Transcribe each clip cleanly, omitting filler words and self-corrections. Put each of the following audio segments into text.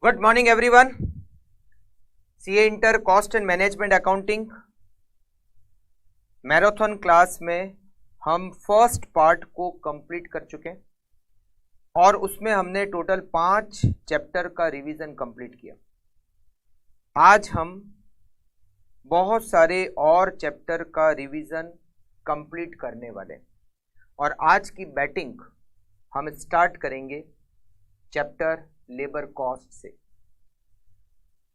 Good morning everyone. CA inter cost and management accounting marathon class में हम first part को complete कर चुके हैं और उसमें हमने टोटल 5 चैप्टर का रिवीजन कंप्लीट किया। आज हम बहुत सारे और चैप्टर का रिवीजन कंप्लीट करने वाले हैं और आज की बैटिंग हम स्टार्ट करेंगे चैप्टर लेबर कॉस्ट से।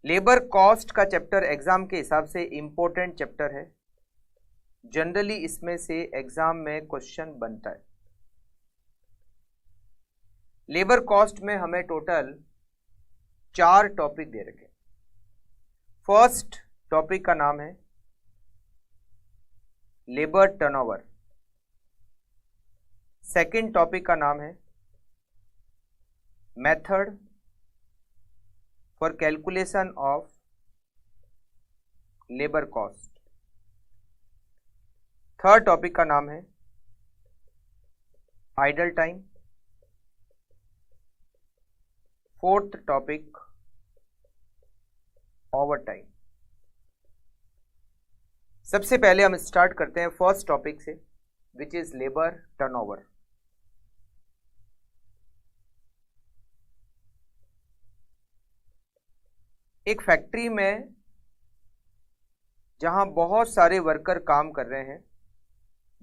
लेबर कॉस्ट का चैप्टर एग्जाम के हिसाब से इंपॉर्टेंट चैप्टर है। जनरली इसमें से एग्जाम में क्वेश्चन बनता है। लेबर कॉस्ट में हमें टोटल 4 टॉपिक दे रखे। फर्स्ट टॉपिक का नाम है लेबर टर्नओवर। सेकंड टॉपिक का नाम है method for calculation of labour cost. Third topic का नाम है idle time. Fourth topic over time. सबसे पहले हम स्टार्ट करते हैं फर्स्ट टॉपिक से, विच इज लेबर टर्नओवर। एक फैक्ट्री में जहां बहुत सारे वर्कर काम कर रहे हैं,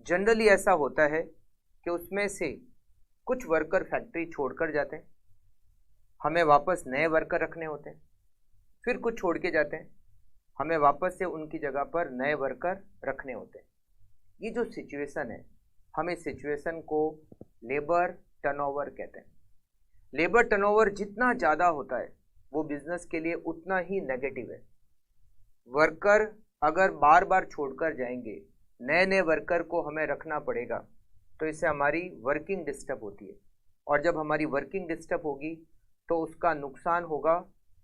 जनरली ऐसा होता है कि उसमें से कुछ वर्कर फैक्ट्री छोड़कर जाते हैं, हमें वापस नए वर्कर रखने होते हैं। फिर कुछ छोड़ के जाते हैं, हमें वापस से उनकी जगह पर नए वर्कर रखने होते हैं। ये जो सिचुएशन है, हम इस सिचुएशन को लेबर टर्नओवर कहते हैं। लेबर टर्नओवर जितना ज़्यादा होता है वो बिजनेस के लिए उतना ही नेगेटिव है। वर्कर अगर बार बार छोड़कर जाएंगे, नए नए वर्कर को हमें रखना पड़ेगा, तो इससे हमारी वर्किंग डिस्टर्ब होती है और जब हमारी वर्किंग डिस्टर्ब होगी तो उसका नुकसान होगा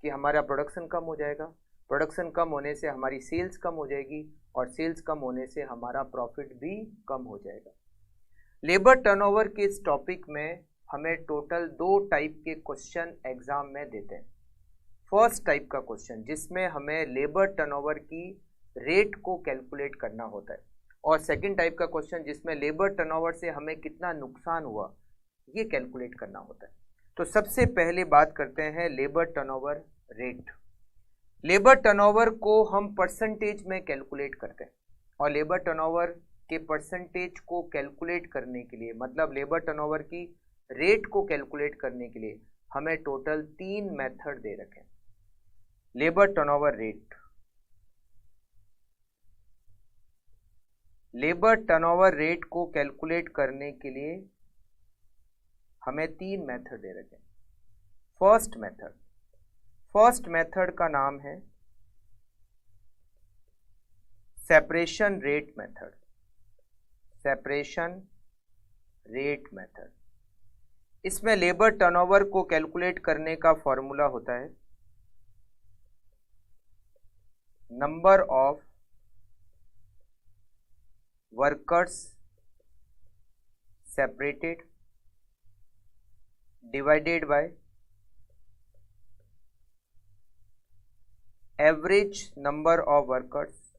कि हमारा प्रोडक्शन कम हो जाएगा। प्रोडक्शन कम होने से हमारी सेल्स कम हो जाएगी और सेल्स कम होने से हमारा प्रॉफिट भी कम हो जाएगा। लेबर टर्नओवर के इस टॉपिक में हमें टोटल 2 टाइप के क्वेश्चन एग्जाम में देते हैं। फर्स्ट टाइप का क्वेश्चन जिसमें हमें लेबर टर्नओवर की रेट को कैलकुलेट करना होता है और सेकंड टाइप का क्वेश्चन जिसमें लेबर टर्नओवर से हमें कितना नुकसान हुआ ये कैलकुलेट करना होता है। तो सबसे पहले बात करते हैं labour turnover rate. Labour turnover को हम परसेंटेज में कैलकुलेट करते हैं और लेबर टर्नओवर के परसेंटेज को कैलकुलेट करने के लिए, मतलब लेबर टर्नओवर की रेट को कैलकुलेट करने के लिए हमें टोटल 3 मेथड दे रखे हैं। Labour turnover rate, labour turnover rate को कैलकुलेट करने के लिए हमें 3 मेथड दे रखे हैं। फर्स्ट मेथड का नाम है separation rate method. Separation rate method, इसमें लेबर टर्नओवर को कैलकुलेट करने का फॉर्मूला होता है number of workers separated divided by average number of workers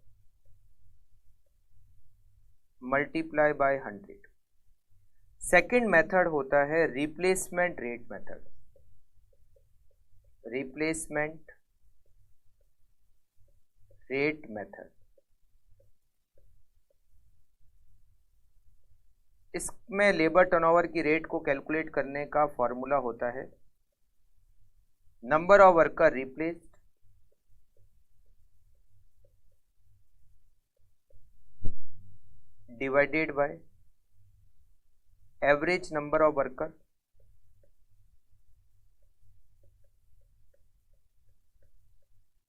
multiply by 100। Second method होता है replacement rate method. Replacement rate method, इसमें लेबर टर्नओवर की रेट को कैलकुलेट करने का फॉर्मूला होता है number of worker replaced divided by average number of worker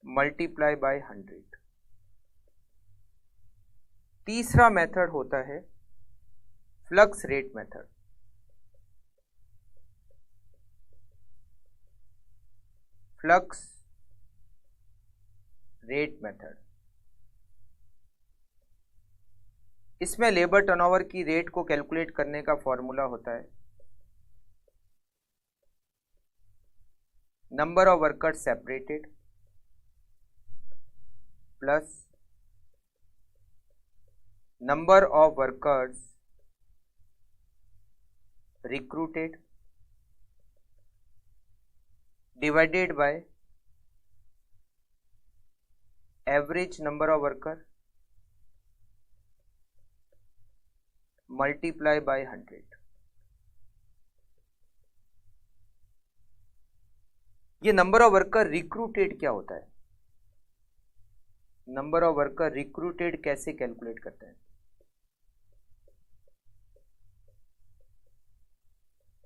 multiply by 100। तीसरा मेथड होता है flux rate method. Flux rate method, इसमें लेबर टर्नओवर की रेट को कैलकुलेट करने का फॉर्मूला होता है number of workers separated plus number of workers recruited divided by average number of worker multiply by 100। ये नंबर ऑफ वर्कर रिक्रूटेड क्या होता है? नंबर ऑफ वर्कर रिक्रूटेड कैसे कैलकुलेट करते हैं?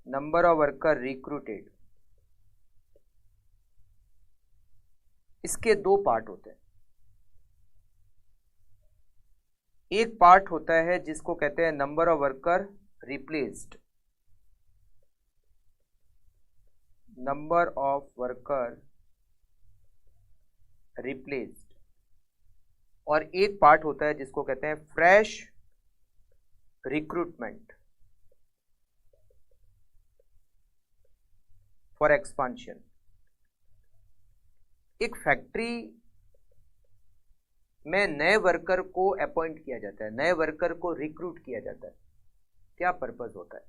नंबर ऑफ वर्कर रिक्रूटेड, इसके दो पार्ट होते हैं। एक पार्ट होता है जिसको कहते हैं number of worker replaced, number of worker replaced, और एक पार्ट होता है जिसको कहते हैं फ्रेश रिक्रूटमेंट फॉर एक्सपांशन। एक फैक्ट्री में नए वर्कर को अपॉइंट किया जाता है, नए वर्कर को रिक्रूट किया जाता है। क्या पर्पस होता है?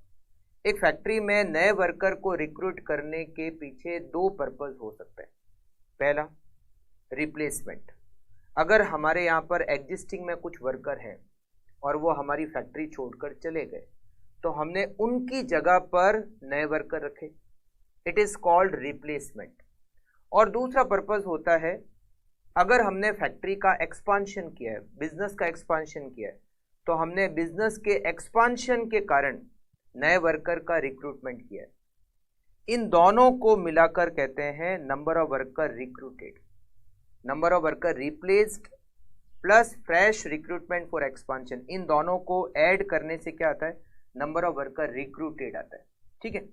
एक फैक्ट्री में नए वर्कर को रिक्रूट करने के पीछे दो पर्पस हो सकते हैं। पहला, रिप्लेसमेंट। अगर हमारे यहाँ पर एग्जिस्टिंग में कुछ वर्कर हैं और वो हमारी फैक्ट्री छोड़कर चले गए, तो हमने उनकी जगह पर नए वर्कर रखे, इट इज कॉल्ड रिप्लेसमेंट। और दूसरा पर्पस होता है, अगर हमने फैक्ट्री का एक्सपांशन किया है, बिजनेस का एक्सपांशन किया है, तो हमने बिजनेस के एक्सपांशन के कारण नए वर्कर का रिक्रूटमेंट किया है। इन दोनों को मिलाकर कहते हैं number of worker recruited. Number of worker replaced plus fresh recruitment for expansion, इन दोनों को ऐड करने से क्या आता है? नंबर ऑफ वर्कर रिक्रूटेड आता है। ठीक है।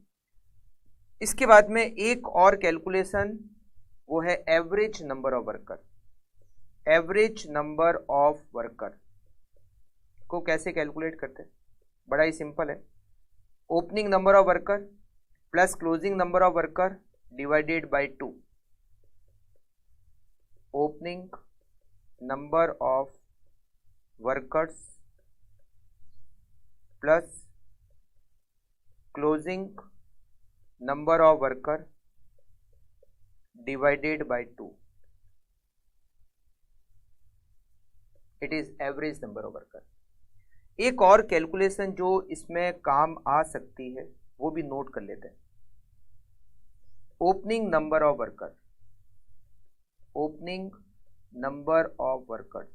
इसके बाद में एक और कैलकुलेशन, वो है average number of worker. Average number of worker को कैसे कैलकुलेट करते हैं? बड़ा ही सिंपल है। Opening number of worker plus closing number of worker divided by 2। Opening number of workers plus closing number of worker divided by 2, it is average number of worker. एक और calculation जो इसमें काम आ सकती है वो भी नोट कर लेते हैं। Opening number of worker, opening number of workers,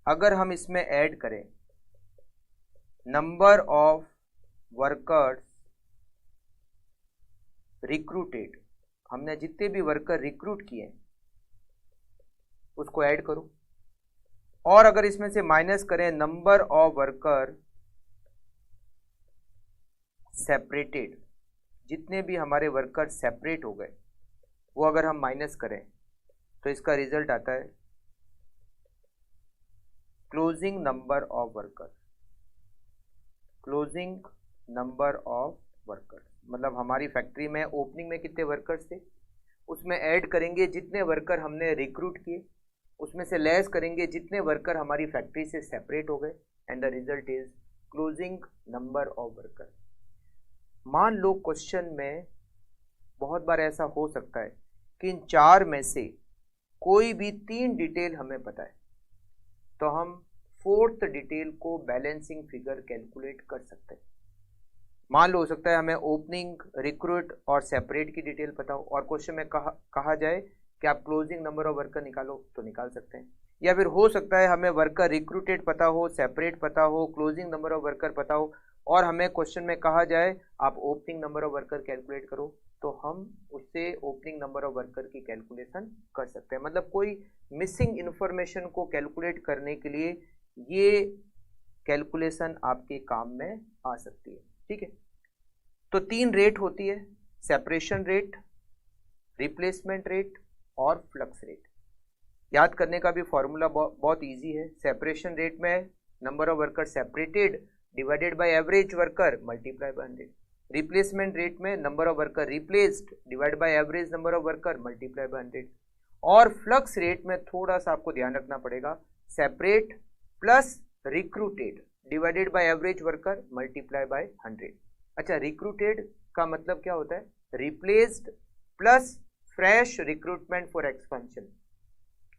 अगर हम इसमें ऐड करें नंबर ऑफ वर्कर्स रिक्रूटेड, हमने जितने भी वर्कर रिक्रूट किए उसको ऐड करो, और अगर इसमें से माइनस करें नंबर ऑफ वर्कर सेपरेटेड, जितने भी हमारे वर्कर सेपरेट हो गए वो अगर हम माइनस करें तो इसका रिजल्ट आता है closing number of worker. Closing number of worker मतलब हमारी फैक्ट्री में ओपनिंग में कितने वर्कर्स थे, उसमें ऐड करेंगे जितने वर्कर हमने रिक्रूट किए, उसमें से लेस करेंगे जितने वर्कर हमारी फैक्ट्री से सेपरेट हो गए, and the result is closing number of worker. मान लो क्वेश्चन में बहुत बार ऐसा हो सकता है कि इन चार में से कोई भी 3 डिटेल हमें पता है, तो हम 4th डिटेल को बैलेंसिंग फिगर कैलकुलेट कर सकते हैं। मान लो हो सकता है हमें ओपनिंग, रिक्रूट और सेपरेट की डिटेल पता हो, और क्वेश्चन में कहा जाए कि आप क्लोजिंग नंबर ऑफ वर्कर निकालो, तो निकाल सकते हैं। या फिर हो सकता है हमें वर्कर रिक्रूटेड पता हो, सेपरेट पता हो, क्लोजिंग नंबर ऑफ वर्कर पता हो, और हमें क्वेश्चन में कहा जाए आप opening number of worker calculate करो, तो हम उससे ओपनिंग नंबर ऑफ वर्कर की कैलकुलेशन कर सकते हैं। मतलब कोई मिसिंग इन्फॉर्मेशन को कैलकुलेट करने के लिए ये कैलकुलेशन आपके काम में आ सकती है। ठीक है। तो 3 रेट होती है, सेपरेशन रेट, रिप्लेसमेंट रेट और फ्लक्स रेट। याद करने का भी फॉर्मूला बहुत इजी है। सेपरेशन रेट में number of worker separated divided by average worker multiply by 100। Replacement rate में number of worker replaced divide by average number of worker multiply by 100। और फ्लक्स रेट में थोड़ा सा आपको ध्यान रखना पड़ेगा, separate plus recruited divided by average worker multiply by 100। अच्छा, रिक्रूटेड का मतलब क्या होता है? Replaced plus fresh recruitment for expansion.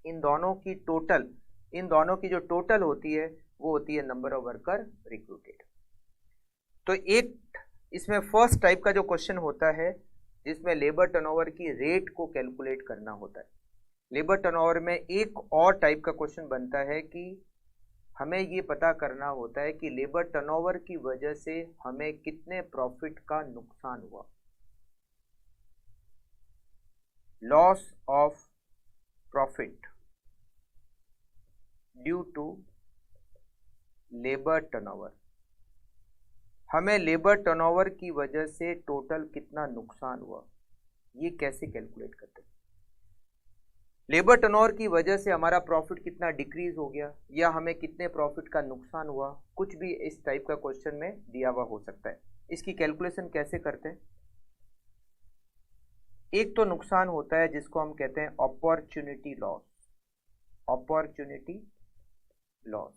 इन दोनों की जो टोटल होती है वो होती है नंबर ऑफ वर्कर रिक्रूटेड। तो एक इसमें फर्स्ट टाइप का जो क्वेश्चन होता है जिसमें लेबर टर्नओवर की रेट को कैलकुलेट करना होता है। लेबर टर्नओवर में एक और टाइप का क्वेश्चन बनता है कि हमें ये पता करना होता है कि लेबर टर्नओवर की वजह से हमें कितने प्रॉफिट का नुकसान हुआ। Loss of profit due to labour turnover, हमें लेबर टर्नओवर की वजह से टोटल कितना नुकसान हुआ, ये कैसे कैलकुलेट करते हैं। लेबर टर्नओवर की वजह से हमारा प्रॉफिट कितना डिक्रीज हो गया या हमें कितने प्रॉफिट का नुकसान हुआ, कुछ भी इस टाइप का क्वेश्चन में दिया हुआ हो सकता है। इसकी कैलकुलेशन कैसे करते हैं? एक तो नुकसान होता है जिसको हम कहते हैं अपॉर्चुनिटी लॉस, अपॉर्चुनिटी लॉस।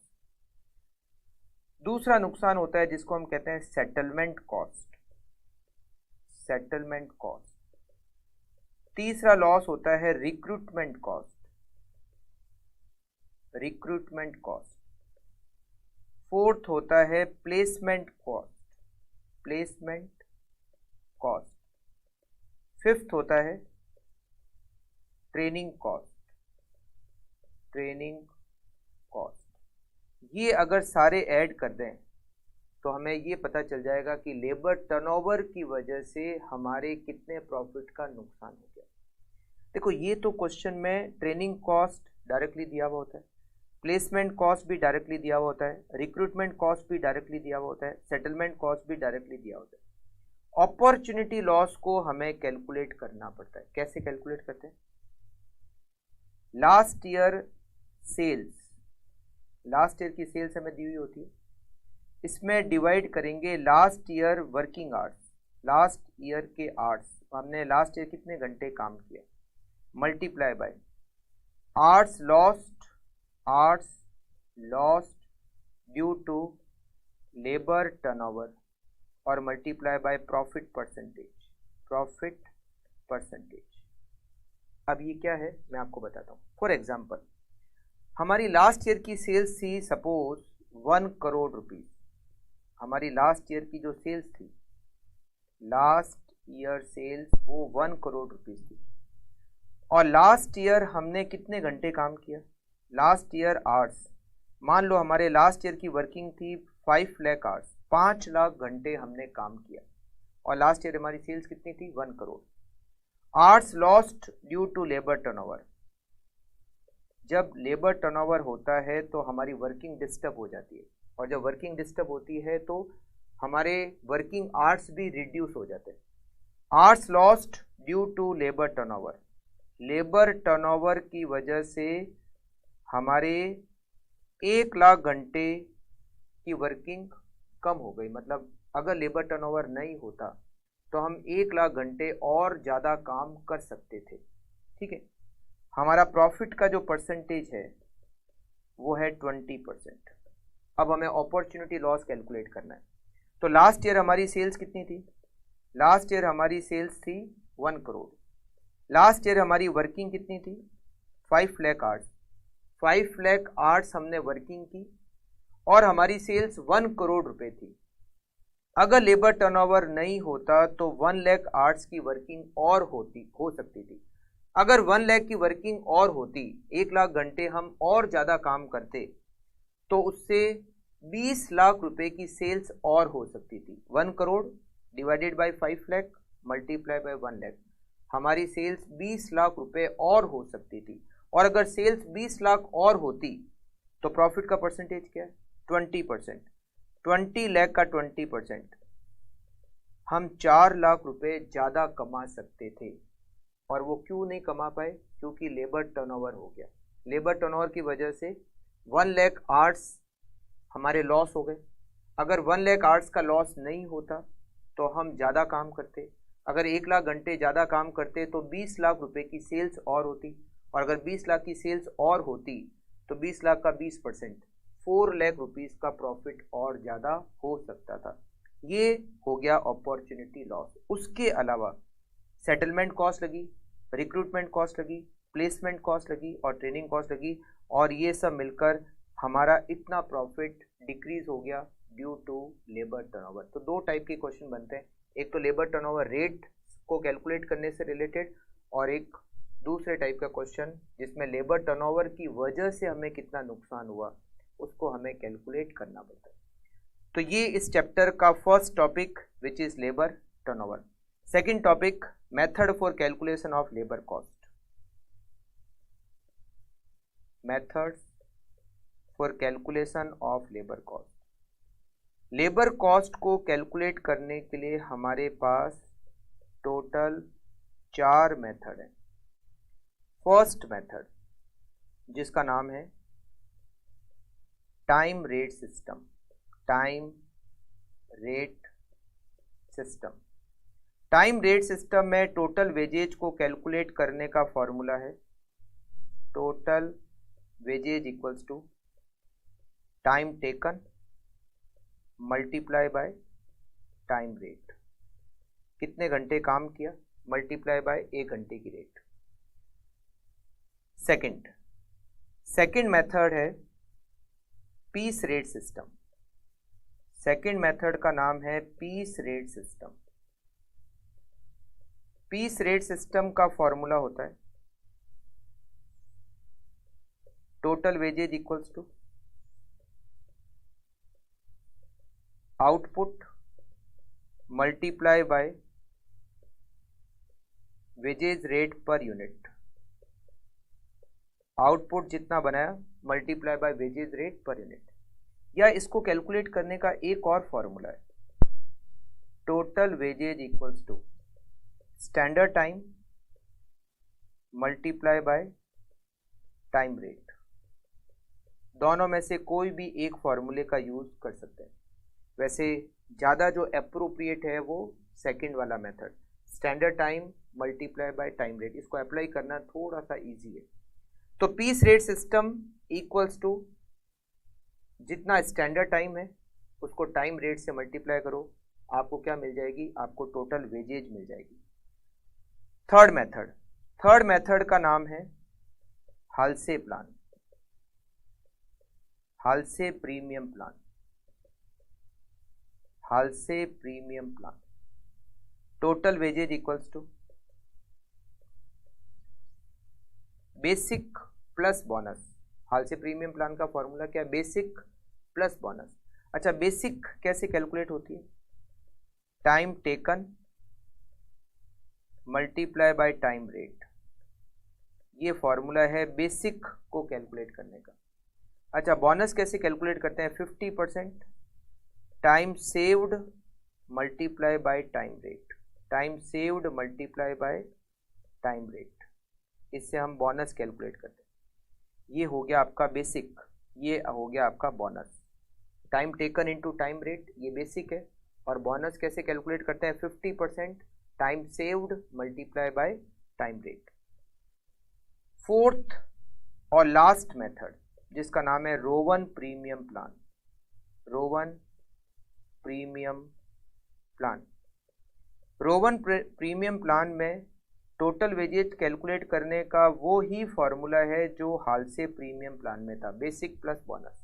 दूसरा नुकसान होता है जिसको हम कहते हैं सेटलमेंट कॉस्ट, सेटलमेंट कॉस्ट। तीसरा लॉस होता है recruitment cost, recruitment cost. Fourth होता है placement cost, placement cost. Fifth होता है ट्रेनिंग कॉस्ट, ट्रेनिंग कॉस्ट। ये अगर सारे ऐड कर दें तो हमें ये पता चल जाएगा कि लेबर टर्नओवर की वजह से हमारे कितने प्रॉफिट का नुकसान हो गया। देखो, ये तो क्वेश्चन में ट्रेनिंग कॉस्ट डायरेक्टली दिया हुआ होता है, प्लेसमेंट कॉस्ट भी डायरेक्टली दिया हुआ होता है, रिक्रूटमेंट कॉस्ट भी डायरेक्टली दिया हुआ होता है, सेटलमेंट कॉस्ट भी डायरेक्टली दिया होता है। अपॉर्चुनिटी लॉस को हमें कैलकुलेट करना पड़ता है। कैसे कैलकुलेट करते हैं? Last year sales, last year की सेल्स हमें दी हुई होती है, इसमें डिवाइड करेंगे last year working hours, last year के आवर्स, हमने लास्ट ईयर कितने घंटे काम किया, multiply by hours lost, hours lost due to labour turnover और multiply by profit percentage, profit percentage. अब ये क्या है मैं आपको बताता हूँ। फॉर एग्जाम्पल, हमारी लास्ट ईयर की सेल्स थी सपोज 1 करोड़ रुपीज। हमारी लास्ट ईयर की जो सेल्स थी, लास्ट ईयर सेल्स वो 1 करोड़ रुपीज थी। और लास्ट ईयर हमने कितने घंटे काम किया? लास्ट ईयर आवर्स, मान लो हमारे लास्ट ईयर की वर्किंग थी 5 लाख आवर्स, 5 लाख घंटे हमने काम किया। और लास्ट ईयर हमारी सेल्स कितनी थी? 1 crore. Hours lost due to labour turnover. जब लेबर टर्नओवर होता है तो हमारी वर्किंग डिस्टर्ब हो जाती है, और जब वर्किंग डिस्टर्ब होती है तो हमारे वर्किंग आवर्स भी रिड्यूस हो जाते हैं। Hours lost due to labour turnover, labour turnover की वजह से हमारे 1 लाख घंटे की वर्किंग कम हो गई। मतलब अगर लेबर टर्नओवर नहीं होता तो हम 1 लाख घंटे और ज़्यादा काम कर सकते थे। ठीक है, हमारा प्रॉफिट का जो परसेंटेज है वो है 20%। अब हमें अपॉर्चुनिटी लॉस कैलकुलेट करना है। तो लास्ट ईयर हमारी सेल्स कितनी थी? लास्ट ईयर हमारी सेल्स थी 1 करोड़। लास्ट ईयर हमारी वर्किंग कितनी थी? 5 लाख आवर्स। 5 लाख आवर्स हमने वर्किंग की और हमारी सेल्स 1 करोड़ रुपए थी। अगर लेबर टर्नओवर नहीं होता तो 1 लाख आवर्स की वर्किंग और हो सकती थी। अगर 1 लाख की वर्किंग और होती, 1 लाख घंटे हम और ज़्यादा काम करते, तो उससे 20 लाख रुपए की सेल्स और हो सकती थी। 1 crore divided by 5 lakh multiply by 1 lakh, हमारी सेल्स 20 लाख रुपए और हो सकती थी। और अगर सेल्स 20 लाख और होती तो प्रॉफिट का परसेंटेज क्या है? 20%। 20 लाख का 20%, हम 4 लाख रुपए ज़्यादा कमा सकते थे। और वो क्यों नहीं कमा पाए? क्योंकि लेबर टर्नओवर हो गया। लेबर टर्नओवर की वजह से 1 लाख आवर्स हमारे लॉस हो गए। अगर 1 लाख आवर्स का लॉस नहीं होता तो हम ज़्यादा काम करते, अगर 1 लाख घंटे ज़्यादा काम करते तो 20 लाख रुपए की सेल्स और होती, और अगर 20 लाख की सेल्स और होती तो 20 लाख का 20% 4 लाख रुपीज़ का प्रॉफिट और ज़्यादा हो सकता था। ये हो गया अपॉर्चुनिटी लॉस। उसके अलावा सेटलमेंट कॉस्ट लगी, रिक्रूटमेंट कॉस्ट लगी, प्लेसमेंट कॉस्ट लगी और ट्रेनिंग कॉस्ट लगी, और ये सब मिलकर हमारा इतना प्रॉफिट डिक्रीज हो गया ड्यू टू लेबर टर्नओवर। तो दो टाइप के क्वेश्चन बनते हैं, एक तो लेबर टर्नओवर रेट को कैलकुलेट करने से रिलेटेड, और एक दूसरे टाइप का क्वेश्चन जिसमें लेबर टर्नओवर की वजह से हमें कितना नुकसान हुआ उसको हमें कैलकुलेट करना पड़ता है। तो ये इस चैप्टर का first topic which is labour turnover. Second topic method for calculation of labour cost. Methods for calculation of labour cost. Labour cost को कैलकुलेट करने के लिए हमारे पास टोटल 4 मेथड है। फर्स्ट मेथड जिसका नाम है time rate system. Time rate system. Time rate system में टोटल वेजेज को कैलकुलेट करने का फॉर्मूला है total wages equals to time taken multiply by time rate. कितने घंटे काम किया मल्टीप्लाई बाय 1 घंटे की रेट। सेकंड मेथड है piece rate system. Second method का नाम है piece rate system. Piece rate system का फॉर्मूला होता है total wages equals to output multiply by wages rate per unit. Output जितना बनाया multiply by wages rate per unit. या इसको कैलकुलेट करने का एक और फॉर्मूला है total wages equals to standard time multiply by time rate. दोनों में से कोई भी एक फॉर्मूले का यूज कर सकते हैं। वैसे ज़्यादा जो अप्रोप्रिएट है वो सेकंड वाला method standard time multiply by time rate. इसको अप्लाई करना थोड़ा सा इजी है। तो piece rate system equals to जितना स्टैंडर्ड टाइम है उसको टाइम रेट से मल्टीप्लाई करो, आपको क्या मिल जाएगी, आपको टोटल वेजेज मिल जाएगी। थर्ड मेथड का नाम है Halsey plan. Halsey premium plan. Halsey premium plan. Total wages equals to basic plus bonus. Halsey premium plan का फॉर्मूला क्या है, बेसिक प्लस बोनस। अच्छा, बेसिक कैसे कैलकुलेट होती है, time taken multiply by time rate. ये फॉर्मूला है basic को कैलकुलेट करने का। अच्छा, बोनस कैसे कैलकुलेट करते हैं, 50% time saved multiply by time rate. Time saved multiply by time rate, इससे हम बोनस कैलकुलेट करते हैं। ये हो गया आपका बेसिक, ये हो गया आपका bonus. Time taken into time rate ये बेसिक है, और बोनस कैसे कैलकुलेट करते हैं, 50% time saved multiply by time rate. Fourth और लास्ट मेथड जिसका नाम है Rowan premium plan. Rowan premium plan. Rowan premium plan में टोटल वेजेज कैलकुलेट करने का वो ही फॉर्मूला है जो हाल्से प्रीमियम प्लान में था, बेसिक प्लस बोनस।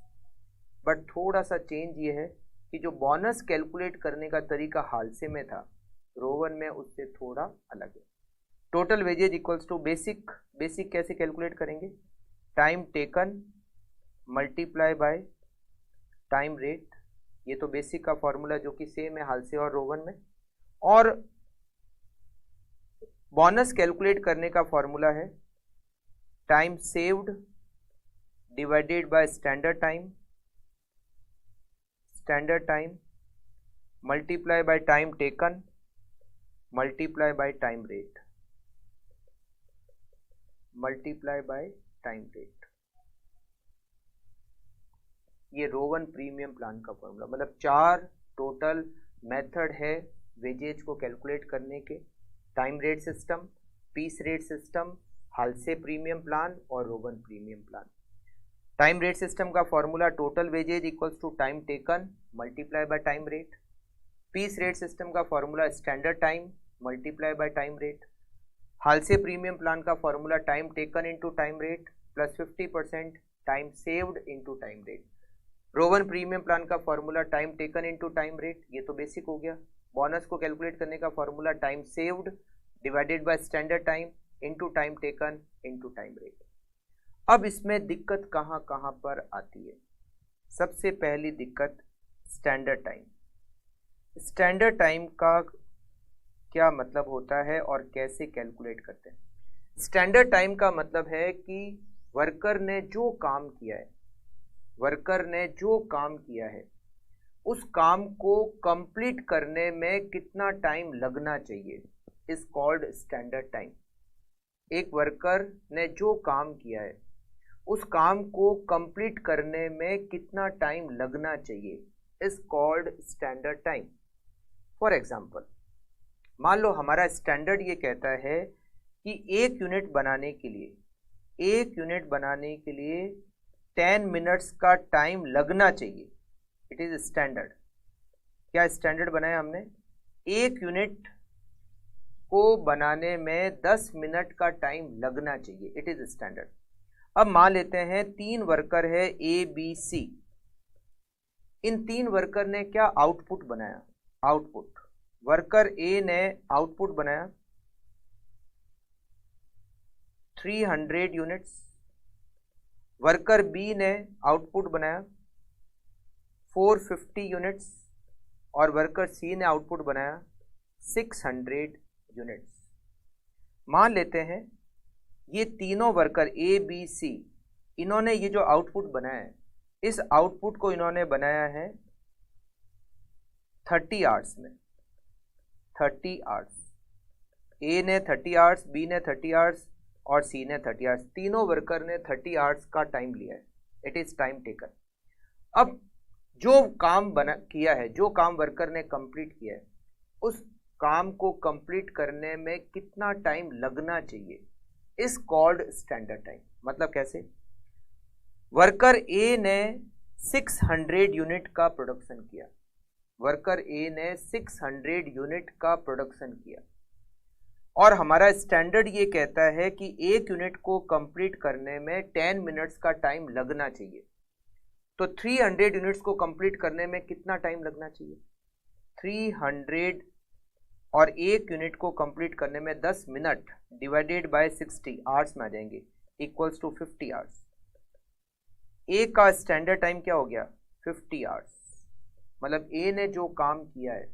बट थोड़ा सा चेंज ये है कि जो बोनस कैलकुलेट करने का तरीका हाल्से में था, रोवन में उससे थोड़ा अलग है। Total wages equals to basic. Basic कैसे कैलकुलेट करेंगे, time taken multiply by time rate. ये तो बेसिक का फॉर्मूला जो कि सेम है हाल्से और रोवन में। और बोनस कैलकुलेट करने का फॉर्मूला है time saved divided by standard time. Standard time multiply by time taken multiply by time rate. Multiply by time rate. ये रोवन प्रीमियम प्लान का फॉर्मूला। मतलब 4 टोटल मेथड है वेजेज को कैलकुलेट करने के, time rate system, piece rate system, Halsey premium plan और Rowan premium plan. Time rate system का formula total wages equals to time taken multiply by time rate. Piece rate system का formula standard time multiply by time rate. Halsey premium plan का formula time taken into time rate plus 50% time saved into time rate. Rowan premium plan का formula time taken into time rate, ये तो basic हो गया। Bonus को calculate करने का formula time saved divided by standard time into time taken into time rate. अब इसमें दिक्कत कहाँ कहाँ पर आती है? सबसे पहली दिक्कत स्टैंडर्ड टाइम। स्टैंडर्ड टाइम का क्या मतलब होता है और कैसे कैलकुलेट करते हैं? स्टैंडर्ड टाइम का मतलब है कि वर्कर ने जो काम किया है, वर्कर ने जो काम किया है उस काम को कंप्लीट करने में कितना टाइम लगना चाहिए, इज कॉल्ड स्टैंडर्ड टाइम। एक वर्कर ने जो काम किया है उस काम को कंप्लीट करने में कितना टाइम लगना चाहिए, is called standard time. For example, मान लो हमारा स्टैंडर्ड ये कहता है कि एक यूनिट बनाने के लिए 10 मिनट्स का टाइम लगना चाहिए। It is standard. क्या स्टैंडर्ड बनाया हमने? एक यूनिट को बनाने में 10 मिनट का टाइम लगना चाहिए। It is standard. अब मान लेते हैं 3 वर्कर है A B C. In 3 worker ने क्या आउटपुट बनाया? आउटपुट वर्कर ए ने आउटपुट बनाया 300 यूनिट्स, वर्कर बी ने आउटपुट बनाया 450 यूनिट्स और वर्कर सी ने आउटपुट बनाया 600 यूनिट्स। मान लेते हैं ये तीनों वर्कर ए बी सी, इन्होंने ये जो आउटपुट बनाया है, इस आउटपुट को इन्होंने बनाया है 30 आवर्स में। 30 आवर्स, ए ने 30 आवर्स, बी ने 30 आवर्स और सी ने 30 आवर्स। तीनों वर्कर ने 30 आवर्स का टाइम लिया है। It is time taken. अब जो काम किया है, जो काम वर्कर ने कंप्लीट किया है, उस काम को कंप्लीट करने में कितना टाइम लगना चाहिए इज कॉल्ड स्टैंडर्ड टाइम। मतलब कैसे? वर्कर ए ने 600 यूनिट का प्रोडक्शन किया, वर्कर ए ने 600 यूनिट का प्रोडक्शन किया और हमारा स्टैंडर्ड ये कहता है कि एक यूनिट को कंप्लीट करने में 10 मिनट्स का टाइम लगना चाहिए। तो 300 यूनिट्स को कंप्लीट करने में कितना टाइम लगना चाहिए? 300 और एक यूनिट को कंप्लीट करने में 10 मिनट डिवाइडेड बाय 60 आवर्स में आ जाएंगे, इक्वल्स टू 50 आवर्स। ए का स्टैंडर्ड टाइम क्या हो गया? 50 आवर्स। मतलब ए ने जो काम किया है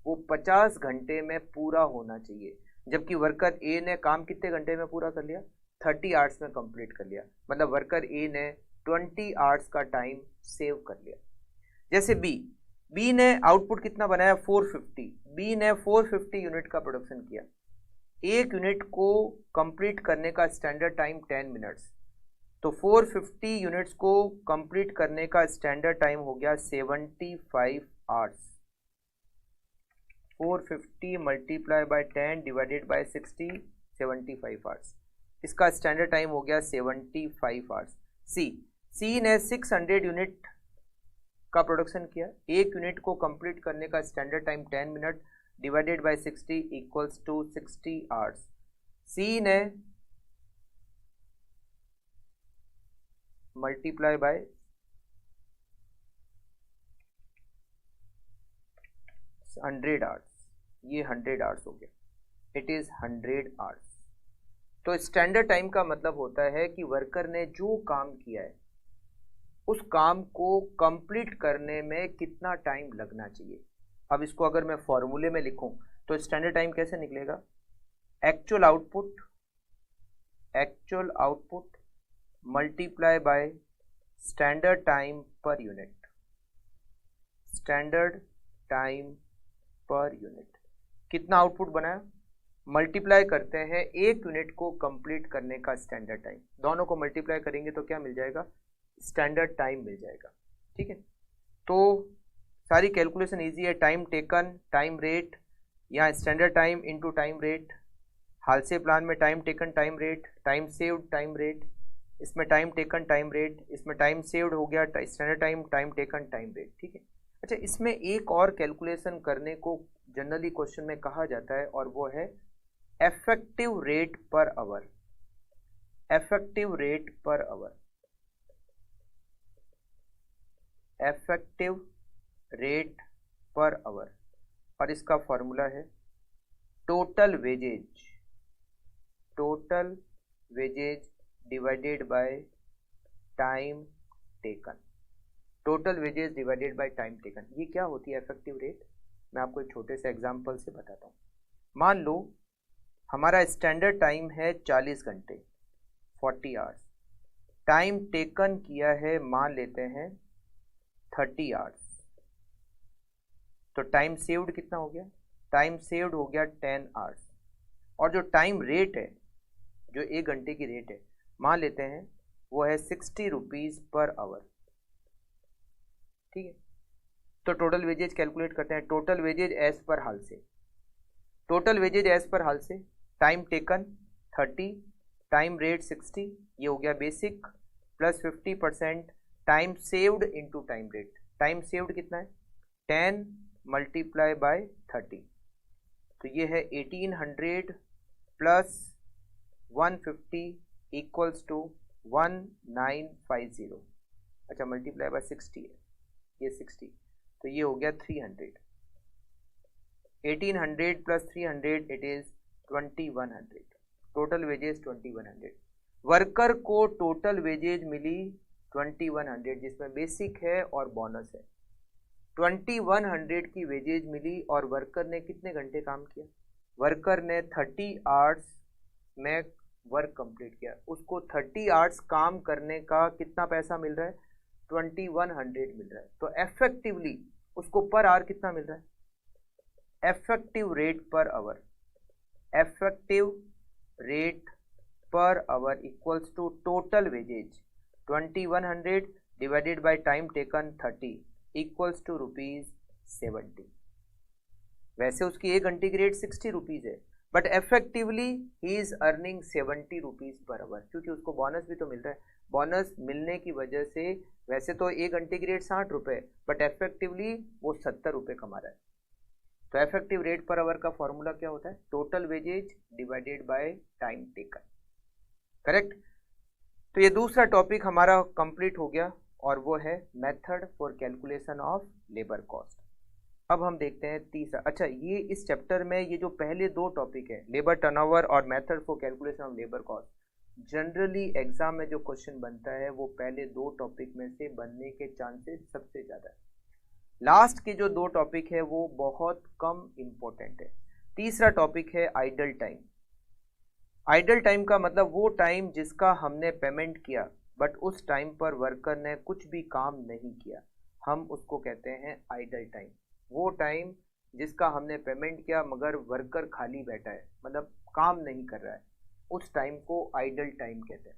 वो 50 घंटे में पूरा होना चाहिए, जबकि वर्कर ए ने काम कितने घंटे में पूरा कर लिया? 30 आवर्स में कंप्लीट कर लिया। मतलब वर्कर ए ने 20 आवर्स का टाइम सेव कर लिया। जैसे बी ने आउटपुट कितना बनाया? 450। बी ने 450 यूनिट का प्रोडक्शन किया। एक यूनिट को कंप्लीट करने का स्टैंडर्ड टाइम 10 मिनट्स, तो 450 यूनिट्स को कंप्लीट करने का स्टैंडर्ड टाइम हो गया 75 hours. 450 multiply by 10 divided by 60, 75 hours. इसका स्टैंडर्ड टाइम हो गया 75 आवर्स। सी ने 600 यूनिट का प्रोडक्शन किया। एक यूनिट को कंप्लीट करने का standard time 10 minute divided by 60 equals to 60 hours. C ने मल्टीप्लाई बाय 100 आवर्स, ये 100 आवर्स हो गया। It is 100 hours. तो स्टैंडर्ड टाइम का मतलब होता है कि वर्कर ने जो काम किया है उस काम को कंप्लीट करने में कितना टाइम लगना चाहिए। अब इसको अगर मैं फॉर्मूले में लिखूं तो स्टैंडर्ड टाइम कैसे निकलेगा? Actual output multiply bye standard time per unit. Standard time per unit कितना आउटपुट बनाया, मल्टीप्लाई करते हैं एक यूनिट को कंप्लीट करने का स्टैंडर्ड टाइम। दोनों को मल्टीप्लाई करेंगे तो क्या मिल जाएगा? स्टैंडर्ड टाइम मिल जाएगा। ठीक है, तो सारी कैलकुलेशन इजी है। टाइम टेकन, टाइम रेट, यहाँ standard time into time rate, Halsey plan में time taken time rate, time saved time rate, इसमें टाइम टेकन टाइम रेट, इसमें टाइम सेव्ड हो गया standard time, time taken time rate, ठीक है। अच्छा, इसमें एक और कैलकुलेशन करने को जनरली क्वेश्चन में कहा जाता है और वो है effective rate per hour, effective rate per hour, effective rate per hour, और इसका फॉर्मूला है total wages, total wages divided by time taken, total wages divided by time taken. ये क्या होती है इफेक्टिव रेट? मैं आपको एक छोटे से एग्जांपल से बताता हूँ। मान लो हमारा स्टैंडर्ड टाइम है 40 घंटे, 40 आवर्स, टाइम टेकन किया है मान लेते हैं 30 आवर्स, तो टाइम सेव्ड कितना हो गया? टाइम सेव्ड हो गया 10 आवर्स, और जो टाइम रेट है, जो 1 घंटे की रेट है, मान लेते हैं वो है 60 रुपीज पर आवर, ठीक है। तो टोटल वेजेज कैलकुलेट करते हैं, टोटल वेजेज एज पर हाल से, टोटल वेजेज एज पर हाल से, टाइम टेकन 30, टाइम रेट 60, ये हो गया basic, plus 50% time saved into time rate. Time saved कितना है? 10 मल्टीप्लाई बाय 30, तो ये है 1800 प्लस 150 इक्वल्स टू 1950। अच्छा, मल्टीप्लाई बाय 60 है, ये 60, तो ये हो गया 300। 1800 plus 300 it is 2100, total wages 2100। Worker को टोटल वेजेज मिली 2100, जिसमें बेसिक है और बोनस है। 2100 की वेजेज मिली और वर्कर ने कितने घंटे काम किया? वर्कर ने 30 आवर्स में वर्क कंप्लीट किया, उसको 30 आवर्स काम करने का कितना पैसा मिल रहा है? 2100 मिल रहा है। तो इफेक्टिवली उसको पर आवर कितना मिल रहा है? Effective rate per hour, effective rate per hour equals to total wages 2100 divided by time taken 30 equals to ₹70। वैसे उसकी 1 घंटे की रेट 60 रुपीज है, but effectively he is earning 70 rupees per hour, क्योंकि उसको बोनस भी तो मिल रहा है। बोनस मिलने की वजह से वैसे तो 1 घंटे की रेट 60 रुपए, बट इफेक्टिवली वो 70 रुपए कमा रहा है। तो इफेक्टिव रेट पर आवर का फॉर्मूला क्या होता है? Total wages divided by time taken, correct. तो ये दूसरा टॉपिक हमारा कंप्लीट हो गया और वो है method for calculation of labour cost. अब हम देखते हैं तीसरा। अच्छा, ये इस चैप्टर में ये जो पहले 2 टॉपिक है, लेबर टर्नओवर और method for calculation of labour cost, generally exam में जो क्वेश्चन बनता है वो पहले 2 टॉपिक में से बनने के चांसेस सबसे ज़्यादा है। लास्ट के जो 2 टॉपिक है वो बहुत कम इम्पोर्टेंट है। तीसरा टॉपिक है आइडल टाइम। आइडल टाइम का मतलब वो टाइम जिसका हमने पेमेंट किया बट उस टाइम पर वर्कर ने कुछ भी काम नहीं किया, हम उसको कहते हैं आइडल टाइम। वो टाइम जिसका हमने पेमेंट किया मगर वर्कर खाली बैठा है, मतलब काम नहीं कर रहा है, उस टाइम को आइडल टाइम कहते हैं।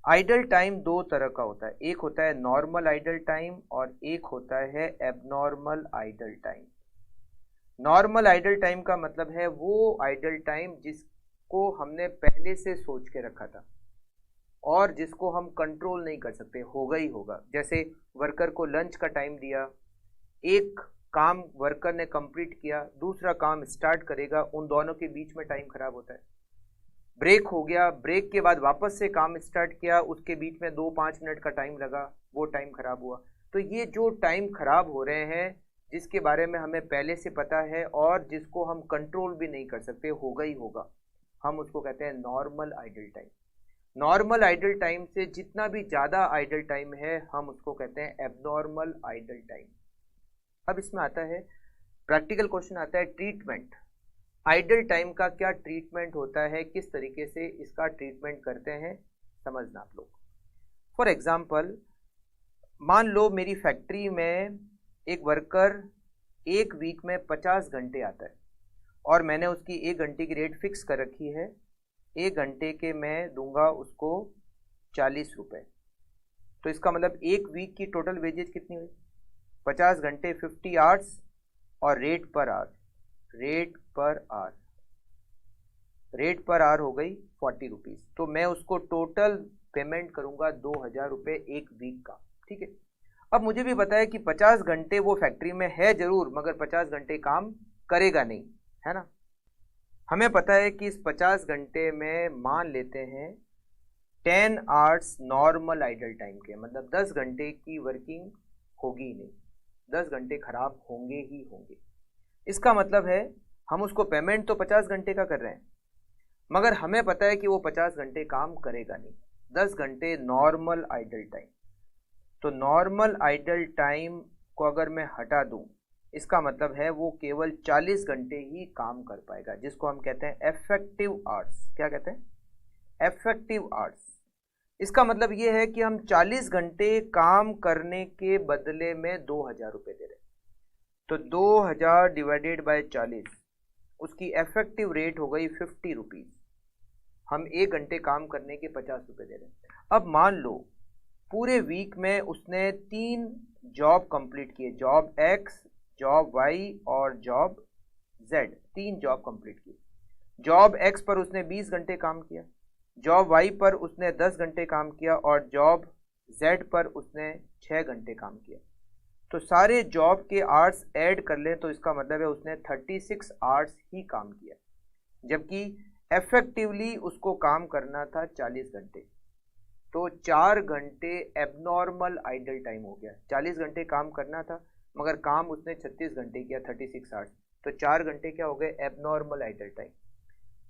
आइडल टाइम 2 तरह का होता है, एक होता है नॉर्मल आइडल टाइम और एक होता है abnormal idle time. Normal idle time का मतलब है वो आइडल टाइम जिसको हमने पहले से सोच के रखा था और जिसको हम कंट्रोल नहीं कर सकते, होगा ही होगा। जैसे वर्कर को लंच का टाइम दिया, एक काम वर्कर ने कंप्लीट किया, दूसरा काम स्टार्ट करेगा, उन दोनों के बीच में टाइम खराब होता है। ब्रेक हो गया, ब्रेक के बाद वापस से काम स्टार्ट किया, उसके बीच में 2-5 मिनट का टाइम लगा, वो टाइम खराब हुआ। तो ये जो टाइम खराब हो रहे हैं जिसके बारे में हमें पहले से पता है और जिसको हम कंट्रोल भी नहीं कर सकते, होगा ही होगा, हम उसको कहते हैं normal idle time. Normal idle time से जितना भी ज़्यादा आइडल टाइम है हम उसको कहते हैं एबनॉर्मल आइडल टाइम। अब इसमें आता है प्रैक्टिकल क्वेश्चन आता है ट्रीटमेंट। आइडल टाइम का क्या ट्रीटमेंट होता है, किस तरीके से इसका ट्रीटमेंट करते हैं, समझना आप लोग। फॉर एग्जाम्पल, मान लो मेरी फैक्ट्री में एक वर्कर 1 वीक में 50 घंटे आता है और मैंने उसकी 1 घंटे की रेट फिक्स कर रखी है। 1 घंटे के मैं दूंगा उसको 40 रुपये। तो इसका मतलब 1 वीक की टोटल वेजेज कितनी हुई? 50 घंटे 50 आवर्स और rate per hour rate per our, rate per our हो गई 40 रुपीज। तो मैं उसको टोटल पेमेंट करूंगा 2000 रुपये एक वीक का। ठीक है, अब मुझे भी पता है कि 50 घंटे वो फैक्ट्री में है जरूर, मगर 50 घंटे काम करेगा नहीं, है ना। हमें पता है कि इस 50 घंटे में मान लेते हैं 10 आवर्स नॉर्मल आइडल टाइम के, मतलब 10 घंटे की वर्किंग होगी नहीं, 10 घंटे खराब होंगे ही होंगे। इसका मतलब है हम उसको पेमेंट तो 50 घंटे का कर रहे हैं, मगर हमें पता है कि वो 50 घंटे काम करेगा नहीं। 10 घंटे नॉर्मल आइडल टाइम, तो नॉर्मल आइडल टाइम को अगर मैं हटा दूं, इसका मतलब है वो केवल 40 घंटे ही काम कर पाएगा, जिसको हम कहते हैं इफेक्टिव आवर्स। क्या कहते हैं? Effective hours. इसका मतलब ये है कि हम 40 घंटे काम करने के बदले में 2000 रुपये दे रहे हैं। तो 2000 डिवाइडेड बाय 40, उसकी इफेक्टिव रेट हो गई 50 रुपीज। हम 1 घंटे काम करने के 50 रुपये दे रहे हैं। अब मान लो पूरे वीक में उसने 3 जॉब कंप्लीट किए, जॉब एक्स, जॉब वाई और जॉब जेड, 3 जॉब कंप्लीट की। जॉब एक्स पर उसने 20 घंटे काम किया, जॉब वाई पर उसने 10 घंटे काम किया और जॉब जेड पर उसने 6 घंटे काम किया। तो सारे जॉब के आवर्स ऐड कर लें तो इसका मतलब है उसने 36 आवर्स ही काम किया, जबकि इफेक्टिवली उसको काम करना था 40 घंटे। तो 4 घंटे एबनॉर्मल आइडल टाइम हो गया। 40 घंटे काम करना था मगर काम उसने 36 घंटे किया, 36 आवर्स। तो 4 घंटे क्या हो गए? Abnormal idle time.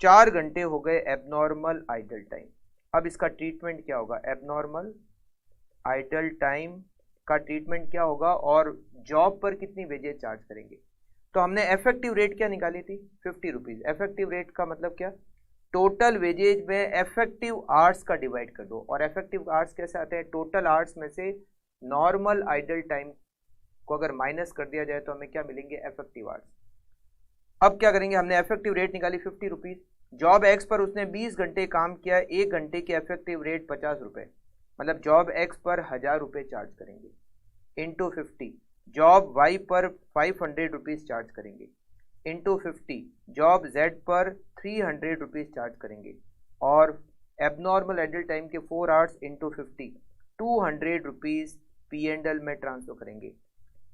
4 घंटे हो गए एबनॉर्मल आइडल टाइम। अब इसका ट्रीटमेंट क्या होगा? एबनॉर्मल आइडल टाइम का ट्रीटमेंट क्या होगा और जॉब पर कितनी वेजेज चार्ज करेंगे? तो हमने इफेक्टिव रेट क्या निकाली थी? 50 रुपीज। इफेक्टिव रेट का मतलब क्या? टोटल वेजेज में इफेक्टिव आवर्स का डिवाइड कर दो। और इफेक्टिव आवर्स कैसे आते हैं? टोटल आवर्स में से नॉर्मल आइडल टाइम को अगर माइनस कर दिया जाए तो हमें क्या मिलेंगे? Effective hours. अब क्या करेंगे? हमने इफेक्टिव रेट निकाली 50 रुपीज। जॉब एक्स पर उसने 20 घंटे काम किया, 1 घंटे की इफेक्टिव रेट 50 रुपए, मतलब जॉब एक्स पर 1000 रुपये चार्ज करेंगे इंटू 50। जॉब वाई पर 500 रुपीज चार्ज करेंगे इंटू 50। जॉब जेड पर 300 रुपीज चार्ज करेंगे और एबनॉर्मल आइडल टाइम के 4 आवर्स इंटू 50, 200 रुपीज P&L में ट्रांसफर करेंगे।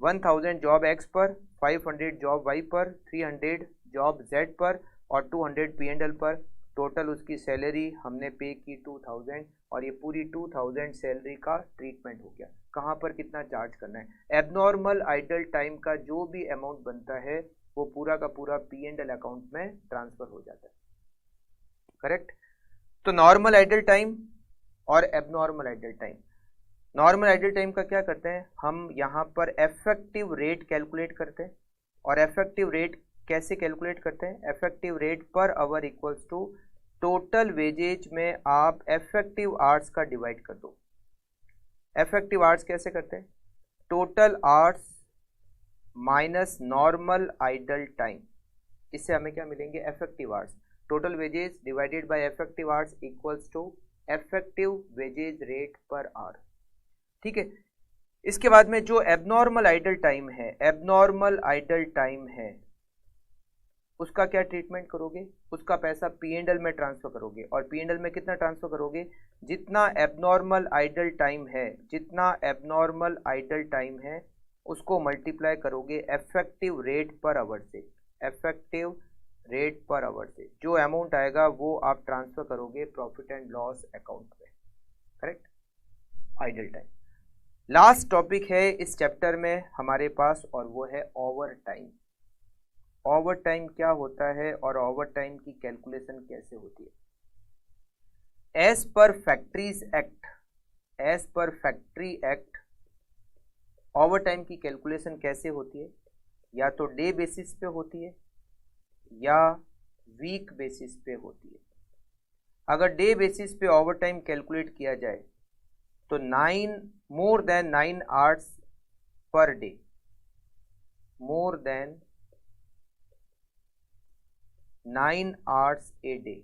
1000 जॉब एक्स पर, 500 जॉब वाई पर, 300 जॉब जेड पर और 200 P&L पर। टोटल उसकी सैलरी हमने पे की 2000 और ये पूरी 2000 सैलरी का ट्रीटमेंट हो गया। कहाँ पर कितना चार्ज करना है? एबनॉर्मल आइडल टाइम का जो भी अमाउंट बनता है वो पूरा का पूरा P&L अकाउंट में ट्रांसफर हो जाता है। करेक्ट? तो नॉर्मल आइडल टाइम और abnormal idle time. Normal idle time का क्या करते हैं हम? यहाँ पर इफेक्टिव रेट कैलकुलेट करते हैं। और इफेक्टिव रेट कैसे कैलकुलेट करते हैं? Effective rate per hour equals to total wages में आप इफेक्टिव आवर्स का डिवाइड कर दो। इफेक्टिव आवर्स कैसे करते हैं? Total hours minus normal idle time, इससे हमें क्या मिलेंगे? Effective hours. Total wages divided by effective hours equals to effective wages rate per hour. ठीक है, इसके बाद में जो एबनॉर्मल आइडल टाइम है, एबनॉर्मल आइडल टाइम है उसका क्या ट्रीटमेंट करोगे? उसका पैसा P&L में ट्रांसफर करोगे। और P&L में कितना ट्रांसफर करोगे? जितना एबनॉर्मल आइडल टाइम है, जितना एबनॉर्मल आइडल टाइम है उसको मल्टीप्लाई करोगे इफेक्टिव रेट पर आवर से। इफेक्टिव रेट पर आवर से जो अमाउंट आएगा वो आप ट्रांसफर करोगे प्रॉफिट एंड लॉस अकाउंट में। Correct? Idle time last topic है इस चैप्टर में हमारे पास और वो है ओवर टाइम। ओवर टाइम क्या होता है और ओवर टाइम की कैलकुलेशन कैसे होती है? As per factories act, as per factory act overtime की कैलकुलेशन कैसे होती है? या तो डे बेसिस पे होती है या वीक बेसिस पे होती है। अगर डे बेसिस पे ओवर टाइम कैलकुलेट किया जाए तो more than 9 hours per day, more than 9 hours a day,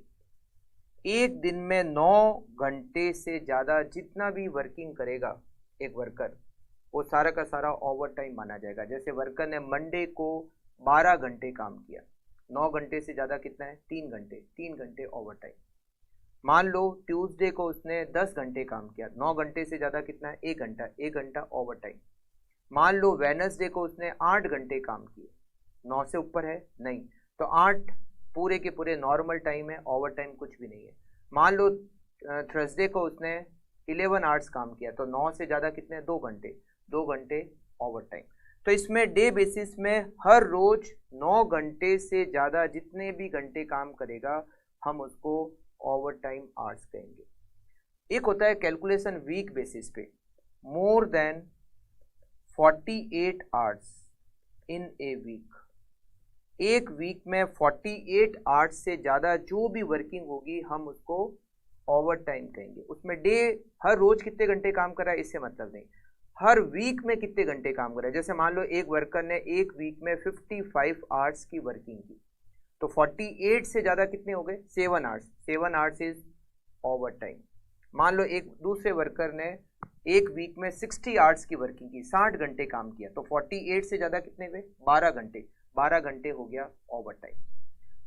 एक दिन में 9 घंटे से ज़्यादा जितना भी वर्किंग करेगा एक वर्कर, वो सारा का सारा ओवर टाइम माना जाएगा। जैसे वर्कर ने मंडे को 12 घंटे काम किया, 9 घंटे से ज़्यादा कितना है 3 घंटे ओवर टाइम। मान लो ट्यूसडे को उसने 10 घंटे काम किया, 9 घंटे से ज़्यादा कितना है 1 घंटा ओवर टाइम। मान लो वेडनेसडे को उसने 8 घंटे काम किए, 9 से ऊपर है नहीं, तो 8 पूरे के पूरे नॉर्मल टाइम है, ओवर टाइम कुछ भी नहीं है। मान लो थर्सडे को उसने 11 आवर्स काम किया, तो 9 से ज़्यादा कितने 2 घंटे ओवर टाइम। तो इसमें डे बेसिस में हर रोज 9 घंटे से ज़्यादा जितने भी घंटे काम करेगा हम उसको ओवर टाइम आवर्स कहेंगे। एक होता है कैलकुलेशन वीक बेसिस पे, more than 48 hours in a week. एक वीक में 48 आवर्स से ज़्यादा जो भी वर्किंग होगी हम उसको ओवर टाइम कहेंगे। उसमें डे हर रोज कितने घंटे काम कर रहा है इससे मतलब नहीं, हर वीक में कितने घंटे काम कर रहा है। जैसे मान लो एक वर्कर ने एक वीक में 55 आवर्स की वर्किंग की, तो 48 से ज़्यादा कितने हो गए 7 hours, 7 hours is over time. मान लो एक दूसरे वर्कर ने एक वीक में 60 आवर्स की वर्किंग की, 60 घंटे काम किया, तो 48 से ज़्यादा कितने हुए 12 घंटे हो गया ओवर टाइम।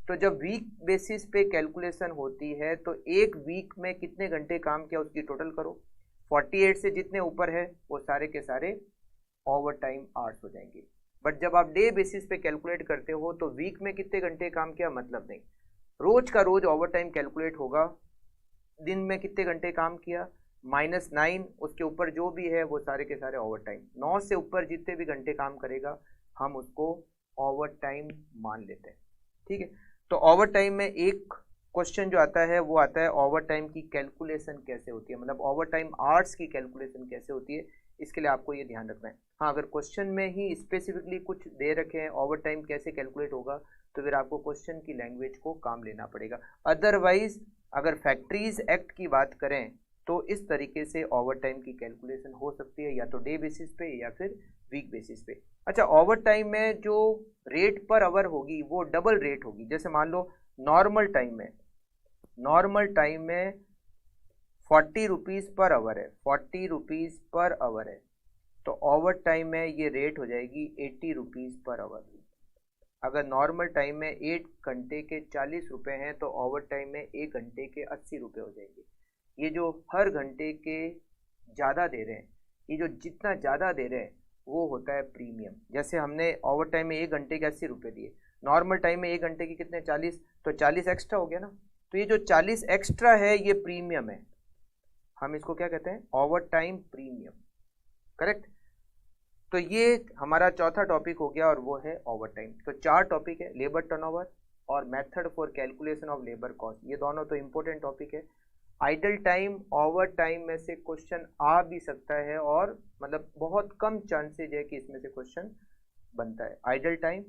तो जब वीक बेसिस पे कैलकुलेशन होती है तो एक वीक में कितने घंटे काम किया उसकी टोटल करो, 48 से जितने ऊपर है वो सारे के सारे ओवर टाइम आवर्स हो जाएंगे। बट जब आप डे बेसिस पे कैलकुलेट करते हो तो वीक में कितने घंटे काम किया मतलब नहीं, रोज का रोज ओवर टाइम कैलकुलेट होगा। दिन में कितने घंटे काम किया -9, उसके ऊपर जो भी है वो सारे के सारे ओवर टाइम। 9 से ऊपर जितने भी घंटे काम करेगा हम उसको ओवर टाइम मान लेते हैं, ठीक है। तो ओवर टाइम में एक क्वेश्चन जो आता है वो आता है ओवर टाइम की कैलकुलेशन कैसे होती है, मतलब ओवर टाइम आवर्स की कैलकुलेशन कैसे होती है, इसके लिए आपको ये ध्यान रखना है। हाँ, अगर क्वेश्चन में ही स्पेसिफिकली कुछ दे रखे हैं ओवर टाइम कैसे कैलकुलेट होगा तो फिर आपको क्वेश्चन की लैंग्वेज को काम लेना पड़ेगा। अदरवाइज अगर फैक्ट्रीज एक्ट की बात करें तो इस तरीके से ओवर टाइम की कैलकुलेशन हो सकती है, या तो डे बेसिस पे या फिर वीक बेसिस पे। अच्छा, ओवर टाइम में जो रेट पर आवर होगी वो डबल रेट होगी। जैसे मान लो नॉर्मल टाइम में 40 रुपीज़ पर आवर है, 40 रुपीज़ पर आवर है, तो ओवर टाइम में ये रेट हो जाएगी 80 रुपीज़ पर आवर। अगर नॉर्मल टाइम में 1 घंटे के 40 रुपये हैं तो ओवर टाइम में 1 घंटे के 80 रुपये हो जाएंगे। ये जो हर घंटे के ज़्यादा दे रहे हैं, ये जो जितना ज़्यादा दे रहे हैं वो होता है प्रीमियम। जैसे हमने ओवर टाइम में 1 घंटे के 80 रुपये दिए, नॉर्मल टाइम में 1 घंटे के कितने 40, तो 40 एक्स्ट्रा हो गया ना, तो ये जो 40 एक्स्ट्रा है ये प्रीमियम है, हम इसको क्या कहते हैं ओवर टाइम प्रीमियम, करेक्ट। तो ये हमारा चौथा टॉपिक हो गया और वो है ओवर टाइम। तो 4 टॉपिक है, लेबर टर्नओवर और method for calculation of labour cost, ये दोनों तो इंपॉर्टेंट टॉपिक है। आइडल टाइम ओवर टाइम में से क्वेश्चन आ भी सकता है और मतलब बहुत कम चांसेज है कि इसमें से क्वेश्चन बनता है, आइडल टाइम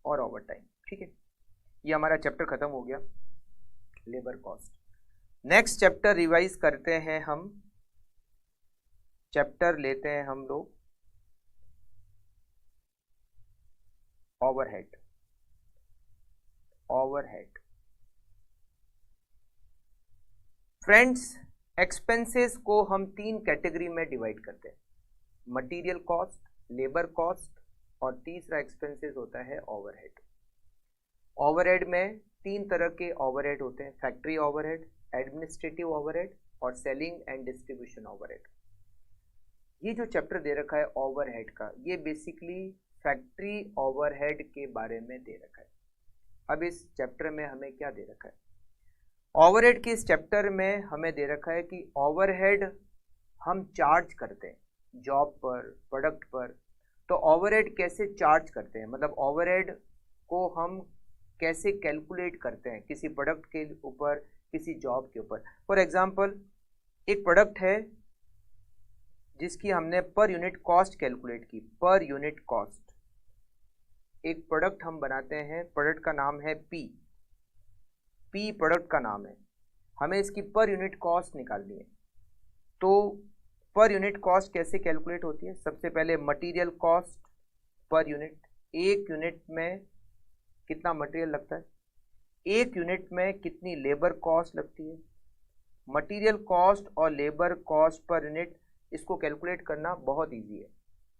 और ओवर टाइम, ठीक है। ये हमारा चैप्टर खत्म हो गया labour cost. Next chapter revise करते हैं हम, चैप्टर लेते हैं हम लोग ओवरहेड। फ्रेंड्स, एक्सपेंसेस को हम 3 कैटेगरी में डिवाइड करते हैं, मटेरियल कॉस्ट, लेबर कॉस्ट और तीसरा एक्सपेंसेस होता है ओवरहेड। ओवरहेड में 3 तरह के ओवरहेड होते हैं, फैक्ट्री ओवरहेड, एडमिनिस्ट्रेटिव ओवरहेड और सेलिंग एंड डिस्ट्रीब्यूशन ओवरहेड। ये जो चैप्टर दे रखा है ओवरहेड का, ये बेसिकली फैक्ट्री ओवरहेड के बारे में दे रखा है। अब इस चैप्टर में हमें क्या दे रखा है, ओवरहेड के इस चैप्टर में हमें दे रखा है कि ओवरहेड हम चार्ज करते हैं जॉब पर, प्रोडक्ट पर। तो ओवरहेड कैसे चार्ज करते हैं, मतलब ओवरहेड को हम कैसे कैलकुलेट करते हैं किसी प्रोडक्ट के ऊपर, किसी जॉब के ऊपर। फॉर एग्जांपल, एक प्रोडक्ट है जिसकी हमने पर यूनिट कॉस्ट कैलकुलेट की, पर यूनिट कॉस्ट। एक प्रोडक्ट हम बनाते हैं, प्रोडक्ट का नाम है पी प्रोडक्ट का नाम है, हमें इसकी पर यूनिट कॉस्ट निकालनी है। तो पर यूनिट कॉस्ट कैसे कैलकुलेट होती है, सबसे पहले मटेरियल कॉस्ट पर यूनिट, एक यूनिट में कितना मटेरियल लगता है, एक यूनिट में कितनी लेबर कॉस्ट लगती है। मटेरियल कॉस्ट और लेबर कॉस्ट पर यूनिट, इसको कैलकुलेट करना बहुत इजी है।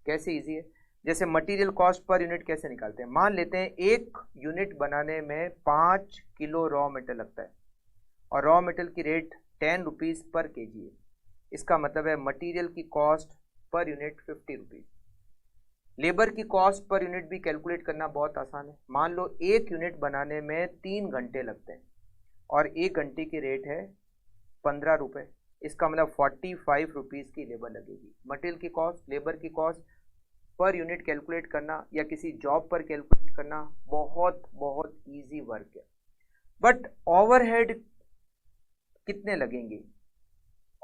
कैसे इजी है, जैसे मटेरियल कॉस्ट पर यूनिट कैसे निकालते हैं, मान लेते हैं 1 यूनिट बनाने में 5 किलो रॉ मेटेरियल लगता है और रॉ मेटेरियल की रेट 10 रुपीज़ पर केजी है। इसका मतलब है मटेरियल की cost per unit 50 rupees. Labour की कॉस्ट पर यूनिट भी कैलकुलेट करना बहुत आसान है। मान लो 1 यूनिट बनाने में 3 घंटे लगते हैं और 1 घंटे की रेट है 15 रुपये। इसका मतलब 45 रुपीज़ की लेबर लगेगी। मटेरियल की कॉस्ट, लेबर की कॉस्ट पर यूनिट कैलकुलेट करना या किसी जॉब पर कैलकुलेट करना बहुत बहुत ईजी वर्क है। बट ओवरहेड कितने लगेंगे,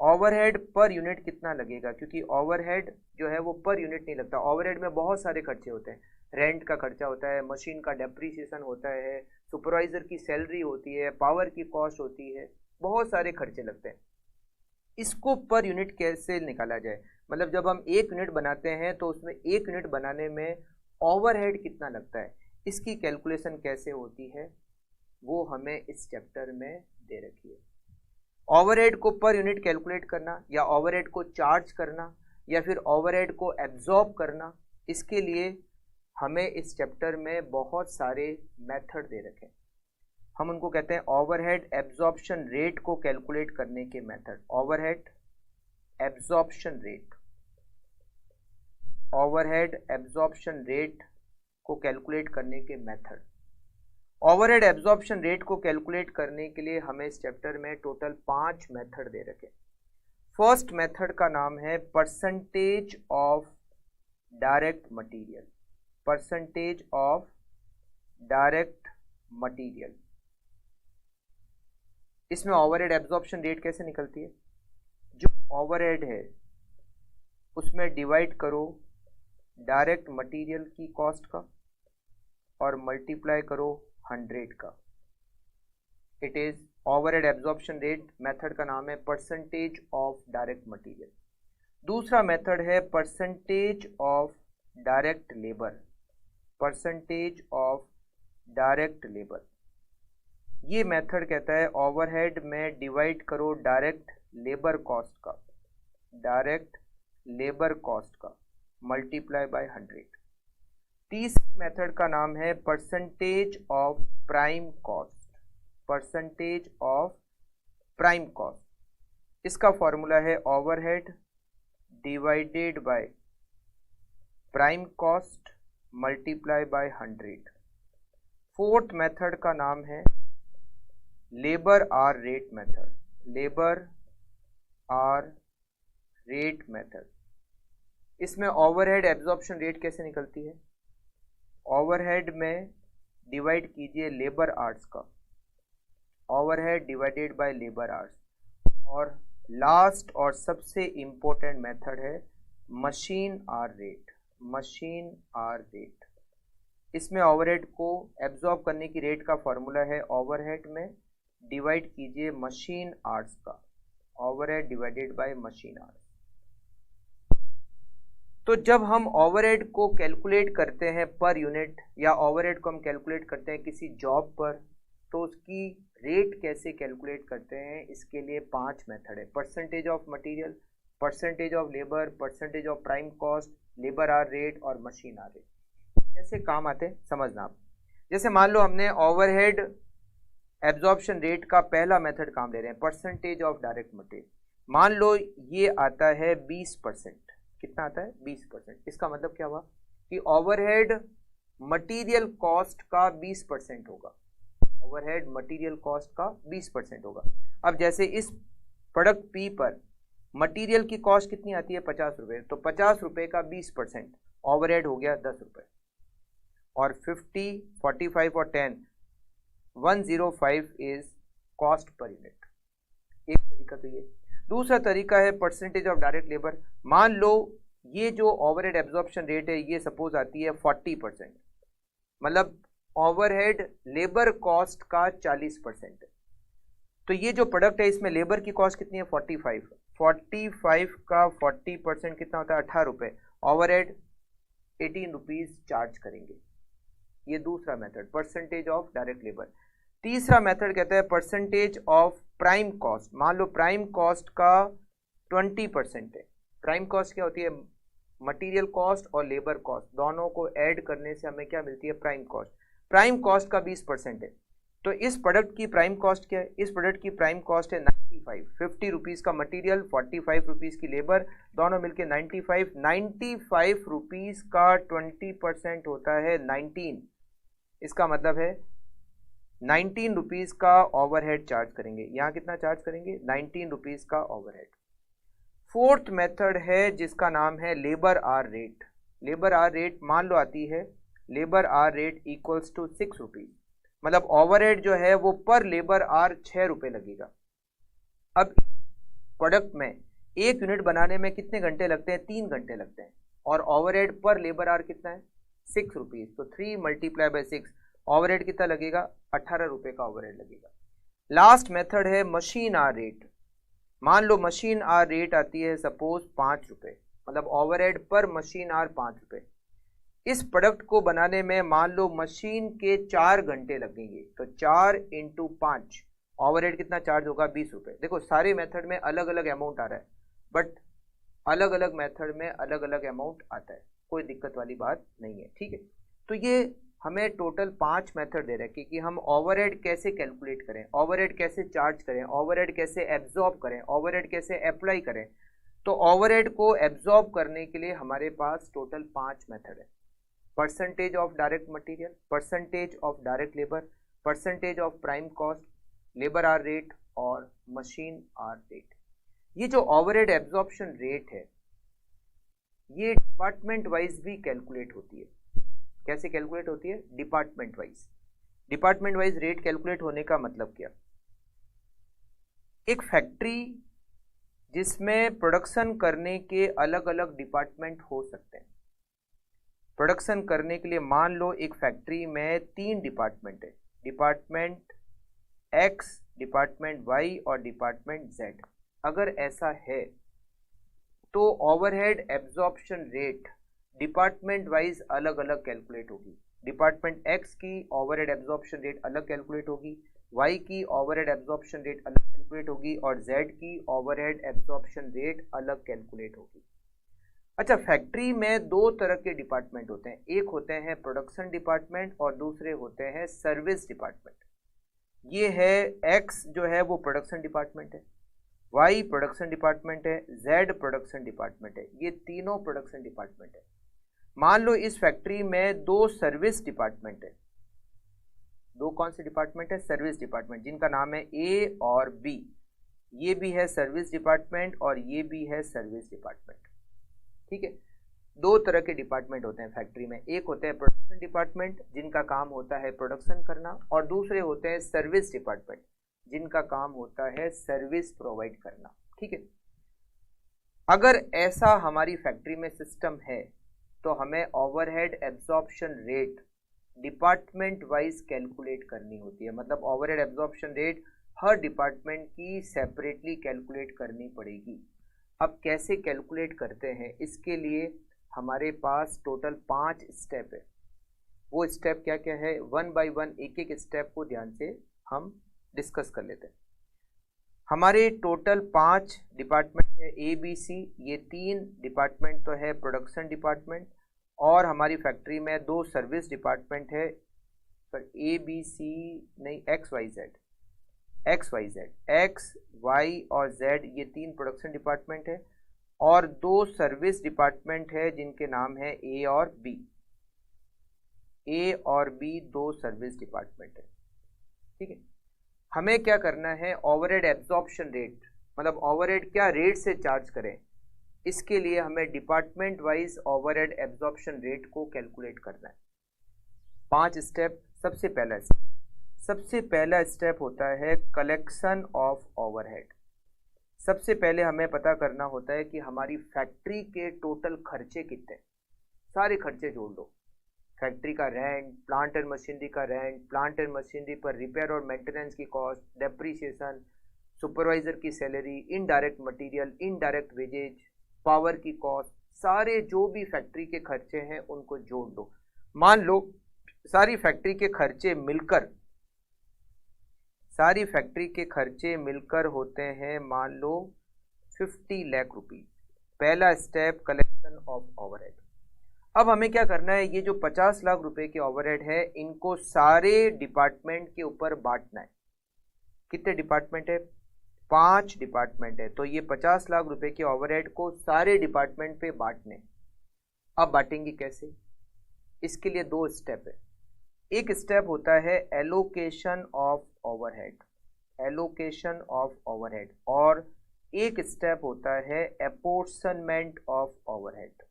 ओवरहेड पर यूनिट कितना लगेगा, क्योंकि ओवरहेड जो है वो पर यूनिट नहीं लगता। ओवरहेड में बहुत सारे खर्चे होते हैं, रेंट का खर्चा होता है, मशीन का डेप्रीसिएशन होता है, सुपरवाइजर की सैलरी होती है, पावर की कॉस्ट होती है, बहुत सारे खर्चे लगते हैं। इसको पर यूनिट कैसे निकाला जाए, मतलब जब हम 1 यूनिट बनाते हैं तो उसमें 1 यूनिट बनाने में ओवरहेड कितना लगता है, इसकी कैलकुलेशन कैसे होती है वो हमें इस चैप्टर में दे रखी है। ओवरहेड को पर यूनिट कैलकुलेट करना या ओवरहेड को चार्ज करना या फिर ओवरहेड को एब्जॉर्ब करना, इसके लिए हमें इस चैप्टर में बहुत सारे मेथड दे रखे हैं। हम उनको कहते हैं ओवरहेड एब्जॉर्प्शन रेट को कैलकुलेट करने के method. Overhead absorption rate, overhead absorption rate को कैलकुलेट करने के मेथड। ओवरहेड एब्जॉर्प्शन रेट को कैलकुलेट करने के लिए हमें इस चैप्टर में टोटल 5 मेथड दे रखे। फर्स्ट मेथड का नाम है percentage of direct material. Percentage of direct material. इसमें ओवरहेड एब्जॉर्प्शन रेट कैसे निकलती है, जो ओवरहेड है उसमें डिवाइड करो डायरेक्ट मटेरियल की कॉस्ट का और मल्टीप्लाई करो 100 का। It is overhead absorption rate. Method का नाम है परसेंटेज ऑफ डायरेक्ट मटेरियल। दूसरा मेथड है percentage of direct labour. Percentage of direct labour, ये मेथड कहता है ओवरहेड में डिवाइड करो डायरेक्ट लेबर कॉस्ट का, डायरेक्ट लेबर कॉस्ट का मल्टीप्लाई बाय 100। तीसरे मेथड का नाम है percentage of prime cost. Percentage of prime cost, इसका फॉर्मूला है overhead divided by prime cost multiply by 100। Fourth method का नाम है labour hour rate method. Labour hour rate method, इसमें ओवरहेड एब्जॉर्प्शन रेट कैसे निकलती है, ओवरहेड में डिवाइड कीजिए लेबर आवर्स का, overhead divided by labour hours. और लास्ट और सबसे इम्पोर्टेंट मेथड है machine hour rate. Machine hour rate, इसमें ओवरहेड को एब्जॉर्ब करने की रेट का फॉर्मूला है ओवरहेड में डिवाइड कीजिए मशीन आवर्स का, overhead divided by machine hours. तो जब हम ओवरहेड को कैलकुलेट करते हैं पर यूनिट या ओवरहेड को हम कैलकुलेट करते हैं किसी जॉब पर, तो उसकी रेट कैसे कैलकुलेट करते हैं, इसके लिए 5 मेथड है। Percentage of material, percentage of labour, percentage of prime cost, labour hour rate और मशीन आर रेट। कैसे काम आते हैं समझना आप। जैसे मान लो हमने ओवरहेड एब्जॉर्प्शन रेट का पहला मेथड काम ले रहे हैं, परसेंटेज ऑफ डायरेक्ट मटेरियल। मान लो ये आता है 20%। कितना आता है, 20%। इसका मतलब क्या हुआ कि ओवरहेड मटेरियल कॉस्ट का 20% होगा। ओवरहेड मटेरियल कॉस्ट का 20% होगा। अब जैसे इस प्रोडक्ट पी पर मटेरियल की कॉस्ट कितनी आती है, 50 रुपये, तो 50 रुपये का 20% ओवरहेड हो गया 10 रुपये। और 50, 45 और 10, 105 इज कॉस्ट पर यूनिट। एक तरीका तो ये। दूसरा तरीका है परसेंटेज ऑफ डायरेक्ट लेबर। मान लो ये जो ओवरहेड एब्जॉर्प्शन रेट है ये सपोज आती है 40%, मतलब ओवरहेड लेबर कॉस्ट का 40% है। तो ये जो प्रोडक्ट है इसमें लेबर की कॉस्ट कितनी है, 45। 45 का 40% कितना होता है, 18 रुपये। ओवरहेड 18 रुपीज़ चार्ज करेंगे। ये दूसरा method, percentage of direct labour. तीसरा मेथड कहता है परसेंटेज ऑफ प्राइम कॉस्ट। मान लो प्राइम कॉस्ट का 20% है। प्राइम कॉस्ट क्या होती है, मटेरियल कॉस्ट और लेबर कॉस्ट दोनों को ऐड करने से हमें क्या मिलती है, प्राइम कॉस्ट। प्राइम कॉस्ट का 20% है, तो इस प्रोडक्ट की प्राइम कॉस्ट क्या है, इस प्रोडक्ट की प्राइम कॉस्ट है 95, 50 रुपीज़ का मटेरियल, 45 रुपीज़ की लेबर, दोनों मिलके 95 रुपीज़ का 20% होता है 19। इसका मतलब है 19 रुपीज़ का ओवरहेड चार्ज करेंगे। यहाँ कितना चार्ज करेंगे, 19 रुपीज़ का ओवरहेड। फोर्थ मेथड है जिसका नाम है labour hour rate. Labour hour rate मान लो आती है, labour hour rate equals to 6 rupees, मतलब ओवरहेड जो है वो पर लेबर आर 6 रुपये लगेगा। अब प्रोडक्ट में 1 यूनिट बनाने में कितने घंटे लगते हैं, 3 घंटे लगते हैं, और ओवरहेड पर लेबर आर कितना है, 6 रुपीज़, तो 3 × 6 ओवरहेड कितना लगेगा, 18 रुपये का ओवरहेड लगेगा। लास्ट मेथड है मशीन आर रेट। मान लो मशीन आर रेट आती है सपोज 5 रुपये, मतलब ओवरहेड पर मशीन आर 5 रुपये। इस प्रोडक्ट को बनाने में मान लो मशीन के 4 घंटे लगेंगे, तो 4 × 5 ओवरहेड कितना चार्ज होगा, 20 रुपये। देखो सारे मेथड में अलग अलग अमाउंट आ रहा है, बट अलग अलग मेथड में अलग अलग अमाउंट आता है, कोई दिक्कत वाली बात नहीं है, ठीक है। तो ये हमें टोटल 5 मेथड दे रखे कि हम ओवरहेड कैसे कैलकुलेट करें, ओवरहेड कैसे चार्ज करें, ओवरहेड कैसे एब्जॉर्ब करें, ओवरहेड कैसे अप्लाई करें। तो ओवरहेड को एब्जॉर्ब करने के लिए हमारे पास टोटल 5 मेथड है। Percentage of direct material, percentage of direct labour, percentage of prime cost, labour hour rate और मशीन आर रेट। ये जो ओवरहेड एब्जॉर्प्शन रेट है ये डिपार्टमेंट वाइज भी कैलकुलेट होती है। कैसे कैलकुलेट होती है, department wise. Department wise rate calculate होने का मतलब क्या, एक फैक्ट्री जिसमें प्रोडक्शन करने के अलग अलग डिपार्टमेंट हो सकते हैं। प्रोडक्शन करने के लिए मान लो एक फैक्ट्री में 3 डिपार्टमेंट है, डिपार्टमेंट एक्स, डिपार्टमेंट वाई और डिपार्टमेंट जेड। अगर ऐसा है तो overhead absorption rate department wise अलग अलग कैलकुलेट होगी। डिपार्टमेंट एक्स की ओवरहेड एब्जॉर्प्शन रेट अलग कैलकुलेट होगी, वाई की ओवरहेड एब्जॉर्प्शन रेट अलग कैलकुलेट होगी और जेड की ओवरहेड एब्जॉर्प्शन रेट अलग कैलकुलेट होगी। अच्छा, फैक्ट्री में 2 तरह के डिपार्टमेंट होते हैं, एक होते हैं प्रोडक्शन डिपार्टमेंट और दूसरे होते हैं सर्विस डिपार्टमेंट। ये है एक्स जो है वो प्रोडक्शन डिपार्टमेंट है, वाई प्रोडक्शन डिपार्टमेंट है, जेड प्रोडक्शन डिपार्टमेंट है। ये तीनों प्रोडक्शन डिपार्टमेंट है। मान लो इस फैक्ट्री में 2 सर्विस डिपार्टमेंट है। 2 कौन से डिपार्टमेंट है, सर्विस डिपार्टमेंट, जिनका नाम है ए और बी। ये भी है सर्विस डिपार्टमेंट और ये भी है सर्विस डिपार्टमेंट, ठीक है। 2 तरह के डिपार्टमेंट होते हैं फैक्ट्री में, एक होते हैं प्रोडक्शन डिपार्टमेंट जिनका काम होता है प्रोडक्शन करना, और दूसरे होते हैं सर्विस डिपार्टमेंट जिनका काम होता है सर्विस प्रोवाइड करना, ठीक है। अगर ऐसा हमारी फैक्ट्री में सिस्टम है तो हमें overhead absorption rate department wise calculate करनी होती है, मतलब ओवरहेड एब्जॉर्प्शन रेट हर डिपार्टमेंट की सेपरेटली कैलकुलेट करनी पड़ेगी। अब कैसे कैलकुलेट करते हैं, इसके लिए हमारे पास टोटल 5 स्टेप है। वो स्टेप क्या क्या है, 1 बाय 1 एक एक स्टेप को ध्यान से हम डिस्कस कर लेते हैं। हमारे टोटल 5 डिपार्टमेंट है ए बी सी, ये 3 डिपार्टमेंट तो है प्रोडक्शन डिपार्टमेंट, और हमारी फैक्ट्री में 2 सर्विस डिपार्टमेंट है, पर ए बी सी नहीं, X Y Z, X Y Z, X Y और जेड ये 3 प्रोडक्शन डिपार्टमेंट है, और 2 सर्विस डिपार्टमेंट है जिनके नाम है ए और बी। ए और बी 2 सर्विस डिपार्टमेंट है, ठीक है। हमें क्या करना है, ओवरहेड एब्जॉर्प्शन रेट, मतलब ओवरहेड क्या रेट से चार्ज करें, इसके लिए हमें department wise overhead absorption rate को कैलकुलेट करना है। 5 स्टेप। सबसे पहला स्टेप होता है कलेक्शन ऑफ ओवरहेड। सबसे पहले हमें पता करना होता है कि हमारी फैक्ट्री के टोटल खर्चे कितने, सारे खर्चे जोड़ लो। फैक्ट्री का रेंट, प्लांट एंड मशीनरी का रेंट, प्लांट एंड मशीनरी पर रिपेयर और मेंटेनेंस की कॉस्ट, डेप्रीशिएशन, सुपरवाइजर की salary, indirect material, indirect wages, power की कॉस्ट, सारे जो भी फैक्ट्री के खर्चे हैं उनको जोड़ दो। मान लो सारी फैक्ट्री के खर्चे मिलकर होते हैं मान लो 50 लाख रुपीज। पहला स्टेप कलेक्शन ऑफ ओवरहेड। अब हमें क्या करना है, ये जो 50 लाख रुपए के ओवरहेड है इनको सारे डिपार्टमेंट के ऊपर बांटना है। कितने डिपार्टमेंट है? 5 डिपार्टमेंट है, तो ये 50 लाख रुपए के ओवरहेड को सारे डिपार्टमेंट पे बांटने। अब बांटेंगे कैसे? इसके लिए 2 स्टेप है। एक स्टेप होता है allocation of overhead, allocation of overhead, और एक स्टेप होता है apportionment of overhead,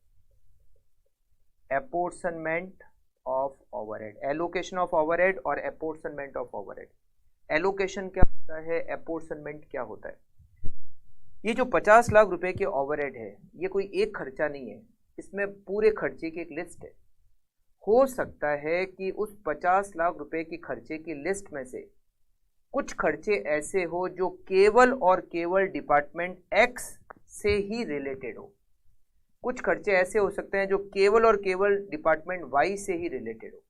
apportionment of overhead. Allocation of overhead और अपॉर्शनमेंट ऑफ ओवरहेड। एलोकेशन क्या होता है, अपॉर्शनमेंट क्या होता है? ये जो 50 लाख रुपए के ओवरहेड है ये कोई एक खर्चा नहीं है, इसमें पूरे खर्चे की एक लिस्ट है। हो सकता है कि उस 50 लाख रुपए की खर्चे की लिस्ट में से कुछ खर्चे ऐसे हो जो केवल और केवल डिपार्टमेंट एक्स से ही रिलेटेड हो, कुछ खर्चे ऐसे हो सकते हैं जो केवल और केवल डिपार्टमेंट वाई से ही रिलेटेड हो,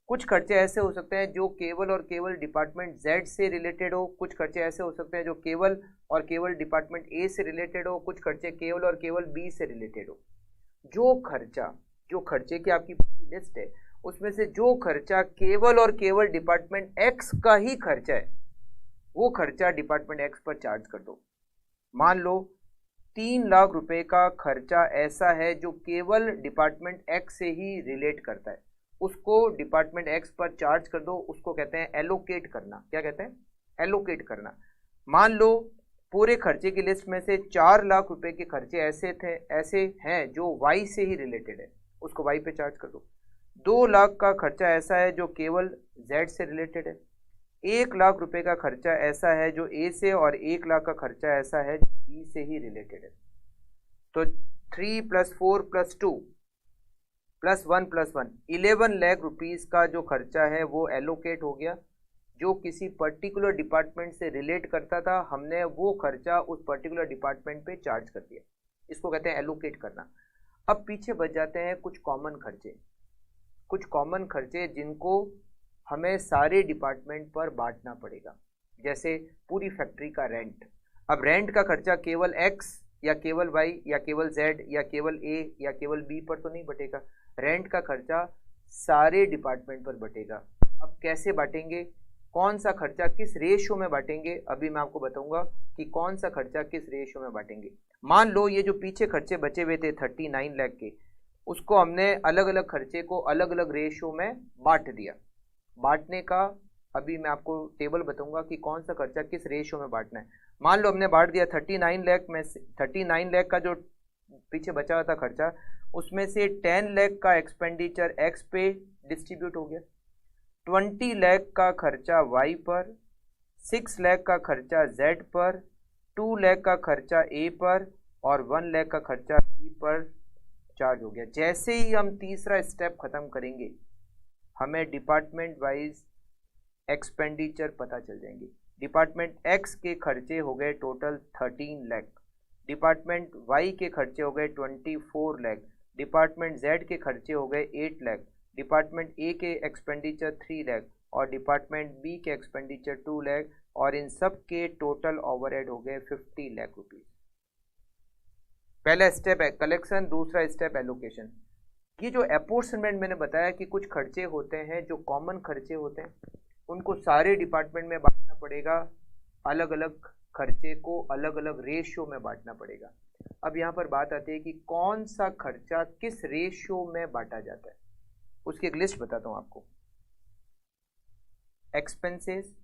कुछ खर्चे ऐसे हो सकते हैं जो केवल और केवल डिपार्टमेंट जेड से रिलेटेड हो, कुछ खर्चे ऐसे हो सकते हैं जो केवल और केवल डिपार्टमेंट ए से रिलेटेड हो, कुछ खर्चे केवल और केवल बी से रिलेटेड हो। जो खर्चे की आपकी लिस्ट है उसमें से जो खर्चा केवल और केवल डिपार्टमेंट एक्स का ही खर्चा है वो खर्चा डिपार्टमेंट एक्स पर चार्ज कर दो। मान लो 3 लाख रुपए का खर्चा ऐसा है जो केवल डिपार्टमेंट एक्स से ही रिलेट करता है, उसको डिपार्टमेंट एक्स पर चार्ज कर दो। उसको कहते हैं एलोकेट करना। क्या कहते हैं? एलोकेट करना। मान लो पूरे खर्चे की लिस्ट में से 4 लाख रुपए के खर्चे ऐसे हैं जो वाई से ही रिलेटेड है, उसको वाई पे चार्ज कर दो। 2 लाख का खर्चा ऐसा है जो केवल जेड से रिलेटेड है। 1 लाख रुपए का खर्चा ऐसा है जो ए से, और 1 लाख का खर्चा ऐसा है जो बी से ही रिलेटेड है। तो 3 + 4 + 2 + 1 + 1 11 लाख रुपीस का जो खर्चा है वो एलोकेट हो गया। जो किसी पर्टिकुलर डिपार्टमेंट से रिलेट करता था हमने वो खर्चा उस पर्टिकुलर डिपार्टमेंट पे चार्ज कर दिया, इसको कहते हैं एलोकेट करना। अब पीछे बच जाते हैं कुछ कॉमन खर्चे, कुछ कॉमन खर्चे जिनको हमें सारे डिपार्टमेंट पर बांटना पड़ेगा, जैसे पूरी फैक्ट्री का रेंट। अब रेंट का खर्चा केवल एक्स या केवल वाई या केवल जेड या केवल ए या केवल बी पर तो नहीं बटेगा, रेंट का खर्चा सारे डिपार्टमेंट पर बटेगा। अब कैसे बांटेंगे, कौन सा खर्चा किस रेशियो में बांटेंगे, अभी मैं आपको बताऊंगा कि कौन सा खर्चा किस रेशियो में बांटेंगे। मान लो ये जो पीछे खर्चे बचे हुए थे 39 लाख के, उसको हमने अलग अलग खर्चे को अलग अलग रेशियो में बांट दिया। बांटने का अभी मैं आपको टेबल बताऊंगा कि कौन सा खर्चा किस रेशियो में बांटना है। मान लो हमने बांट दिया 39 लाख में से, 39 लाख का जो पीछे बचा हुआ था खर्चा, उसमें से 10 लाख का एक्सपेंडिचर एक्स पे डिस्ट्रीब्यूट हो गया, 20 लाख का खर्चा वाई पर, 6 लाख का खर्चा जेड पर, 2 लाख का खर्चा ए पर, और 1 लाख का खर्चा बी पर चार्ज हो गया। जैसे ही हम तीसरा स्टेप खत्म करेंगे हमें डिपार्टमेंट वाइज एक्सपेंडिचर पता चल जाएंगे। डिपार्टमेंट एक्स के खर्चे हो गए टोटल 13 लाख, डिपार्टमेंट वाई के खर्चे हो गए 24 लाख, डिपार्टमेंट जेड के खर्चे हो गए 8 लाख, डिपार्टमेंट ए के एक्सपेंडिचर 3 लाख और डिपार्टमेंट बी के एक्सपेंडिचर 2 लाख, और इन सब के टोटल ओवरहेड हो गए 50 लाख रुपीज। पहला स्टेप है कलेक्शन, दूसरा स्टेप एलोकेशन। ये जो अपॉर्शनमेंट मैंने बताया कि कुछ खर्चे होते हैं जो कॉमन खर्चे होते हैं उनको सारे डिपार्टमेंट में बांटना पड़ेगा, अलग अलग खर्चे को अलग अलग रेशियो में बांटना पड़ेगा। अब यहाँ पर बात आती है कि कौन सा खर्चा किस रेशियो में बांटा जाता है, उसकी एक लिस्ट बताता हूँ आपको। एक्सपेंसेस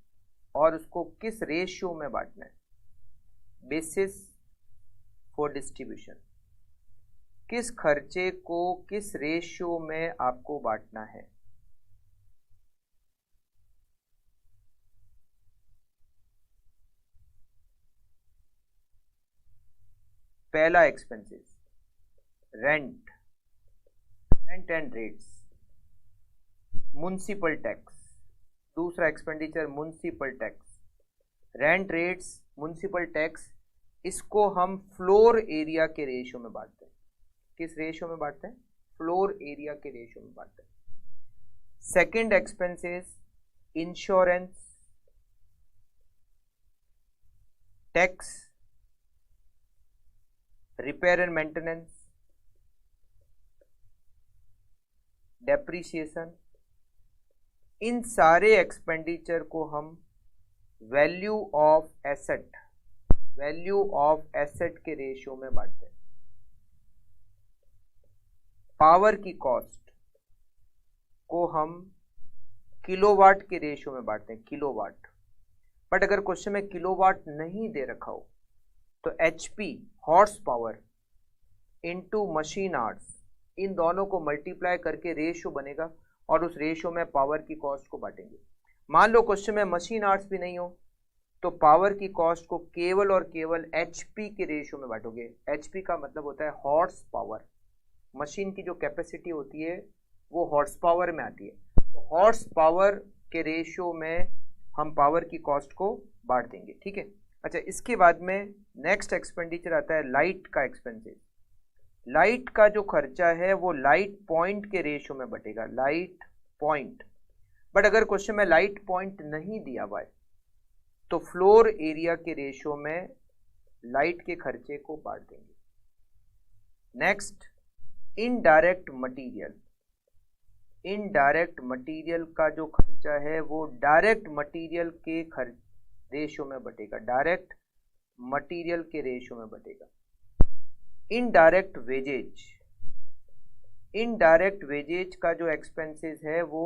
और उसको किस रेशियो में बांटना है, बेसिस फॉर डिस्ट्रीब्यूशन, किस खर्चे को किस रेशियो में आपको बांटना है। पहला expenses rent, rent and rates, municipal tax. दूसरा expenditure municipal tax, rent, rates, municipal tax. इसको हम फ्लोर एरिया के रेशियो में बांटते हैं। किस रेशियो में बांटते हैं? फ्लोर एरिया के रेशियो में बांटते हैं। Second expenses insurance, tax, repair and maintenance, depreciation, इन सारे एक्सपेंडिचर को हम वैल्यू ऑफ एसेट के रेशियो में बांटते हैं। पावर की कॉस्ट को हम किलोवाट के रेशियो में बांटते हैं, किलोवाट। बट अगर क्वेश्चन में किलोवाट नहीं दे रखा हो तो HP horse power into machine hours, इन दोनों को मल्टीप्लाई करके रेशियो बनेगा और उस रेशियो में पावर की कॉस्ट को बांटेंगे। मान लो क्वेश्चन में मशीन आवर्स भी नहीं हो तो पावर की कॉस्ट को केवल और केवल HP के रेशियो में बांटोगे। HP का मतलब होता है हॉर्स पावर। मशीन की जो कैपेसिटी होती है वो हॉर्स पावर में आती है, तो हॉर्स पावर के रेशियो में हम पावर की कॉस्ट को बांट देंगे, ठीक है। अच्छा, इसके बाद में नेक्स्ट एक्सपेंडिचर आता है लाइट का एक्सपेंसेस। लाइट का जो खर्चा है वो लाइट पॉइंट के रेशियो में बटेगा, लाइट पॉइंट। बट अगर क्वेश्चन में लाइट पॉइंट नहीं दिया हुआ है तो फ्लोर एरिया के रेशियो में लाइट के खर्चे को बांट देंगे। Next, indirect material. Indirect material का जो खर्चा है वो डायरेक्ट मटेरियल के रेशियो में बटेगा, डायरेक्ट मटेरियल के रेशियो में बटेगा। इनडायरेक्ट वेजेज, इनडायरेक्ट वेजेज का जो एक्सपेंसेस है वो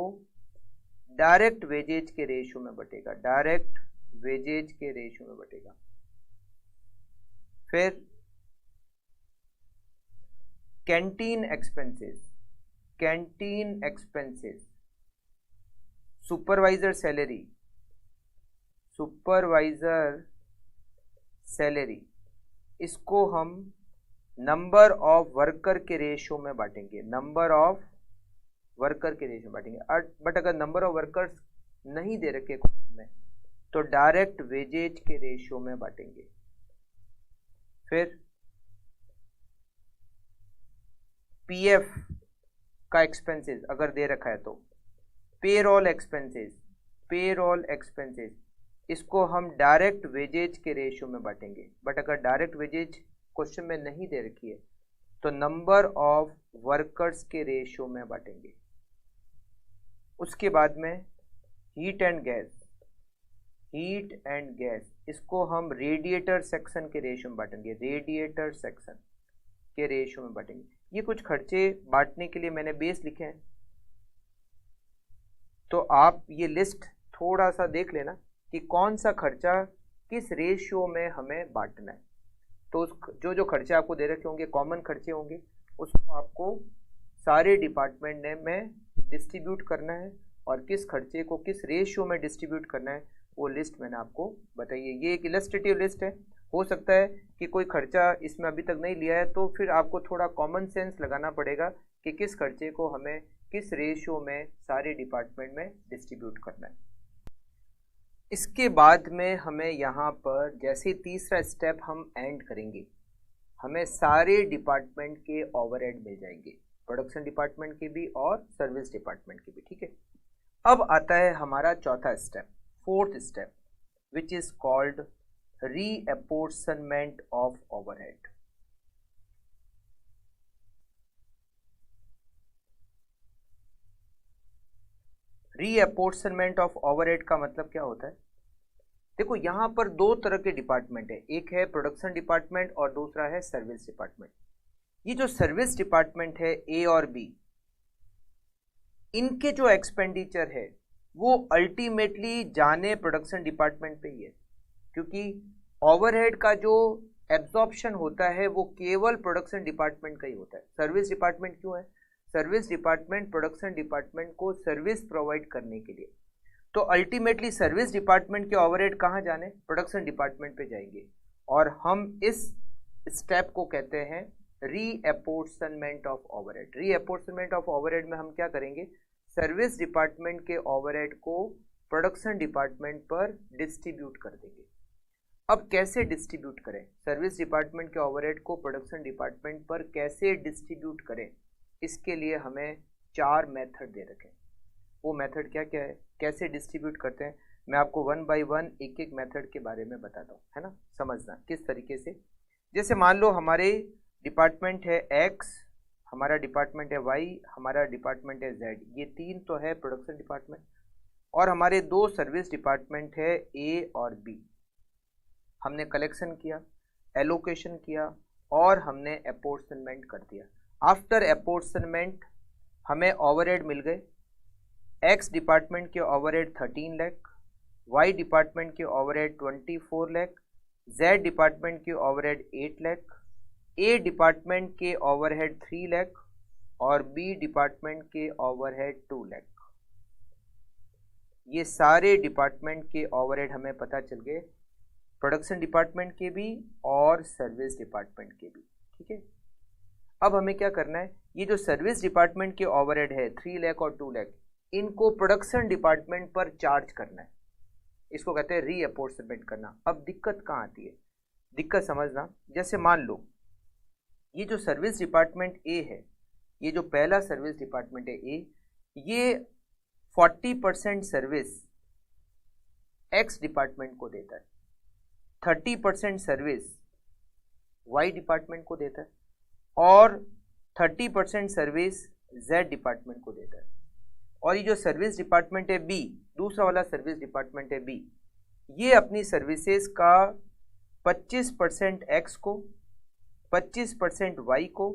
डायरेक्ट वेजेज के रेशियो में बटेगा, डायरेक्ट वेजेज के रेशियो में बटेगा। फिर canteen expenses, canteen expenses, supervisor salary, supervisor salary, इसको हम नंबर ऑफ वर्कर के रेशियो में बांटेंगे, नंबर ऑफ वर्कर के रेशियो में बांटेंगे। बट अगर नंबर ऑफ वर्कर्स नहीं दे रखे में तो डायरेक्ट वेजेज के रेशियो में बांटेंगे। फिर पीएफ का एक्सपेंसेस अगर दे रखा है तो पेरोल एक्सपेंसेस, पेरोल एक्सपेंसेस, इसको हम डायरेक्ट वेजेज के रेशियो में बांटेंगे। बट अगर डायरेक्ट वेजेज क्वेश्चन में नहीं दे रखी है तो नंबर ऑफ वर्कर्स के रेशियो में बांटेंगे। उसके बाद में heat and gas, heat and gas, इसको हम रेडिएटर सेक्शन के रेशियो में बांटेंगे, रेडिएटर सेक्शन के रेशियो में बांटेंगे। ये कुछ खर्चे बांटने के लिए मैंने बेस लिखे हैं, तो आप ये लिस्ट थोड़ा सा देख लेना कि कौन सा खर्चा किस रेशियो में हमें बांटना है। तो जो जो खर्चे आपको दे रखे होंगे, कॉमन खर्चे होंगे, उसको आपको सारे डिपार्टमेंट में डिस्ट्रीब्यूट करना है और किस खर्चे को किस रेशियो में डिस्ट्रीब्यूट करना है वो लिस्ट मैंने आपको बताई है। ये एक इलस्ट्रेटिव लिस्ट है, हो सकता है कि कोई खर्चा इसमें अभी तक नहीं लिया है तो फिर आपको थोड़ा कॉमन सेंस लगाना पड़ेगा कि किस खर्चे को हमें किस रेशियो में सारे डिपार्टमेंट में डिस्ट्रीब्यूट करना है। इसके बाद में हमें यहाँ पर जैसे तीसरा स्टेप हम एंड करेंगे, हमें सारे डिपार्टमेंट के ओवरहेड मिल जाएंगे, प्रोडक्शन डिपार्टमेंट के भी और सर्विस डिपार्टमेंट के भी, ठीक है। अब आता है हमारा चौथा step, fourth step, which is called reapportionment of overhead. Reapportionment of overhead का मतलब क्या होता है? देखो यहाँ पर दो तरह के डिपार्टमेंट है, एक है प्रोडक्शन डिपार्टमेंट और दूसरा है सर्विस डिपार्टमेंट। ये जो सर्विस डिपार्टमेंट है ए और बी, इनके जो एक्सपेंडिचर है वो अल्टीमेटली जाने प्रोडक्शन डिपार्टमेंट पे ही है, क्योंकि ओवरहेड का जो एब्जॉर्प्शन होता है वो केवल प्रोडक्शन डिपार्टमेंट का ही होता है। सर्विस डिपार्टमेंट क्यों है? सर्विस डिपार्टमेंट प्रोडक्शन डिपार्टमेंट को सर्विस प्रोवाइड करने के लिए, तो अल्टीमेटली सर्विस डिपार्टमेंट के ओवरहेड कहाँ जाने? प्रोडक्शन डिपार्टमेंट पे जाएंगे। और हम इस स्टेप को कहते हैं रीअपोर्शनमेंट of overhead. Reapportionment of overhead में हम क्या करेंगे? सर्विस डिपार्टमेंट के ओवरहेड को प्रोडक्शन डिपार्टमेंट पर डिस्ट्रीब्यूट कर देंगे। अब कैसे डिस्ट्रीब्यूट करें? सर्विस डिपार्टमेंट के ओवरहेड को प्रोडक्शन डिपार्टमेंट पर कैसे डिस्ट्रीब्यूट करें, इसके लिए हमें 4 मेथड दे रखे हैं। वो मेथड क्या क्या है, कैसे डिस्ट्रीब्यूट करते हैं, मैं आपको 1 बाय 1 एक एक मेथड के बारे में बताता हूँ, है ना, समझना किस तरीके से। जैसे मान लो हमारे डिपार्टमेंट है एक्स, हमारा डिपार्टमेंट है वाई, हमारा डिपार्टमेंट है जेड, ये तीन तो है प्रोडक्शन डिपार्टमेंट, और हमारे दो सर्विस डिपार्टमेंट है ए और बी। हमने कलेक्शन किया, एलोकेशन किया और हमने अपॉर्शनमेंट कर दिया। आफ्टर अपॉर्शनमेंट हमें ओवरहेड मिल गए। एक्स डिपार्टमेंट के ओवरहेड 13 लाख, वाई डिपार्टमेंट के ओवरहेड 24 लाख, जेड डिपार्टमेंट के ओवरहेड 8 लाख, ए डिपार्टमेंट के ओवरहेड 3 लाख और बी डिपार्टमेंट के ओवरहेड 2 लाख। ये सारे डिपार्टमेंट के ओवरहेड हमें पता चल गए, प्रोडक्शन डिपार्टमेंट के भी और सर्विस डिपार्टमेंट के भी। ठीक है, अब हमें क्या करना है, ये जो सर्विस डिपार्टमेंट के ओवरहेड है 3 लाख और 2 लाख, इनको प्रोडक्शन डिपार्टमेंट पर चार्ज करना है। इसको कहते हैं रीअपॉर्शनमेंट करना। अब दिक्कत कहाँ आती है, दिक्कत समझना। जैसे मान लो ये जो सर्विस डिपार्टमेंट ए है, ये जो पहला सर्विस डिपार्टमेंट है ए, ये 40% सर्विस एक्स डिपार्टमेंट को देता है, 30% सर्विस वाई डिपार्टमेंट को देता है और 30% सर्विस जेड डिपार्टमेंट को देता है। और ये जो सर्विस डिपार्टमेंट है बी, दूसरा वाला सर्विस डिपार्टमेंट है बी, ये अपनी सर्विसेज का 25% एक्स को, 25% वाई को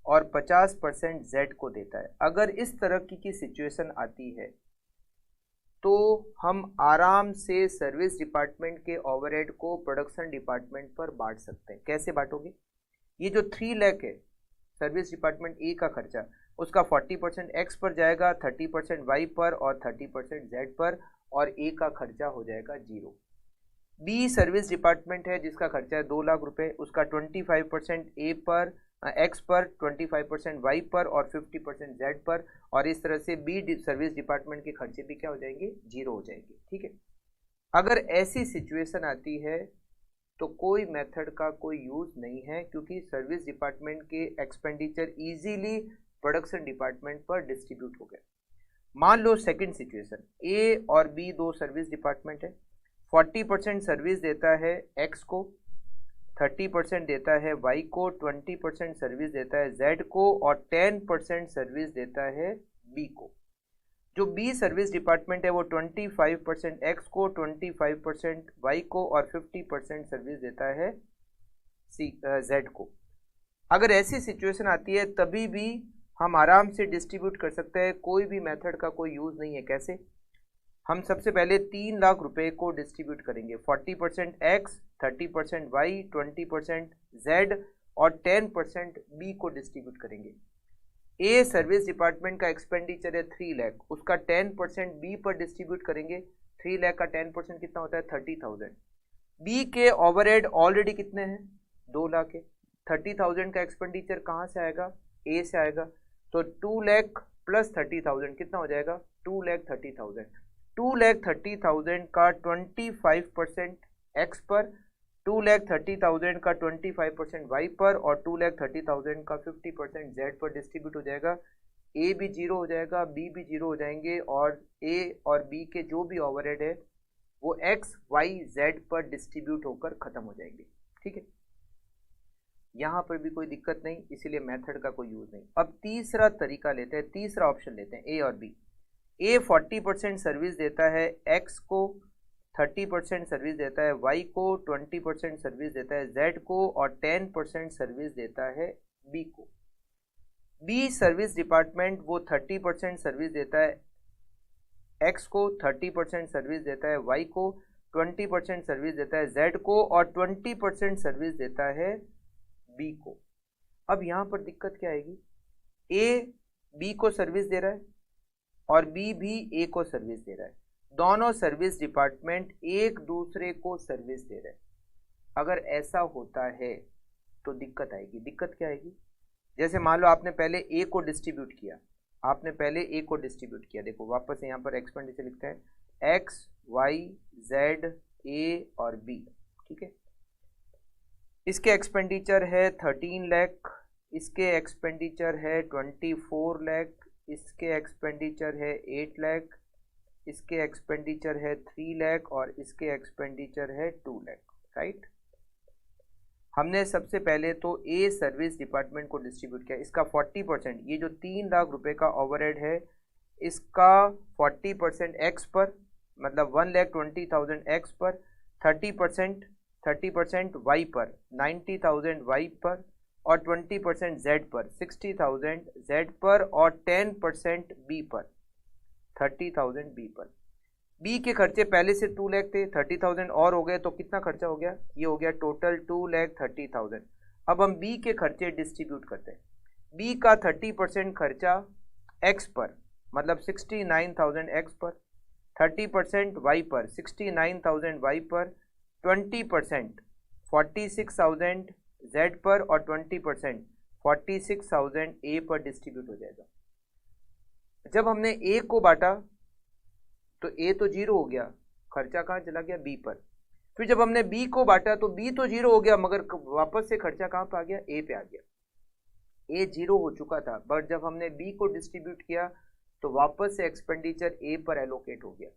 और 50% जेड को देता है। अगर इस तरह की सिचुएशन आती है तो हम आराम से सर्विस डिपार्टमेंट के ओवरहेड को प्रोडक्शन डिपार्टमेंट पर बांट सकते हैं। कैसे बांटोगे, ये जो 3 लाख है सर्विस डिपार्टमेंट ए का खर्चा, उसका 40% एक्स पर जाएगा, 30% वाई पर और 30% जेड पर, और ए का खर्चा हो जाएगा 0। बी सर्विस डिपार्टमेंट है जिसका खर्चा है 2 लाख रुपए, उसका 25% ए पर, एक्स पर, 25% वाई पर और 50% जेड पर, और इस तरह से बी सर्विस डिपार्टमेंट के खर्चे भी क्या हो जाएंगे, 0 हो जाएंगे। ठीक है, अगर ऐसी सिचुएशन आती है तो कोई मेथड का कोई यूज नहीं है, क्योंकि सर्विस डिपार्टमेंट के एक्सपेंडिचर इजीली प्रोडक्शन डिपार्टमेंट पर डिस्ट्रीब्यूट हो गए। मान लो सेकंड सिचुएशन, ए और बी दो सर्विस डिपार्टमेंट है, 40% सर्विस देता है एक्स को, 30% देता है वाई को, 20% सर्विस देता है जेड को और 10% सर्विस देता है बी को। जो बी सर्विस डिपार्टमेंट है वो 25% एक्स को, 25% वाई को और 50% सर्विस देता है जेड को। अगर ऐसी सिचुएशन आती है तभी भी हम आराम से डिस्ट्रीब्यूट कर सकते हैं, कोई भी मेथड का कोई यूज नहीं है। कैसे, हम सबसे पहले 3 लाख रुपए को डिस्ट्रीब्यूट करेंगे, 40% एक्स, 30% वाई, 20% जेड और 10% बी को डिस्ट्रीब्यूट करेंगे। ए सर्विस डिपार्टमेंट का एक्सपेंडिचर है 3 लाख, उसका 10% बी पर डिस्ट्रीब्यूट करेंगे। 3 लाख का 10% कितना होता है, 30,000। बी के ओवरहेड ऑलरेडी कितने हैं, 2 लाख है। 30,000 का एक्सपेंडिचर कहाँ से आएगा, ए से आएगा, तो 2 लाख प्लस 30,000 कितना हो जाएगा, 2,30,000। 2,30,000 का 25% एक्स पर, 2,30,000 का 25% वाई पर और 2,30,000 का 50% जेड पर डिस्ट्रीब्यूट हो जाएगा। ए भी 0 हो जाएगा, बी भी 0 हो जाएंगे और ए और बी के जो भी ओवरहेड है वो एक्स वाई जेड पर डिस्ट्रीब्यूट होकर खत्म हो जाएंगे। ठीक है, यहाँ पर भी कोई दिक्कत नहीं, इसीलिए मेथड का कोई यूज नहीं। अब तीसरा तरीका लेते हैं, तीसरा ऑप्शन लेते हैं, ए और बी। ए 40% सर्विस देता है एक्स को, 30% सर्विस देता है वाई को, 20% सर्विस देता है जेड को और 10% सर्विस देता है बी को। बी सर्विस डिपार्टमेंट वो 30% सर्विस देता है एक्स को, 30% सर्विस देता है वाई को, 20% सर्विस देता है जेड को और 20% सर्विस देता है बी को। अब यहाँ पर दिक्कत क्या आएगी, ए बी को सर्विस दे रहा है और बी भी ए को सर्विस दे रहा है, दोनों सर्विस डिपार्टमेंट एक दूसरे को सर्विस दे रहे हैं। अगर ऐसा होता है तो दिक्कत आएगी। दिक्कत क्या आएगी, जैसे मान लो आपने पहले ए को डिस्ट्रीब्यूट किया, आपने पहले ए को डिस्ट्रीब्यूट किया, देखो वापस यहाँ पर एक्सपेंडिचर लिखते हैं, एक्स वाई जेड ए और बी। ठीक है, इसके एक्सपेंडिचर है 13 लाख, इसके एक्सपेंडिचर है 24 लाख, इसके एक्सपेंडिचर है 8 लाख, इसके एक्सपेंडिचर है 3 लाख और इसके एक्सपेंडिचर है 2 लाख। राइट, हमने सबसे पहले तो ए सर्विस डिपार्टमेंट को डिस्ट्रीब्यूट किया, इसका 40%, ये जो 3 लाख रुपए का ओवरहेड है इसका 40% एक्स पर, मतलब 1,20,000 एक्स पर, 30% वाई पर 90,000 वाई पर, और 20% जेड पर 60,000 जेड पर, और 10% बी पर 30,000 बी पर। बी के खर्चे पहले से 2 लाख थे, 30,000 और हो गए तो कितना खर्चा हो गया, ये हो गया टोटल 2,30,000। अब हम बी के खर्चे डिस्ट्रीब्यूट करते हैं। बी का 30% खर्चा एक्स पर, मतलब 69,000 एक्स पर, 30% वाई पर 69,000 वाई पर, 20% 46,000 जेड पर, और 20% 46,000 ए पर डिस्ट्रीब्यूट हो जाएगा। जब हमने ए को बांटा तो ए तो 0 हो गया, खर्चा कहाँ चला गया, बी पर। फिर जब हमने बी को बांटा तो बी तो 0 हो गया, मगर वापस से खर्चा कहाँ पे आ गया, ए पे आ गया। ए 0 हो चुका था, बट जब हमने बी को डिस्ट्रीब्यूट किया तो वापस से एक्सपेंडिचर ए पर एलोकेट हो गया।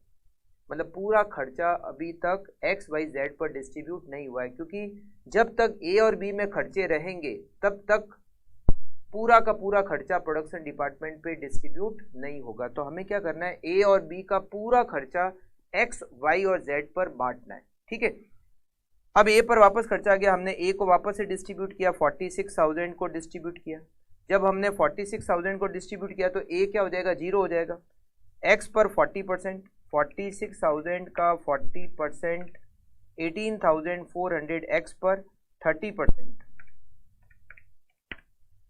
मतलब पूरा खर्चा अभी तक एक्स वाई जेड पर डिस्ट्रीब्यूट नहीं हुआ है, क्योंकि जब तक ए और बी में खर्चे रहेंगे तब तक पूरा का पूरा खर्चा प्रोडक्शन डिपार्टमेंट पे डिस्ट्रीब्यूट नहीं होगा। तो हमें क्या करना है, ए और बी का पूरा खर्चा एक्स वाई और जेड पर बांटना है, ठीक है। अब ए पर वापस खर्चा आ गया, हमने ए को वापस से डिस्ट्रीब्यूट किया, 46,000 को डिस्ट्रीब्यूट किया। जब हमने 46,000 को डिस्ट्रीब्यूट किया तो ए क्या हो जाएगा, 0 हो जाएगा। एक्स पर 40%, 46,000 का 40% 18,400 एक्स पर, 30%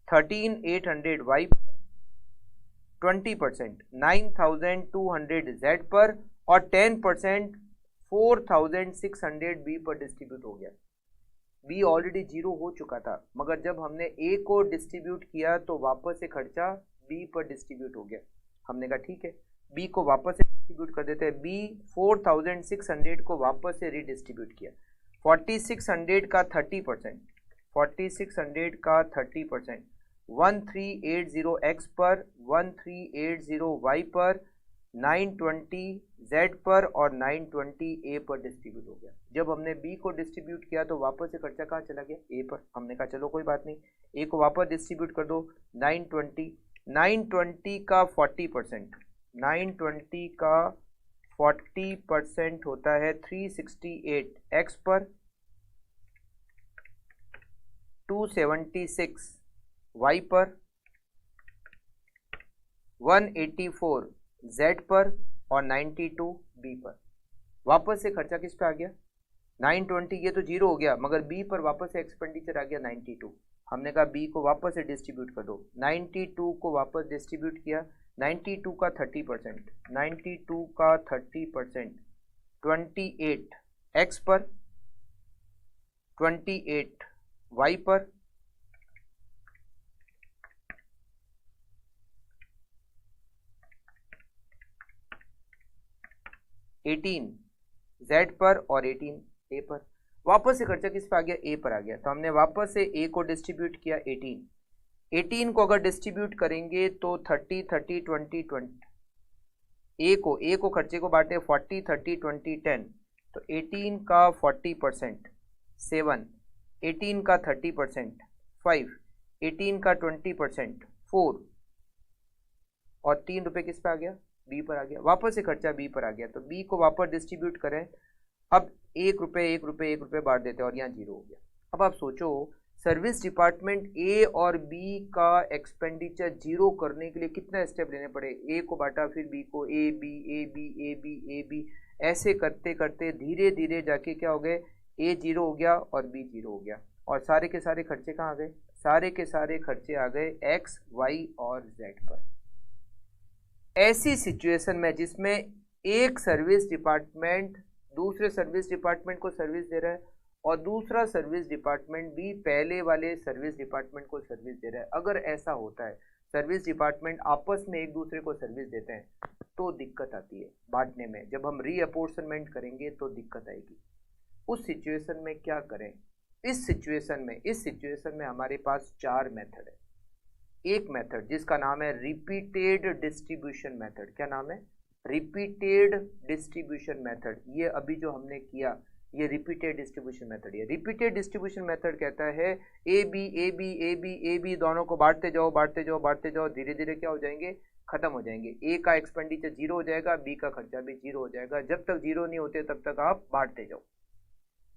13,800 वाई, 20% 9,200 जेड पर, और 10% 4,600 बी पर डिस्ट्रीब्यूट हो गया। बी ऑलरेडी 0 हो चुका था, मगर जब हमने ए को डिस्ट्रीब्यूट किया तो वापस से खर्चा बी पर डिस्ट्रीब्यूट हो गया। हमने कहा ठीक है, बी को वापस से डिस्ट्रीब्यूट कर देते हैं। बी 4,600 को वापस से रीडिस्ट्रीब्यूट किया। 4,600 का 30%, 4,600 का 30% 1,380 एक्स पर, 1,380 वाई पर, 920 जेड पर, और 920 ए पर डिस्ट्रीब्यूट हो गया। जब हमने बी को डिस्ट्रीब्यूट किया तो वापस से खर्चा कहाँ चला गया, ए पर। हमने कहा चलो कोई बात नहीं, ए को वापस डिस्ट्रीब्यूट कर दो। 920 का 40%, 920 का 40% होता है 368 एक्स पर, 276 वाई पर, 184 जेड पर, और 92 बी पर। वापस से खर्चा किस पे आ गया, 920, ये तो 0 हो गया, मगर बी पर वापस से एक्सपेंडिचर आ गया 92। हमने कहा बी को वापस से डिस्ट्रीब्यूट कर दो। 92 को वापस डिस्ट्रीब्यूट किया। 92 का 30%, 92 का 30% 28 एक्स पर, 28 वाई पर, 18 जेड पर, और 18 ए पर। वापस से खर्चा किस पे आ गया, ए पर आ गया। तो हमने वापस से ए को डिस्ट्रीब्यूट किया 18 को अगर डिस्ट्रीब्यूट करेंगे तो 30 30 20 20, ए को खर्चे को बांटे 40 30 20 10, तो 18 का 40% 7, 18 का 30% 5, 18 का 20% 4, और 3 रुपए किस पे आ गया, बी पर आ गया। वापस से खर्चा बी पर आ गया, तो बी को वापस डिस्ट्रीब्यूट करें। अब 1 रुपए बांट देते हैं, और यहाँ 0 हो गया। अब आप सोचो, सर्विस डिपार्टमेंट ए और बी का एक्सपेंडिचर 0 करने के लिए कितना स्टेप लेने पड़े। ए को बांटा, फिर बी को, A B A B A B A B, ऐसे करते करते धीरे धीरे जाके क्या हो गए, ए 0 हो गया और बी 0 हो गया, और सारे के सारे खर्चे कहाँ आ गए, सारे के सारे खर्चे आ गए एक्स वाई और जेड पर। ऐसी सिचुएशन में जिसमें एक सर्विस डिपार्टमेंट दूसरे सर्विस डिपार्टमेंट को सर्विस दे रहा है, और दूसरा सर्विस डिपार्टमेंट भी पहले वाले सर्विस डिपार्टमेंट को सर्विस दे रहा है, अगर ऐसा होता है, सर्विस डिपार्टमेंट आपस में एक दूसरे को सर्विस देते हैं, तो दिक्कत आती है बांटने में। जब हम रीअपोर्शनमेंट करेंगे तो दिक्कत आएगी। उस सिचुएशन में क्या करें, इस सिचुएशन में हमारे पास 4 मेथड है। एक मेथड जिसका नाम है रिपीटेड डिस्ट्रीब्यूशन मेथड। क्या नाम है, रिपीटेड डिस्ट्रीब्यूशन मेथड। ये अभी जो हमने किया, ये रिपीटेड डिस्ट्रीब्यूशन मेथड है। रिपीटेड डिस्ट्रीब्यूशन मेथड कहता है A B A B A B A B दोनों को बांटते जाओ बांटते जाओ बांटते जाओ, धीरे धीरे क्या हो जाएंगे, खत्म हो जाएंगे। ए का एक्सपेंडिचर जीरो हो जाएगा, बी का खर्चा भी जीरो हो जाएगा। जब तक जीरो नहीं होते तब तक आप बांटते जाओ।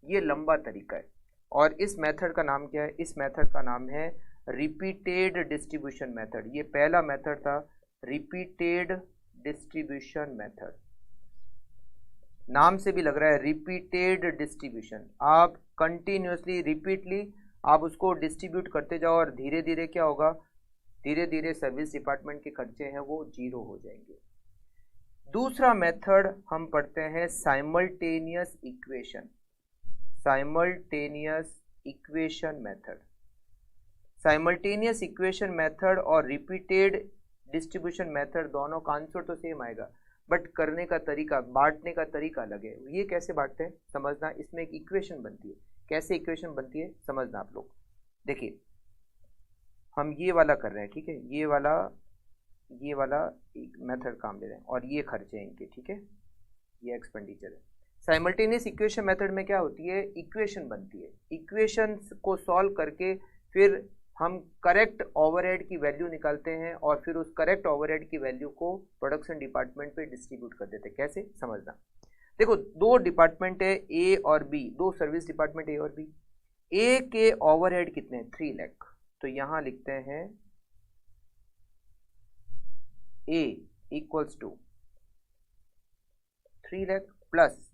ये लंबा तरीका है और इस मेथड का नाम क्या है, इस मेथड का नाम है रिपीटेड डिस्ट्रीब्यूशन मेथड। ये पहला मेथड था रिपीटेड डिस्ट्रीब्यूशन मेथड, नाम से भी लग रहा है रिपीटेड डिस्ट्रीब्यूशन। आप कंटिन्यूसली रिपीटली आप उसको डिस्ट्रीब्यूट करते जाओ और धीरे धीरे क्या होगा, धीरे धीरे सर्विस डिपार्टमेंट के खर्चे हैं वो जीरो हो जाएंगे। दूसरा मेथड हम पढ़ते हैं simultaneous equation, simultaneous equation method. Simultaneous equation method और रिपीटेड डिस्ट्रीब्यूशन मेथड दोनों का आंसर तो सेम आएगा, बट करने का तरीका, बांटने का तरीका अलग है। ये कैसे बांटते हैं समझना, इसमें एक इक्वेशन बनती है। कैसे इक्वेशन बनती है समझना आप लोग। देखिए हम ये वाला कर रहे हैं, ठीक है, ये वाला मेथड काम ले रहे हैं और ये खर्चे हैं इनके, ठीक है, ये एक्सपेंडिचर है। साइमल्टेनियस इक्वेशन मेथड में क्या होती है, इक्वेशन बनती है। इक्वेशन को सॉल्व करके फिर हम करेक्ट ओवरहेड की वैल्यू निकालते हैं और फिर उस करेक्ट ओवरहेड की वैल्यू को प्रोडक्शन डिपार्टमेंट पे डिस्ट्रीब्यूट कर देते हैं। कैसे समझना, देखो दो डिपार्टमेंट है ए और बी, दो सर्विस डिपार्टमेंट ए और बी। ए के ओवरहेड कितने हैं 3 लाख, तो यहां लिखते हैं ए इक्वल्स टू 3 लाख प्लस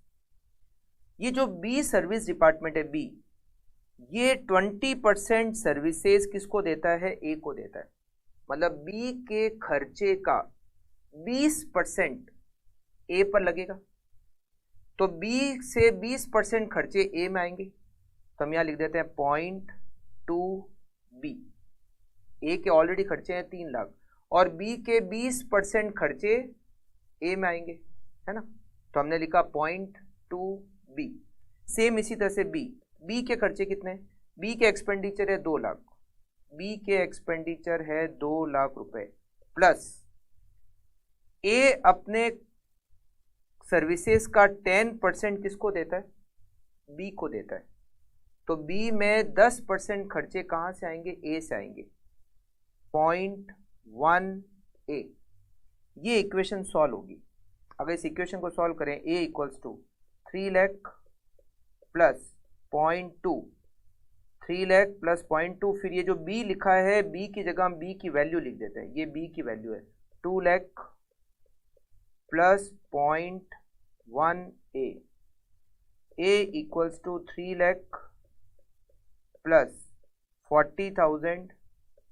ये जो बी सर्विस डिपार्टमेंट है बी, ये 20% सर्विसेज किसको देता है, ए को देता है। मतलब बी के खर्चे का 20% ए पर लगेगा, तो बी से 20% खर्चे ए में आएंगे, तो हम यहां लिख देते हैं 0.2 बी। ए के ऑलरेडी खर्चे हैं 3 लाख और बी के 20% खर्चे ए में आएंगे, है ना, तो हमने लिखा 0.2 बी। सेम इसी तरह से बी के खर्चे कितने, बी के एक्सपेंडिचर है 2 लाख, बी के एक्सपेंडिचर है 2 लाख रुपए प्लस ए अपने सर्विसेज का 10% किसको देता है, बी को देता है, तो बी में 10% खर्चे कहां से आएंगे, ए से आएंगे, 0.1 ए। ये इक्वेशन सॉल्व होगी। अगर इस इक्वेशन को सॉल्व करें, A equals to 3 lakh plus 0.2, 3 lakh plus 0.2, फिर ये जो बी लिखा है बी की जगह हम बी की वैल्यू लिख देते हैं, ये बी की वैल्यू है 2 lakh plus 0.1 A equals to 3 lakh plus 40,000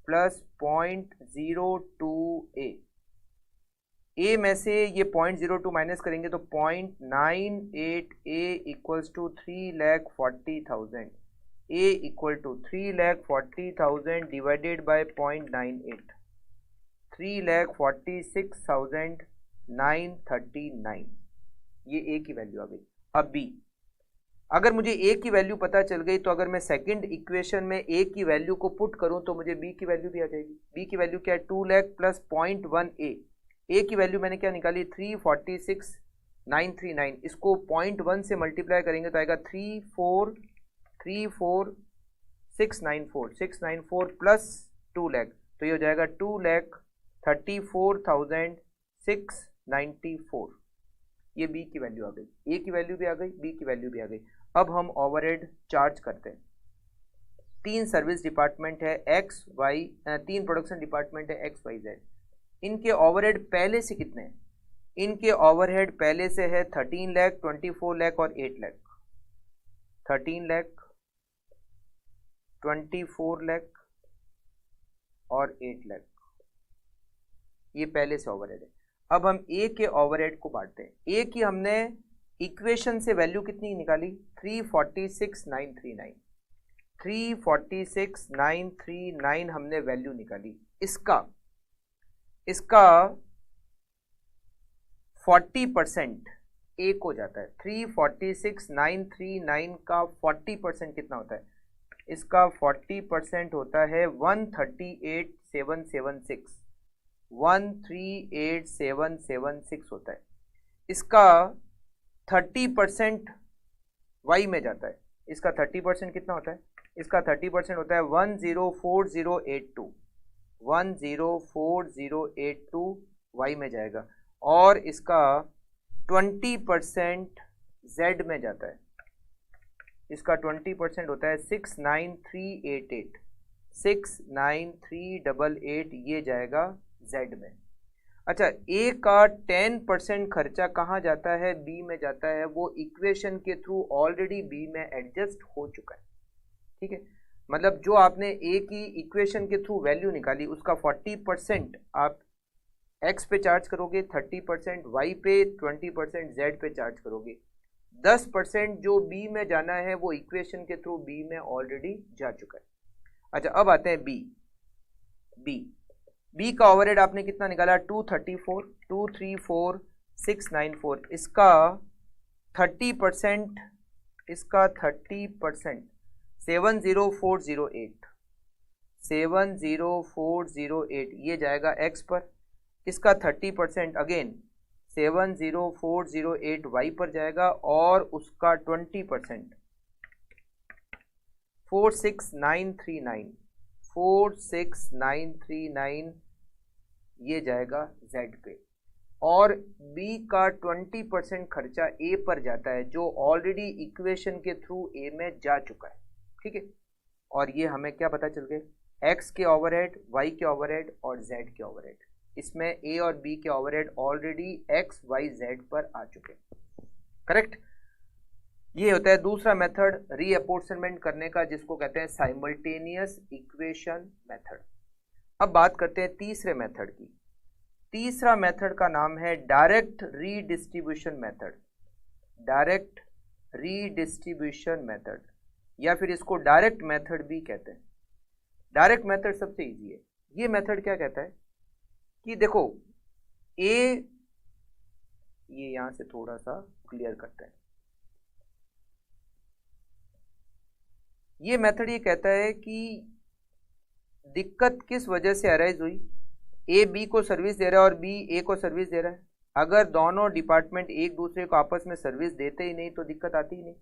plus 0.02 A में से ये 0.02 माइनस करेंगे तो 0.98 A equals to 3,40,000, A equal to 3,40,000 divided by 0.98, 3,46,939, ये ए की वैल्यू आ गई। अब बी, अगर मुझे ए की वैल्यू पता चल गई तो अगर मैं सेकंड इक्वेशन में ए की वैल्यू को पुट करूं तो मुझे बी की वैल्यू भी आ जाएगी। बी की वैल्यू क्या है, 2 लाख प्लस 0.1 ए की वैल्यू मैंने क्या निकाली 346,939, इसको 0.1 से मल्टीप्लाई करेंगे तो आएगा 3,4,694 प्लस 2 लाख, तो ये हो जाएगा 2,34,694। ये बी की वैल्यू आ गई, ए की वैल्यू भी आ गई, बी की वैल्यू भी आ गई। अब हम ओवरहेड चार्ज करते हैं। 3 सर्विस डिपार्टमेंट है एक्स वाई, 3 प्रोडक्शन डिपार्टमेंट है एक्स वाई जेड। इनके ओवरहेड पहले से कितने हैं, इनके ओवरहेड पहले से है 13 लाख, 24 लाख और 8 लाख। 13 लाख, 24 लाख और 8 लाख, ये पहले से ओवरहेड है। अब हम ए के ओवरहेड को बांटते हैं। ए की हमने इक्वेशन से वैल्यू कितनी निकाली, 346,939, 346,939 हमने वैल्यू निकाली। इसका 40% ए को जाता है। 346,939 का 40% कितना होता है, इसका 40% होता है 138,776, 138,776 होता है। इसका 30% वाई में जाता है, इसका 30% कितना होता है, इसका 30% होता है 104082, 104082 वाई में जाएगा, और इसका 20% जेड में जाता है, इसका 20% होता है 69388, 69388 ये जाएगा जेड में। अच्छा, ए का 10% खर्चा कहाँ जाता है, बी में जाता है, वो इक्वेशन के थ्रू ऑलरेडी बी में एडजस्ट हो चुका है, ठीक है। मतलब जो आपने ए की इक्वेशन के थ्रू वैल्यू निकाली उसका 40% आप एक्स पे चार्ज करोगे, 30% वाई पे, 20% जेड पे चार्ज करोगे, 10% जो बी में जाना है वो इक्वेशन के थ्रू बी में ऑलरेडी जा चुका है। अच्छा, अब आते हैं बी। बी का ओवरहेड आपने कितना निकाला, 234,694, इसका 30%, 70408 ये जाएगा एक्स पर, इसका 30% अगेन 70408 वाई पर जाएगा, और उसका 20% 46939 ये जाएगा जेड पे, और बी का 20% खर्चा ए पर जाता है जो ऑलरेडी इक्वेशन के थ्रू ए में जा चुका है, ठीक है। और ये हमें क्या पता चल गया, एक्स के ओवरहेड, वाई के ओवरहेड और जेड के ओवरहेड, इसमें ए और बी के overhead already X Y Z पर आ चुके हैं, करेक्ट। ये होता है दूसरा मेथड रीअपोर्शनमेंट करने का, जिसको कहते हैं साइमल्टेनियस इक्वेशन मेथड। अब बात करते हैं तीसरे मेथड की। तीसरा मेथड का नाम है direct redistribution method, direct redistribution method, या फिर इसको डायरेक्ट मेथड भी कहते हैं। डायरेक्ट मेथड सबसे इजी है। ये मेथड क्या कहता है कि देखो ए, ये यहां से थोड़ा सा क्लियर करते हैं। ये मेथड ये कहता है कि दिक्कत किस वजह से अराइज हुई, ए बी को सर्विस दे रहा है और बी ए को सर्विस दे रहा है। अगर दोनों डिपार्टमेंट एक दूसरे को आपस में सर्विस देते ही नहीं तो दिक्कत आती ही नहीं।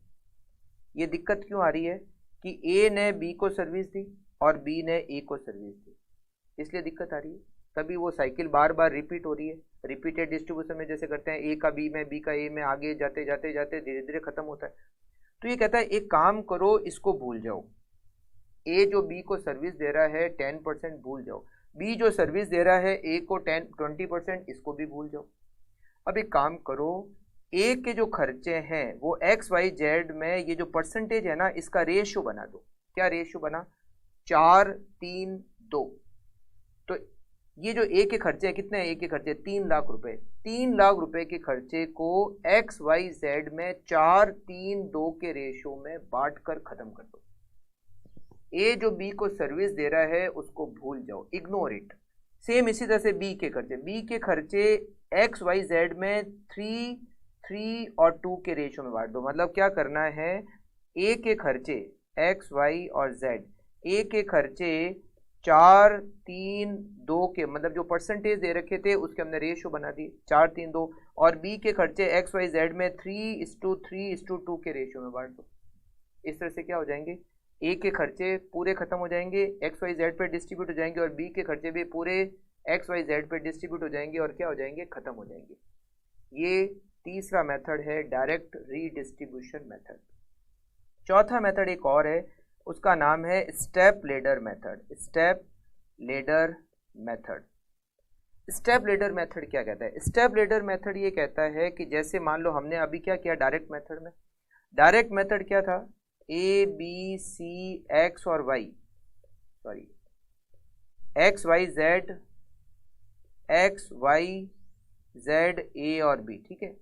ये दिक्कत क्यों आ रही है कि ए ने बी को सर्विस दी और बी ने ए को सर्विस दी, इसलिए दिक्कत आ रही है। तभी वो साइकिल बार बार रिपीट हो रही है। रिपीटेड डिस्ट्रीब्यूशन में जैसे करते हैं, ए का बी में, बी का ए में, आगे जाते जाते जाते धीरे धीरे खत्म होता है। तो ये कहता है एक काम करो, इसको भूल जाओ। ए जो बी को सर्विस दे रहा है 10% भूल जाओ, बी जो सर्विस दे रहा है ए को 20% इसको भी भूल जाओ। अब एक काम करो, ए के जो खर्चे हैं वो एक्स वाई जेड में ये जो परसेंटेज है ना, इसका रेशियो बना दो। क्या रेशियो बना, 4-3-2। तो ये जो ए के खर्चे हैं, कितने हैं ए के खर्चे, 3 लाख रुपए। 3 लाख रुपए के खर्चे को एक्स वाई जेड में 4-3-2 के रेशियो में बांट कर खत्म कर दो। ए जो बी को सर्विस दे रहा है उसको भूल जाओ, इग्नोर इट। सेम इसी तरह से बी के खर्चे, बी के खर्चे एक्स वाई जेड में 3 और 2 के रेशियो में बांट दो। मतलब क्या करना है, ए के खर्चे एक्स वाई और जेड, ए के खर्चे 4-3-2 के, मतलब जो परसेंटेज दे रखे थे उसके हमने रेशियो बना दी 4-3-2, और बी के खर्चे एक्स वाई जेड में 3:3:2 के रेशियो में बांट दो। इस तरह से क्या हो जाएंगे, ए के खर्चे पूरे खत्म हो जाएंगे, एक्स वाई जेड पे डिस्ट्रीब्यूट हो जाएंगे, और बी के खर्चे भी पूरे एक्स वाई जेड पे डिस्ट्रीब्यूट हो जाएंगे, और क्या हो जाएंगे, खत्म हो जाएंगे। ये तीसरा मेथड है डायरेक्ट रीडिस्ट्रीब्यूशन मेथड। चौथा मेथड एक और है, उसका नाम है step ladder method. Step ladder method, step ladder method क्या कहता है, स्टेप लेडर मेथड ये कहता है कि जैसे मान लो हमने अभी क्या किया डायरेक्ट मेथड में, डायरेक्ट मेथड क्या था, ए बी सी एक्स और Y, sorry X Y Z, X Y Z A और बी, ठीक है।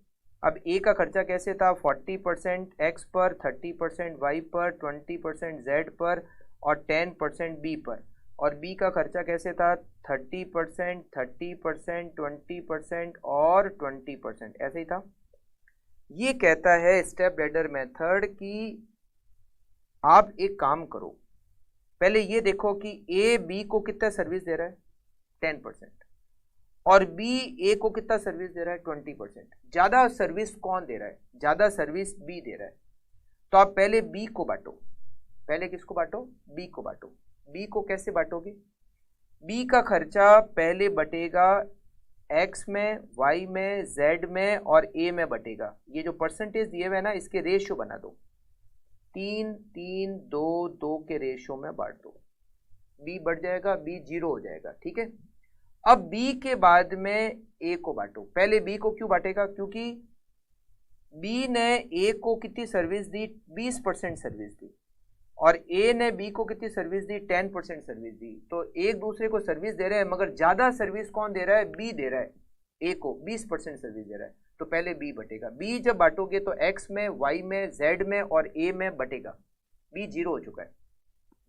अब ए का खर्चा कैसे था, 40% एक्स पर, 30% वाई पर, 20% जेड पर और 10% बी पर। और बी का खर्चा कैसे था, 30%, 30%, 20% और 20%, ऐसे ही था। ये कहता है स्टेप लेडर मेथड कि आप एक काम करो, पहले ये देखो कि ए बी को कितना सर्विस दे रहा है, 10%, और बी ए को कितना सर्विस दे रहा है, 20%। ज्यादा सर्विस कौन दे रहा है, ज्यादा सर्विस बी दे रहा है। तो आप पहले बी को बांटो, पहले किसको बांटो, बी को बांटो। बी को कैसे बांटोगे, बी का खर्चा पहले बटेगा एक्स में, वाई में, जेड में और ए में बटेगा। ये जो परसेंटेज दिए हुए है ना, इसके रेशियो बना दो, 3 3 2 2 के रेशियो में बांट दो। बी बढ़ जाएगा, बी 0 हो जाएगा, ठीक है। अब बी के बाद में ए को बांटो। पहले बी को क्यों बांटेगा, क्योंकि बी ने ए को कितनी सर्विस दी, 20% सर्विस दी, और ए ने बी को कितनी सर्विस दी, 10% सर्विस दी। तो एक दूसरे को सर्विस दे रहे हैं, मगर ज्यादा सर्विस कौन दे रहा है, बी दे रहा है, ए को 20% सर्विस दे रहा है। तो पहले बी बटेगा। बी जब बांटोगे तो एक्स में, वाई में, जेड में और ए में बटेगा। बी 0 हो चुका है।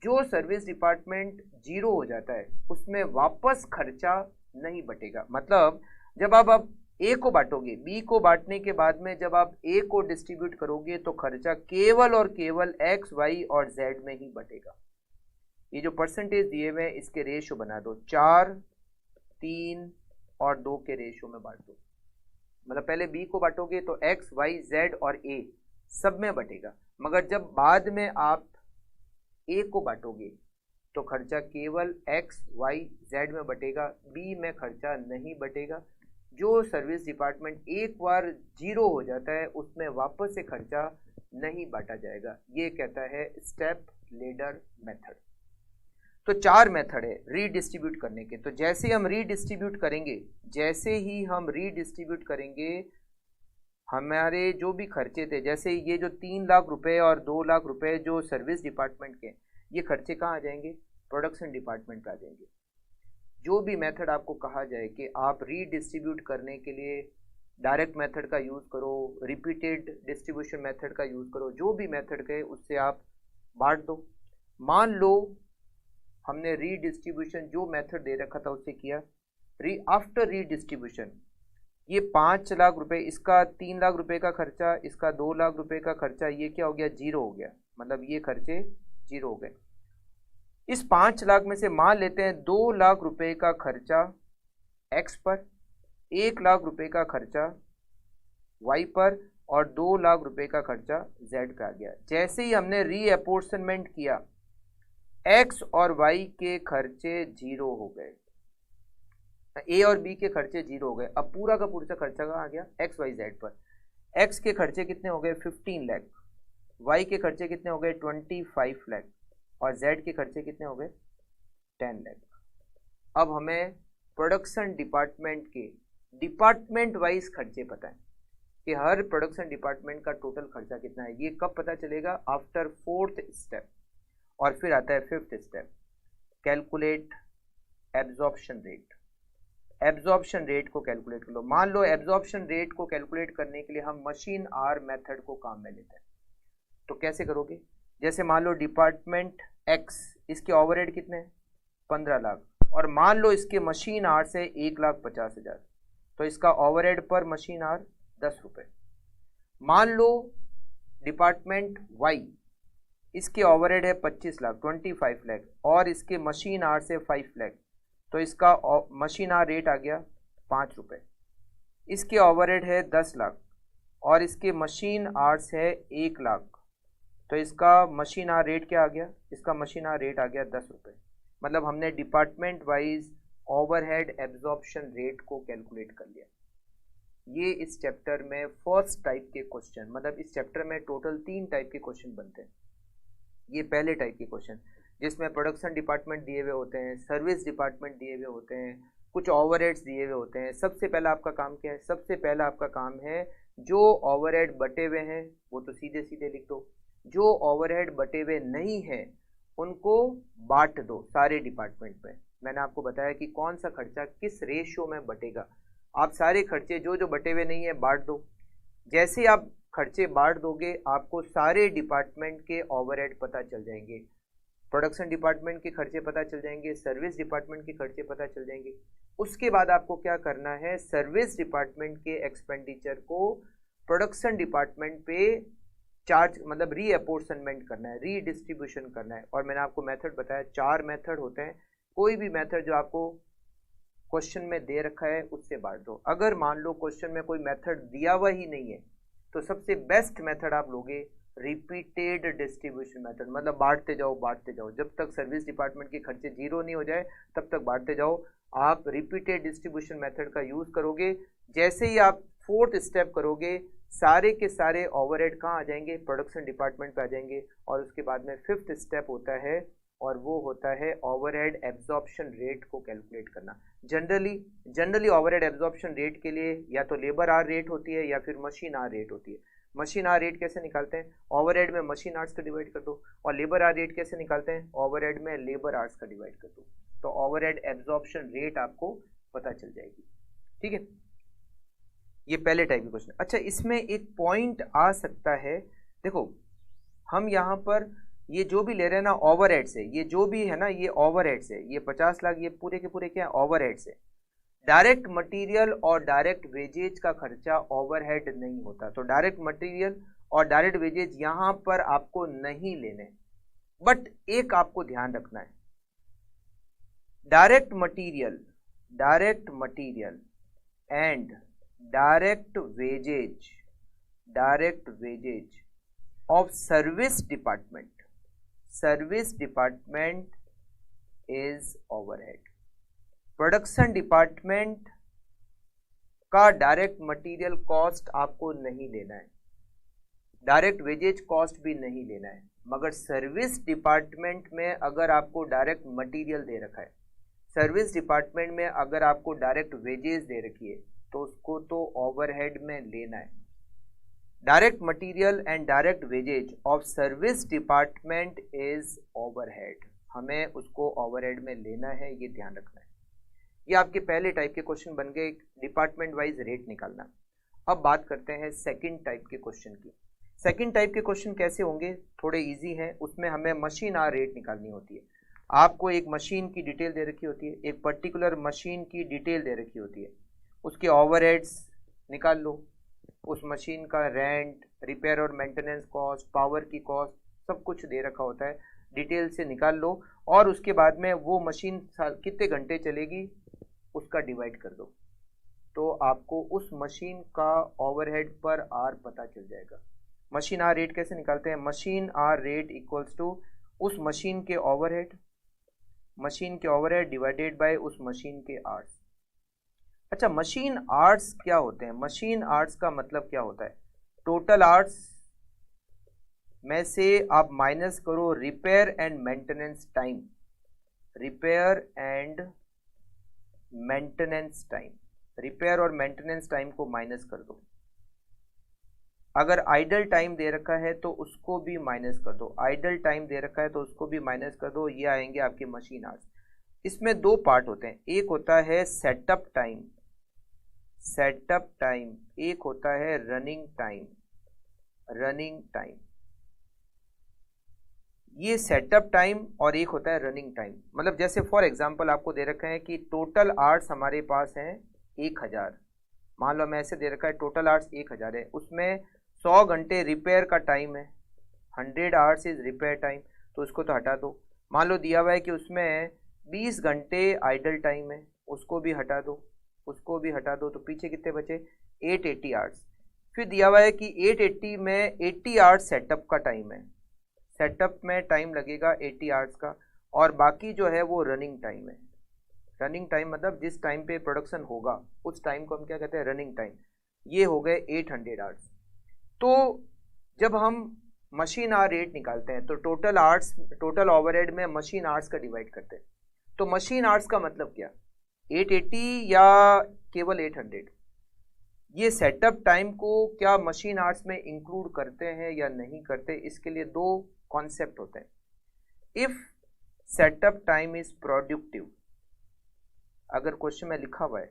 जो सर्विस डिपार्टमेंट 0 हो जाता है उसमें वापस खर्चा नहीं बटेगा। मतलब जब आप अब ए को बांटोगे, बी को बांटने के बाद में जब आप ए को डिस्ट्रीब्यूट करोगे तो खर्चा केवल और केवल एक्स, वाई और जेड में ही बटेगा। ये जो परसेंटेज दिए हुए हैं इसके रेशियो बना दो, 4 3 और 2 के रेशियो में बांट दो। मतलब पहले बी को बांटोगे तो एक्स, वाई, जेड और ए सब में बटेगा, मगर जब बाद में आप ए को बांटोगे तो खर्चा केवल एक्स, वाई, जेड में बटेगा, बी में खर्चा नहीं बटेगा। जो सर्विस डिपार्टमेंट एक बार 0 हो जाता है उसमें वापस से खर्चा नहीं बांटा जाएगा। ये कहता है स्टेप लेडर मेथड। तो 4 मेथड है रीडिस्ट्रीब्यूट करने के। तो जैसे हम रीडिस्ट्रीब्यूट करेंगे, जैसे ही हम रीडिस्ट्रीब्यूट करेंगे, हमारे जो भी खर्चे थे, जैसे ये जो 3 लाख रुपए और 2 लाख रुपए जो सर्विस डिपार्टमेंट के, ये खर्चे कहाँ आ जाएंगे, प्रोडक्शन डिपार्टमेंट पे आ जाएंगे। जो भी मेथड आपको कहा जाए कि आप रीडिस्ट्रीब्यूट करने के लिए डायरेक्ट मेथड का यूज़ करो, रिपीटेड डिस्ट्रीब्यूशन मेथड का यूज़ करो, जो भी मेथड कहे उससे आप बांट दो। मान लो हमने रीडिस्ट्रीब्यूशन जो मेथड दे रखा था उससे किया, आफ्टर रीडिस्ट्रीब्यूशन ये 5 लाख रुपए, इसका 3 लाख रुपए का खर्चा, इसका 2 लाख रुपए का खर्चा, ये क्या हो गया, 0 हो गया। मतलब ये खर्चे 0 हो गए। इस 5 लाख में से मान लेते हैं 2 लाख रुपए का खर्चा एक्स पर, 1 लाख रुपए का खर्चा वाई पर और 2 लाख रुपए का खर्चा जेड का आ गया। जैसे ही हमने रीअपोर्शनमेंट किया, एक्स और वाई के खर्चे 0 हो गए, ए और बी के खर्चे 0 हो गए। अब पूरा का पूरा खर्चा कहाँ आ गया, एक्स, वाई, जेड पर। एक्स के खर्चे कितने हो गए, 15 लाख, वाई के खर्चे कितने हो गए, 25 लाख और जेड के खर्चे कितने हो गए, 10 लाख। अब हमें प्रोडक्शन डिपार्टमेंट के डिपार्टमेंट वाइज खर्चे पता है कि हर प्रोडक्शन डिपार्टमेंट का टोटल खर्चा कितना है। ये कब पता चलेगा, आफ्टर 4th स्टेप। और फिर आता है 5th step, calculate absorption rate. Absorption rate को कैलकुलेट कर लो। मान लो एब्जॉर्प्शन रेट को कैलकुलेट करने के लिए हम मशीन आर मेथड को काम में लेते हैं, तो कैसे करोगे, जैसे मान लो डिपार्टमेंट एक्स, इसके ओवरहेड कितने हैं, 15 लाख, और मान लो इसके मशीन आर से 1,50,000, तो इसका ओवरहेड पर मशीन आर 10 रुपये। मान लो डिपार्टमेंट वाई, इसके ओवरहेड है 25 लाख, 25 लाख, और इसके मशीन आर से 5 लाख, तो इसका मशीन आर रेट आ गया 5 रुपये। इसके ओवरहेड है 10 लाख और इसके मशीन आर्स है 1 लाख, तो इसका मशीन आर रेट क्या आ गया, इसका मशीन आर रेट आ गया 10 रुपये। मतलब हमने department wise overhead absorption rate को कैलकुलेट कर लिया। ये इस चैप्टर में फर्स्ट टाइप के क्वेश्चन, मतलब इस चैप्टर में टोटल 3 टाइप के क्वेश्चन बनते हैं। ये पहले टाइप के क्वेश्चन जिसमें प्रोडक्शन डिपार्टमेंट दिए हुए होते हैं, सर्विस डिपार्टमेंट दिए हुए होते हैं, कुछ ओवरहेड्स दिए हुए होते हैं। सबसे पहला आपका काम क्या है, सबसे पहला आपका काम है जो ओवरहेड बटे हुए हैं वो तो सीधे सीधे लिख दो, जो ओवरहेड बटे हुए नहीं हैं उनको बांट दो सारे डिपार्टमेंट में। मैंने आपको बताया कि कौन सा खर्चा किस रेशियो में बटेगा। आप सारे खर्चे जो जो बटे हुए नहीं है बांट दो। जैसे आप खर्चे बांट दोगे आपको सारे डिपार्टमेंट के ओवरहेड पता चल जाएंगे, प्रोडक्शन डिपार्टमेंट के खर्चे पता चल जाएंगे, सर्विस डिपार्टमेंट के खर्चे पता चल जाएंगे। उसके बाद आपको क्या करना है, सर्विस डिपार्टमेंट के एक्सपेंडिचर को प्रोडक्शन डिपार्टमेंट पे चार्ज, मतलब रीअपोर्शनमेंट करना है, रीडिस्ट्रीब्यूशन करना है। और मैंने आपको मेथड बताया 4 मेथड होते हैं। कोई भी मेथड जो आपको क्वेश्चन में दे रखा है उससे बांट दो। अगर मान लो क्वेश्चन में कोई मेथड दिया हुआ ही नहीं है तो सबसे बेस्ट मेथड आप लोगे रिपीटेड डिस्ट्रीब्यूशन मेथड, मतलब बांटते जाओ जब तक सर्विस डिपार्टमेंट के खर्चे जीरो नहीं हो जाए तब तक बांटते जाओ। आप रिपीटेड डिस्ट्रीब्यूशन मेथड का यूज करोगे। जैसे ही आप फोर्थ स्टेप करोगे, सारे के सारे ओवरहेड कहाँ आ जाएंगे, प्रोडक्शन डिपार्टमेंट पे आ जाएंगे। और उसके बाद में फिफ्थ स्टेप होता है और वो होता है ओवरहेड एब्जॉर्प्शन रेट को कैलकुलेट करना। जनरली ओवरहेड एब्जॉर्प्शन रेट के लिए या तो लेबर आवर रेट होती है या फिर मशीन आवर रेट होती है। मशीन आवर रेट कैसे निकालते हैं, ओवरहेड में मशीन आवर्स का डिवाइड कर दो। और लेबर आवर रेट कैसे निकालते हैं, ओवरहेड में लेबर आवर्स का डिवाइड कर दो। तो ओवरहेड एब्जॉर्प्शन रेट आपको पता चल जाएगी। ठीक है, ये पहले टाइप के क्वेश्चन। अच्छा, इसमें एक पॉइंट आ सकता है, देखो हम यहाँ पर ये जो भी ले रहे हैं ना ओवरहेड से, ये जो भी है ना ये ओवरहेड से, ये 50 लाख ये पूरे के पूरे क्या है, ओवरहेड से। डायरेक्ट मटेरियल और डायरेक्ट वेजेज का खर्चा ओवरहेड नहीं होता। तो डायरेक्ट मटेरियल और डायरेक्ट वेजेज यहाँ पर आपको नहीं लेने। बट एक आपको ध्यान रखना है, direct material and direct wages of service department is overhead. Production department का डायरेक्ट मटेरियल कॉस्ट आपको नहीं लेना है, डायरेक्ट वेजेज कॉस्ट भी नहीं लेना है। मगर सर्विस डिपार्टमेंट में अगर आपको डायरेक्ट मटेरियल दे रखा है, सर्विस डिपार्टमेंट में अगर आपको डायरेक्ट वेजेज दे रखी है, तो उसको तो ओवरहेड में लेना है। Direct material and direct wages of service department is overhead, हमें उसको ओवरहेड में लेना है, ये ध्यान रखना है। ये आपके पहले टाइप के क्वेश्चन बन गए, डिपार्टमेंट वाइज रेट निकालना। अब बात करते हैं सेकंड टाइप के क्वेश्चन की। सेकंड टाइप के क्वेश्चन कैसे होंगे, थोड़े इजी हैं। उसमें हमें मशीन आवर रेट निकालनी होती है। आपको एक मशीन की डिटेल दे रखी होती है, एक पर्टिकुलर मशीन की डिटेल दे रखी होती है, उसके ओवरहेड्स निकाल लो, उस मशीन का रेंट, रिपेयर और मेंटेनेंस कॉस्ट, पावर की कॉस्ट, सब कुछ दे रखा होता है, डिटेल से निकाल लो। और उसके बाद में वो मशीन कितने घंटे चलेगी उसका डिवाइड कर दो, तो आपको उस मशीन का ओवरहेड पर आर पता चल जाएगा। मशीन आर रेट कैसे निकालते हैं, machine hour rate equals to उस मशीन के ओवरहेड डिवाइडेड बाय उस मशीन के आर्स। अच्छा, मशीन आर्स क्या होते हैं, मशीन आर्स का मतलब क्या होता है, टोटल आर्स में से आप माइनस करो repair and maintenance time, repair और मेंटेनेंस टाइम को माइनस कर दो। अगर आइडल टाइम दे रखा है तो उसको भी माइनस कर दो, आइडल टाइम दे रखा है तो उसको भी माइनस कर दो। ये आएंगे आपके मशीन आवर्स। इसमें दो पार्ट होते हैं, एक होता है सेटअप टाइम, एक होता है रनिंग टाइम। ये सेटअप टाइम और एक होता है रनिंग टाइम। मतलब जैसे फॉर एग्जांपल आपको दे रखा है कि टोटल आवर्स हमारे पास हैं 1000, मान लो मैं ऐसे दे रखा है टोटल आवर्स 1000 है, उसमें 100 घंटे रिपेयर का टाइम है, 100 आवर्स इज रिपेयर टाइम, तो उसको तो हटा दो। मान लो दिया हुआ है कि उसमें 20 घंटे आइडल टाइम है, उसको भी हटा दो, तो पीछे कितने बचे 880 आवर्स। फिर दिया हुआ है कि 880 में 80 आवर्स सेटअप का टाइम है, सेटअप में टाइम लगेगा 80 आवर्स का, और बाकी जो है वो रनिंग टाइम है। रनिंग टाइम मतलब जिस टाइम पे प्रोडक्शन होगा उस टाइम को हम क्या कहते हैं, रनिंग टाइम। ये हो गए 800 आवर्स। तो जब हम मशीन आवर रेट निकालते हैं तो टोटल ओवरहेड में मशीन आवर्स का डिवाइड करते हैं। तो मशीन आवर्स का मतलब क्या, 880 या केवल 800? ये सेटअप टाइम को क्या मशीन आवर्स में इंक्लूड करते हैं या नहीं करते, इसके लिए दो कॉन्सेप्ट होते हैं। If setup time is productive, अगर क्वेश्चन में लिखा हुआ है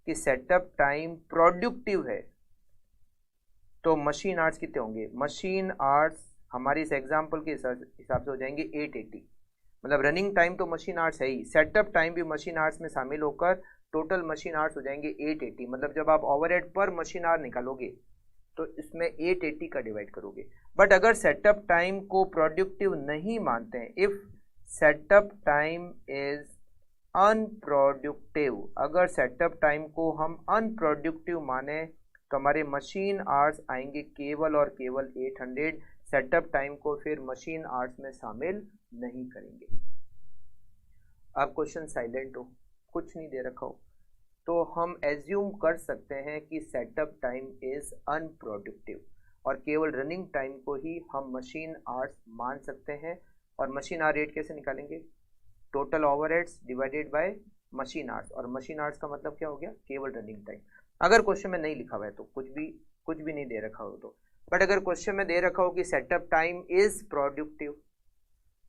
कि सेटअप टाइम प्रोडक्टिव है, तो मशीन आवर्स कितने होंगे, मशीन आवर्स हमारे इस एग्जांपल के हिसाब से हो जाएंगे 880। मतलब रनिंग टाइम तो मशीन आवर्स है ही, सेटअप टाइम भी मशीन आवर्स में शामिल होकर टोटल मशीन आवर्स हो जाएंगे 880। मतलब जब आप ओवरहेड पर मशीन आवर निकालोगे तो इसमें 880 का डिवाइड करोगे। बट अगर सेटअप टाइम को प्रोडक्टिव नहीं मानते हैं, if setup time is unproductive, अगर सेटअप टाइम को हम अनप्रोडक्टिव माने तो हमारे मशीन आवर्स आएंगे केवल और केवल 800। सेटअप टाइम को फिर मशीन आवर्स में शामिल नहीं करेंगे। अब क्वेश्चन साइलेंट हो, कुछ नहीं दे रखा हो, तो हम एज्यूम कर सकते हैं कि सेटअप टाइम इज अनप्रोडक्टिव और केवल रनिंग टाइम को ही हम मशीन आवर्स मान सकते हैं। और मशीन आवर रेट कैसे निकालेंगे? Total overheads divided by machine hours, और मशीन आवर्स का मतलब क्या हो गया? केवल रनिंग टाइम। अगर क्वेश्चन में नहीं लिखा हुआ है तो कुछ भी नहीं दे रखा हो तो, बट अगर क्वेश्चन में दे रखा हो कि सेटअप टाइम इज प्रोडक्टिव,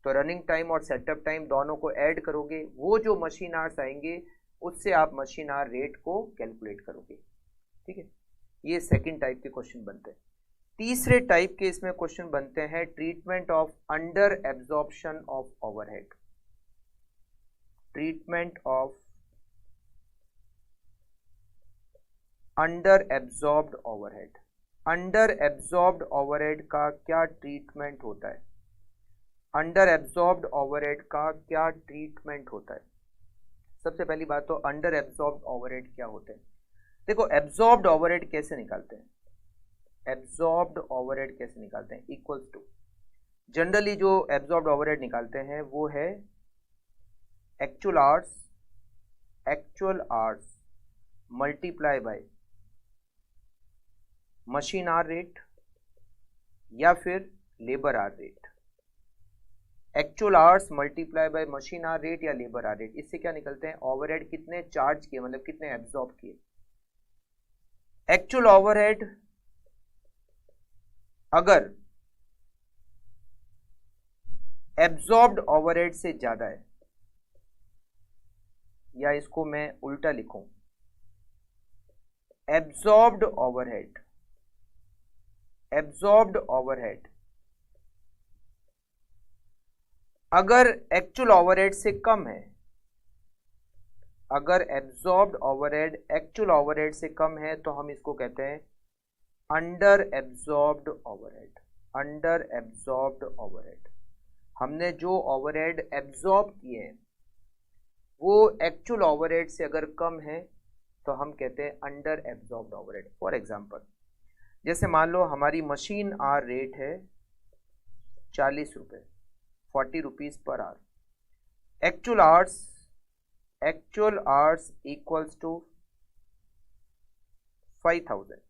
तो रनिंग टाइम और सेटअप टाइम दोनों को ऐड करोगे, वो जो मशीन आवर्स आएंगे उससे आप मशीन आवर रेट को कैलकुलेट करोगे। ठीक है, ये सेकंड टाइप के क्वेश्चन बनते हैं। तीसरे टाइप के इसमें क्वेश्चन बनते हैं treatment of under absorption of overhead. Treatment of under absorbed overhead. Under absorbed overhead का क्या ट्रीटमेंट होता है? अंडर एब्जॉर्ब्ड ओवरहेड का क्या ट्रीटमेंट होता है? सबसे पहली बात तो अंडर एब्जॉर्ब्ड ओवरहेड क्या होते हैं? देखो, एब्जॉर्ब्ड ओवरहेड कैसे निकालते हैं? एब्जॉर्ब्ड ओवरहेड कैसे निकालते हैं? इक्वल्स टू, जनरली जो एब्जॉर्ब्ड ओवरहेड निकालते हैं वो है actual hours multiply by machine hour rate या फिर labour hour rate. Actual hours multiply by machine hour rate या लेबर आवर रेट, इससे क्या निकलते हैं? ओवरहेड कितने चार्ज किए, मतलब कितने एब्जॉर्ब किए। एक्चुअल ओवरहेड अगर एब्जॉर्ब्ड ओवरहेड से ज्यादा है, या इसको मैं उल्टा लिखूं, एब्जॉर्ब्ड ओवरहेड अगर एक्चुअल ओवरहेड से कम है, अगर एब्जॉर्ब्ड ओवरहेड एक्चुअल ओवरहेड से कम है, तो हम इसको कहते हैं under absorbed overhead. Under absorbed overhead, हमने जो ओवरहेड एब्जॉर्ब किए हैं वो एक्चुअल ओवरहेड से अगर कम है तो हम कहते हैं under absorbed overhead. For example, जैसे मान लो हमारी मशीन आवर रेट है 40 रुपये, 40 rupees per hour. Actual hours equals to 5000।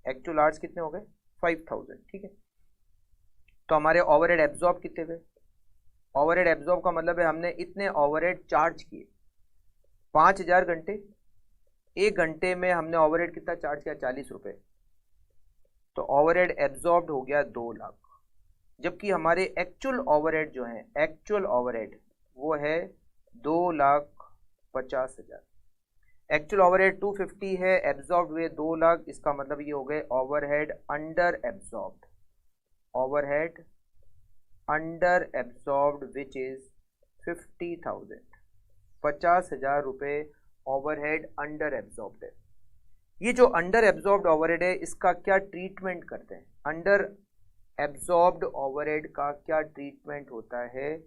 Actual hours कितने हो गए? 5000। ठीक है, तो हमारे ओवरहेड एब्जॉर्ब कितने हुए? ओवरहेड एब्जॉर्ब का मतलब है हमने इतने ओवरहेड चार्ज किए। 5000 घंटे, एक घंटे में हमने ओवरहेड कितना चार्ज किया? 40 रुपये, तो ओवरहेड एब्जॉर्ब्ड हो गया 2 लाख। जबकि हमारे एक्चुअल ओवरहेड जो है, एक्चुअल ओवरहेड वो है 2,50,000। एक्चुअल ओवरहेड 250 है, एब्जॉर्ब्ड हुए 2 लाख, इसका मतलब ये हो गए overhead under absorbed. Overhead under absorbed which is 50,000। 50,000 रुपये ओवरहेड अंडर एब्जॉर्ब्ड है। ये जो अंडर एब्जॉर्ब्ड ओवरहेड है इसका क्या ट्रीटमेंट करते हैं? अंडर एब्जॉर्ब्ड ओवरहेड का क्या ट्रीटमेंट होता है?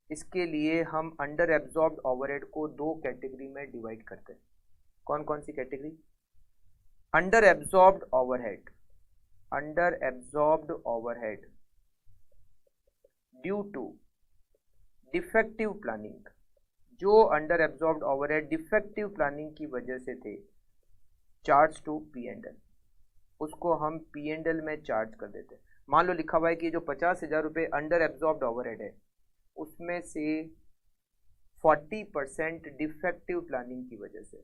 इसके लिए हम अंडर एब्जॉर्ब्ड ओवरहेड को 2 कैटेगरी में डिवाइड करते हैं। कौन कौन सी category? Under absorbed overhead, under absorbed overhead due to defective planning. जो under absorbed overhead defective planning की वजह से थे, चार्ज टू P&L, उसको हम P&L में चार्ज कर देते हैं। मान लो लिखा हुआ है कि जो 50,000 रुपये अंडर एब्जॉर्ब्ड ओवरहेड है उसमें से 40% डिफेक्टिव प्लानिंग की वजह से,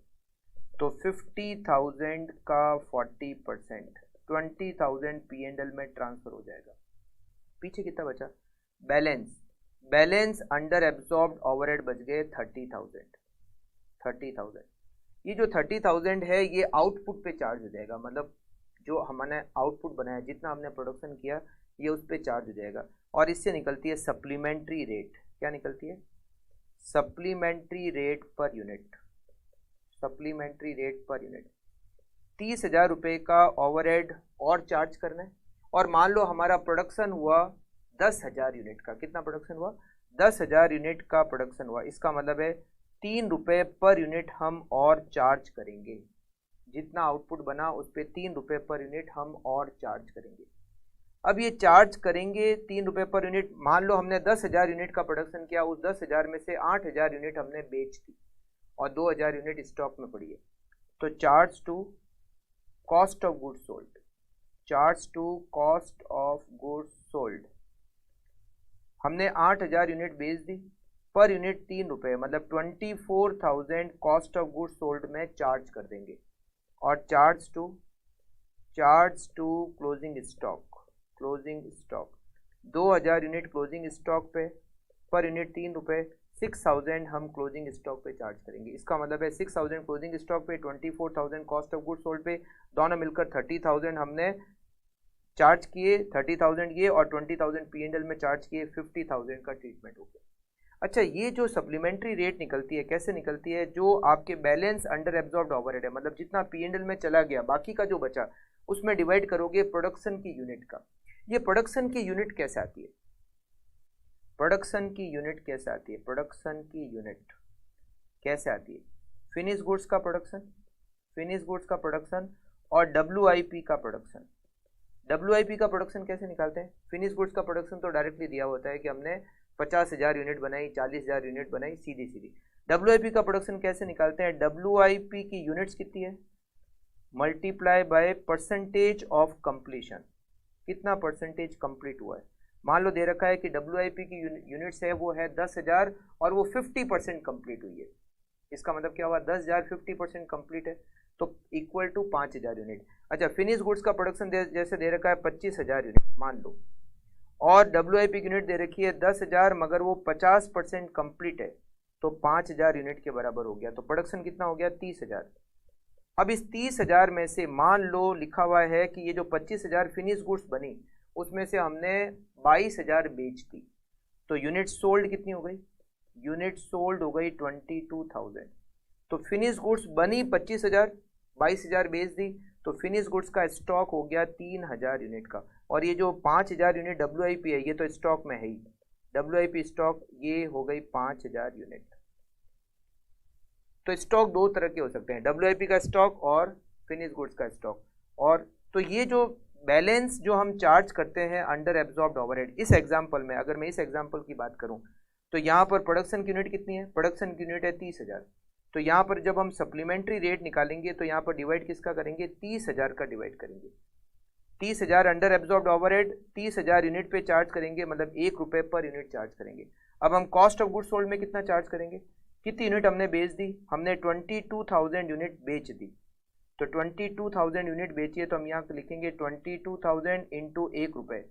तो 50,000 का 40% 20,000 P&L में ट्रांसफर हो जाएगा। पीछे कितना बचा? बैलेंस अंडर एब्जॉर्ब्ड ओवरहेड बच गए 30,000। ये जो 30,000 है ये आउटपुट पे चार्ज हो जाएगा, मतलब जो हमने आउटपुट बनाया, जितना हमने प्रोडक्शन किया, ये उस पर चार्ज हो जाएगा। और इससे निकलती है सप्लीमेंट्री रेट। क्या निकलती है? Supplementary rate per unit. Supplementary rate per unit 30,000 रुपये का ओवरहेड और चार्ज करना है, और मान लो हमारा प्रोडक्शन हुआ 10,000 यूनिट का। कितना प्रोडक्शन हुआ? 10,000 यूनिट का प्रोडक्शन हुआ। इसका मतलब है 3 रुपये पर यूनिट हम और चार्ज करेंगे। जितना आउटपुट बना उस पर 3 रुपये पर यूनिट हम और चार्ज करेंगे। अब ये चार्ज करेंगे 3 रुपये पर यूनिट। मान लो हमने 10,000 यूनिट का प्रोडक्शन किया, उस 10,000 में से 8,000 यूनिट हमने बेच दी और 2,000 यूनिट स्टॉक में पड़ी है। तो charge to cost of goods sold, charge to cost of goods sold, हमने 8,000 यूनिट बेच दी, पर यूनिट 3 रुपये, मतलब 24,000 कॉस्ट ऑफ गुड्स सोल्ड में चार्ज कर देंगे। और charge to closing stock, closing stock 2,000 unit closing stock पे, पर यूनिट 3 रुपये, 6,000 हम क्लोजिंग स्टॉक पे चार्ज करेंगे। इसका मतलब है 6,000 क्लोजिंग स्टॉक पे, 24,000 कॉस्ट ऑफ गुड्स सोल्ड पे, दोनों मिलकर 30,000 हमने चार्ज किए, 30,000 ये और 20,000 P&L में चार्ज किए, 50,000 का ट्रीटमेंट हो गया। अच्छा, ये जो सप्लीमेंट्री रेट निकलती है कैसे निकलती है? जो आपके बैलेंस अंडर एब्जॉर्ब्ड ओवरहेड है, मतलब जितना P&L में चला गया बाकी का जो बचा उसमें डिवाइड करोगे प्रोडक्शन की यूनिट का। ये प्रोडक्शन की यूनिट कैसे आती है? प्रोडक्शन की यूनिट कैसे आती है? प्रोडक्शन की यूनिट कैसे आती है? फिनिश गुड्स का प्रोडक्शन, फिनिश गुड्स का प्रोडक्शन और WIP का प्रोडक्शन। WIP का प्रोडक्शन कैसे निकालते हैं? फिनिश गुड्स का प्रोडक्शन तो डायरेक्टली दिया होता है कि हमने 50,000 यूनिट बनाई, 40,000 यूनिट बनाई, सीधी सीधी। WIP का प्रोडक्शन कैसे निकालते हैं? WIP की यूनिट्स कितनी है, multiply by percentage of completion, कितना परसेंटेज कंप्लीट हुआ है। मान लो दे रखा है कि WIP की यूनिट्स है वो है 10,000 और वो 50% कंप्लीट हुई है। इसका मतलब क्या हुआ? 10,000 50% कंप्लीट है तो इक्वल टू 5,000 यूनिट। अच्छा, फिनिश गुड्स का प्रोडक्शन जैसे दे रखा है 25,000 यूनिट मान लो, और WIP की यूनिट दे रखी है 10,000 मगर वो 50% कंप्लीट है तो 5,000 यूनिट के बराबर हो गया। तो प्रोडक्शन कितना हो गया? 30,000। अब इस 30,000 में से मान लो लिखा हुआ है कि ये जो 25,000 फिनिश गुड्स बनी उसमें से हमने 22,000 बेच दी, तो यूनिट सोल्ड कितनी हो गई? यूनिट सोल्ड हो गई 22,000। तो फिनिश गुड्स बनी 25,000, 22,000 बेच दी, तो फिनिश गुड्स का स्टॉक हो गया 3,000 यूनिट का। और ये जो 5,000 यूनिट WIP है ये तो स्टॉक में है ही, WIP स्टॉक ये हो गई 5,000 यूनिट। तो स्टॉक दो तरह के हो सकते हैं, WIP का स्टॉक और फिनिश गुड्स का स्टॉक। और तो ये जो बैलेंस जो हम चार्ज करते हैं अंडर एब्जॉर्ब्ड ओवरहेड, इस एग्जांपल में अगर मैं इस एग्जांपल की बात करूं तो यहाँ पर प्रोडक्शन की यूनिट कितनी है? प्रोडक्शन की यूनिट है 30,000। तो यहाँ पर जब हम सप्लीमेंट्री रेट निकालेंगे तो यहाँ पर डिवाइड किसका करेंगे? 30,000 का डिवाइड करेंगे। 30,000 अंडर एब्जॉर्ब्ड ओवरहेड 30,000 यूनिट पे चार्ज करेंगे, मतलब 1 रुपये पर यूनिट चार्ज करेंगे। अब हम कॉस्ट ऑफ गुड्स सोल्ड में कितना चार्ज करेंगे? कितनी यूनिट हमने बेच दी? हमने 22,000 यूनिट बेच दी, तो 22,000 यूनिट बेची है तो हम यहाँ लिखेंगे 22,000 इंटू 1 रुपये,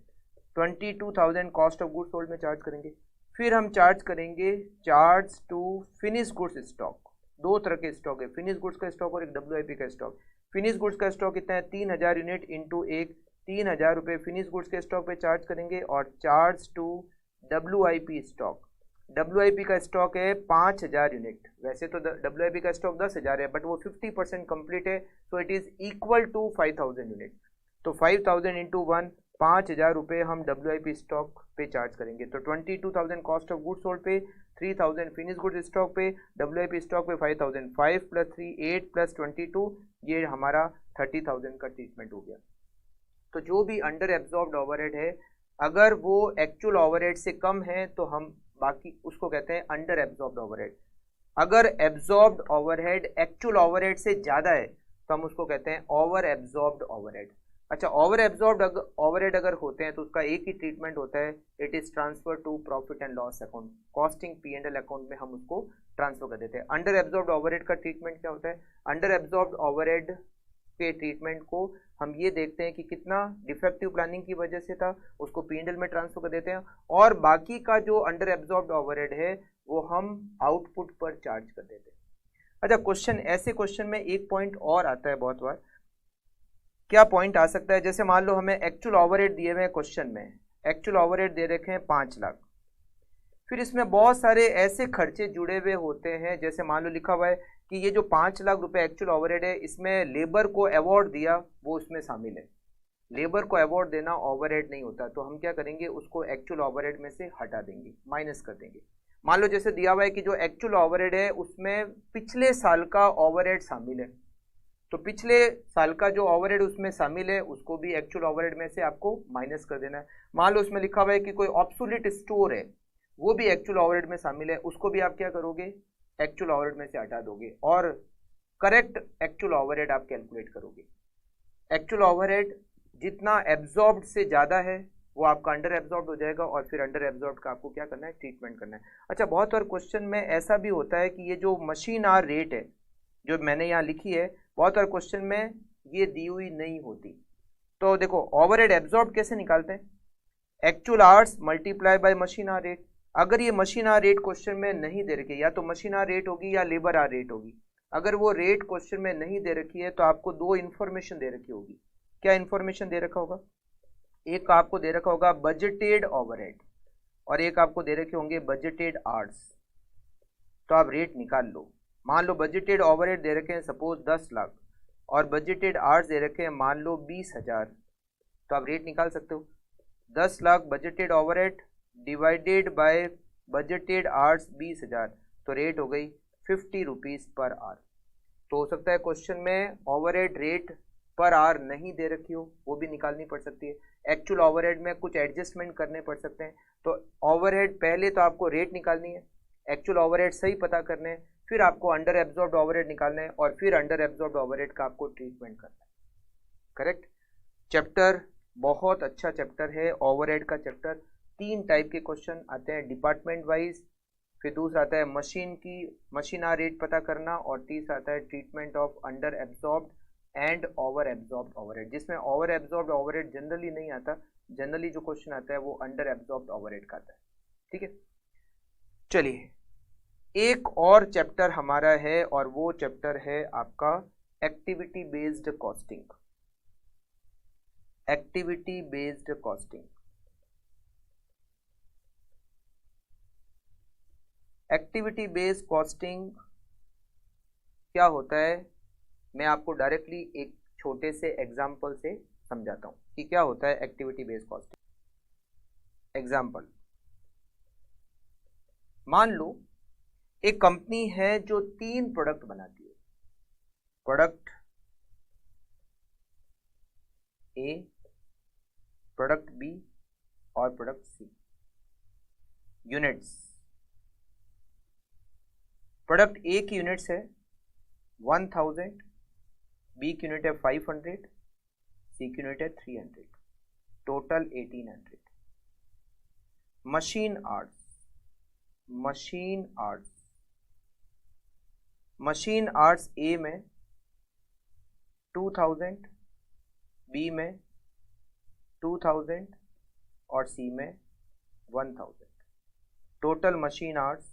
22,000 कॉस्ट ऑफ गुड्स सोल्ड में चार्ज करेंगे। फिर हम चार्ज करेंगे charge to finish goods stock. दो तरह के स्टॉक है, फिनिश गुड्स का स्टॉक और एक WIP का स्टॉक। फिनिश गुड्स का स्टॉक कितना है? 3,000 यूनिट इंटू 1, 3,000 रुपये फिनिश गुड्स के स्टॉक पे चार्ज करेंगे। और charge to WIP stock, WIP का स्टॉक है 5,000 यूनिट। वैसे तो WIP का स्टॉक 10,000 है बट वो 50% कंप्लीट है, so it is equal to 5,000 unit. तो 5,000 इंटू 1, 5,000 रुपये हम WIP स्टॉक पे चार्ज करेंगे। तो 22,000 कॉस्ट ऑफ गुड्स सोल्ड पे, 3,000 फिनिश गुड्स स्टॉक पे, WIP स्टॉक पे 5,000, 5 + 3 8 + 22, ये हमारा 30,000 का ट्रीटमेंट हो गया। तो जो भी अंडर एब्जॉर्ब्ड ओवरहेड है अगर वो एक्चुअल ओवरहेड से कम है तो हम बाकी उसको कहते हैं अंडर एब्जॉर्ब्ड ओवरहेड। अगर एब्जॉर्ब्ड ओवरहेड एक्चुअल ओवरहेड से ज़्यादा है तो हम उसको कहते हैं ओवर एब्जॉर्ब्ड ओवरहेड। अच्छा, ओवर एब्जॉर्ब्ड ओवरहेड अगर होते हैं तो उसका एक ही ट्रीटमेंट होता है, it is transfer to profit and loss account, costing P&L account में हम उसको ट्रांसफर कर देते हैं। अंडर एब्जॉर्ब्ड ओवरहेड का ट्रीटमेंट क्या होता है? अंडर एब्जॉर्ब्ड ओवरहेड के ट्रीटमेंट को हम ये देखते हैं कि कितना डिफेक्टिव प्लानिंग की वजह से था, उसको P&L में ट्रांसफर कर देते हैं, और बाकी का जो अंडर एब्जॉर्ब्ड ओवरहेड है वो हम आउटपुट पर चार्ज कर देते हैं। अच्छा, क्वेश्चन ऐसे क्वेश्चन में एक पॉइंट और आता है बहुत बार। क्या पॉइंट आ सकता है? जैसे मान लो हमें एक्चुअल ओवरहेड दिए हुए हैं क्वेश्चन में, एक्चुअल ओवरहेड दे रखे हैं 5 लाख, फिर इसमें बहुत सारे ऐसे खर्चे जुड़े हुए होते हैं, जैसे मान लो लिखा हुआ है कि ये जो 5 लाख रुपए एक्चुअल ओवरहेड है इसमें लेबर को अवार्ड दिया वो उसमें शामिल है। लेबर को अवार्ड देना ओवरहेड नहीं होता, तो हम क्या करेंगे? उसको एक्चुअल ओवरहेड में से हटा देंगे, माइनस कर देंगे। मान लो जैसे दिया हुआ है कि जो एक्चुअल ओवरहेड है उसमें पिछले साल का ओवरहेड शामिल है, तो पिछले साल का जो ओवरहेड उसमें शामिल है उसको भी एक्चुअल ओवरहेड में से आपको माइनस कर देना है। मान लो उसमें लिखा हुआ है कि कोई ऑब्सोल्यूट स्टोर है, वो भी एक्चुअल ओवरहेड में शामिल है, उसको भी आप क्या करोगे, एक्चुअल ओवरहेड में से हटा दोगे और करेक्ट एक्चुअल ओवरहेड आप कैलकुलेट करोगे। एक्चुअल ओवरहेड जितना एब्जॉर्ब्ड से ज़्यादा है वो आपका अंडर एब्जॉर्ब हो जाएगा और फिर अंडर एब्जॉर्ब का आपको क्या करना है, ट्रीटमेंट करना है। अच्छा, बहुत बार क्वेश्चन में ऐसा भी होता है कि ये जो मशीन आर रेट है जो मैंने यहाँ लिखी है, बहुत बार क्वेश्चन में ये दी हुई नहीं होती। तो देखो ओवरहेड एब्जॉर्ब कैसे निकालते हैं, actual hours multiply by machine hour rate. अगर ये मशीन आर रेट क्वेश्चन में नहीं दे रखी है, या तो मशीन आर रेट होगी या लेबर आर रेट होगी। अगर वो रेट क्वेश्चन में नहीं दे रखी है तो आपको दो इन्फॉर्मेशन दे रखी होगी। क्या इन्फॉर्मेशन दे रखा होगा, एक आपको दे रखा होगा बजटेड ओवरहेड और एक आपको दे रखे होंगे बजटेड आवर्स। तो आप रेट निकाल लो। मान लो बजटेड ओवरहेड दे रखे हैं सपोज 10 लाख और बजटेड आवर्स दे रखे हैं मान लो 20,000, तो आप रेट निकाल सकते हो। 10 lakh budgeted overhead divided bye budgeted hours 20,000, तो रेट हो गई 50 रुपीज़ पर आवर। तो हो सकता है क्वेश्चन में ओवरहेड रेट पर आवर नहीं दे रखी हो, वो भी निकालनी पड़ सकती है। एक्चुअल ओवरहेड में कुछ एडजस्टमेंट करने पड़ सकते हैं। तो ओवरहेड पहले तो आपको रेट निकालनी है, एक्चुअल ओवरहेड सही पता करने हैं, फिर आपको अंडर एब्जॉर्ब्ड ओवरहेड निकालना है और फिर अंडर एब्जॉर्ब्ड ओवरहेड का आपको ट्रीटमेंट करना है। करेक्ट। चैप्टर बहुत अच्छा चैप्टर है ओवरहेड का चैप्टर। 3 टाइप के क्वेश्चन आते हैं डिपार्टमेंट वाइज, फिर दूसरा आता है मशीन आर रेट पता करना, और तीसरा आता है treatment of under absorbed and over absorbed overhead, जिसमें ओवर एब्जॉर्ब्ड ओवरहेड जनरली नहीं आता। जनरली जो क्वेश्चन आता है वो अंडर एब्जॉर्ब्ड ओवरहेड का आता है। ठीक है, चलिए एक और चैप्टर हमारा है और वो चैप्टर है आपका activity based costing. Activity based costing. Activity based costing क्या होता है, मैं आपको डायरेक्टली एक छोटे से एग्जाम्पल से समझाता हूं कि क्या होता है एक्टिविटी बेस्ड कॉस्टिंग। एग्जाम्पल, मान लो एक कंपनी है जो 3 प्रोडक्ट बनाती है। प्रोडक्ट ए, प्रोडक्ट बी और product C. Units, product A की यूनिट्स है 1000, बी की यूनिट है 500, सी की यूनिट है 300, total 1800। Machine hours, machine hours A में 2000, बी में 2000 और सी में 1000, टोटल मशीन आर्ट्स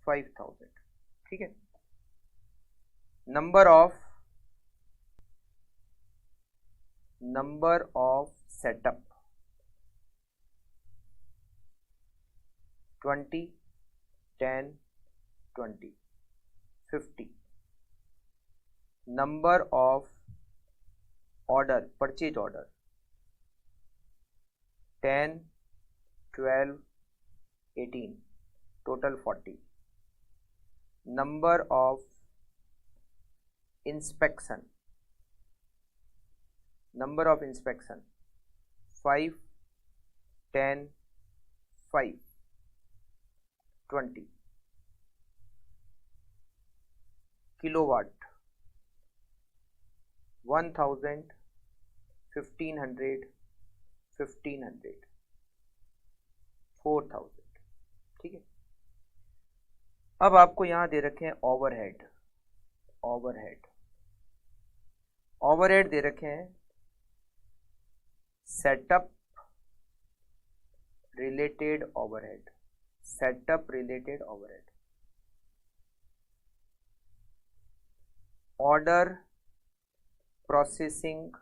5000। ठीक है। Number of setup 20, 10, 20, 50। Number of order, purchase order 10, 12, 18, total 40। Number of inspection 5, 10, 5, 20। Kilowatt 1000, 1500, 1500, 4000। ठीक है। अब आपको यहां दे रखे हैं ओवरहेड दे रखे हैं setup related overhead, order processing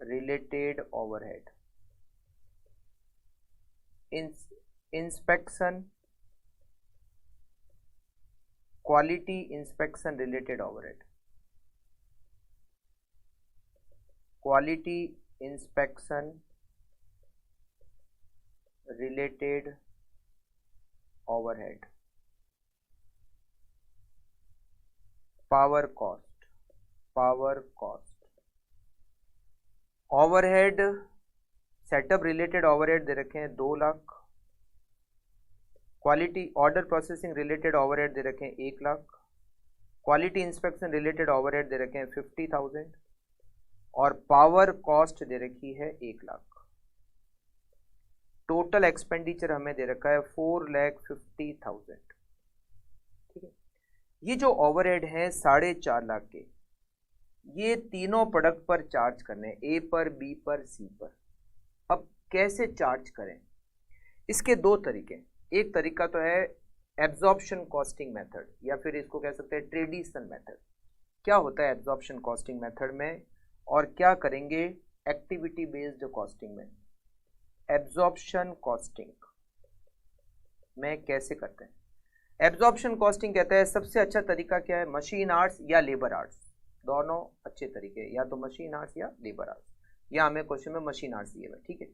related overhead, inspection quality inspection related overhead, quality inspection related overhead, power cost power cost. Overhead setup related overhead दे रखे हैं 2 lakh. Quality order processing related overhead दे रखे हैं 1 lakh. Quality inspection related overhead दे रखे हैं 50,000 और पावर कॉस्ट दे रखी है 1 लाख। टोटल एक्सपेंडिचर हमें दे रखा है 4,50,000। ठीक है, ये जो ओवरहेड है 4.5 लाख के, ये तीनों प्रोडक्ट पर चार्ज करने हैं, ए पर, बी पर, सी पर। अब कैसे चार्ज करें, इसके 2 तरीके। एक तरीका तो है एब्जॉर्प्शन कॉस्टिंग मेथड, या फिर इसको कह सकते हैं ट्रेडिशनल मेथड। क्या होता है एब्जॉर्प्शन कॉस्टिंग मेथड में और क्या करेंगे एक्टिविटी बेस्ड कॉस्टिंग में? एब्जॉर्प्शन कॉस्टिंग में कैसे करते हैं? एब्जॉर्प्शन कॉस्टिंग कहता है सबसे अच्छा तरीका क्या है, मशीन आवर्स या लेबर आवर्स, दोनों अच्छे तरीके, या तो मशीन आवर्स या लेबर आवर्स। या हमें क्वेश्चन में मशीन आवर्स दिए हुए, ठीक है।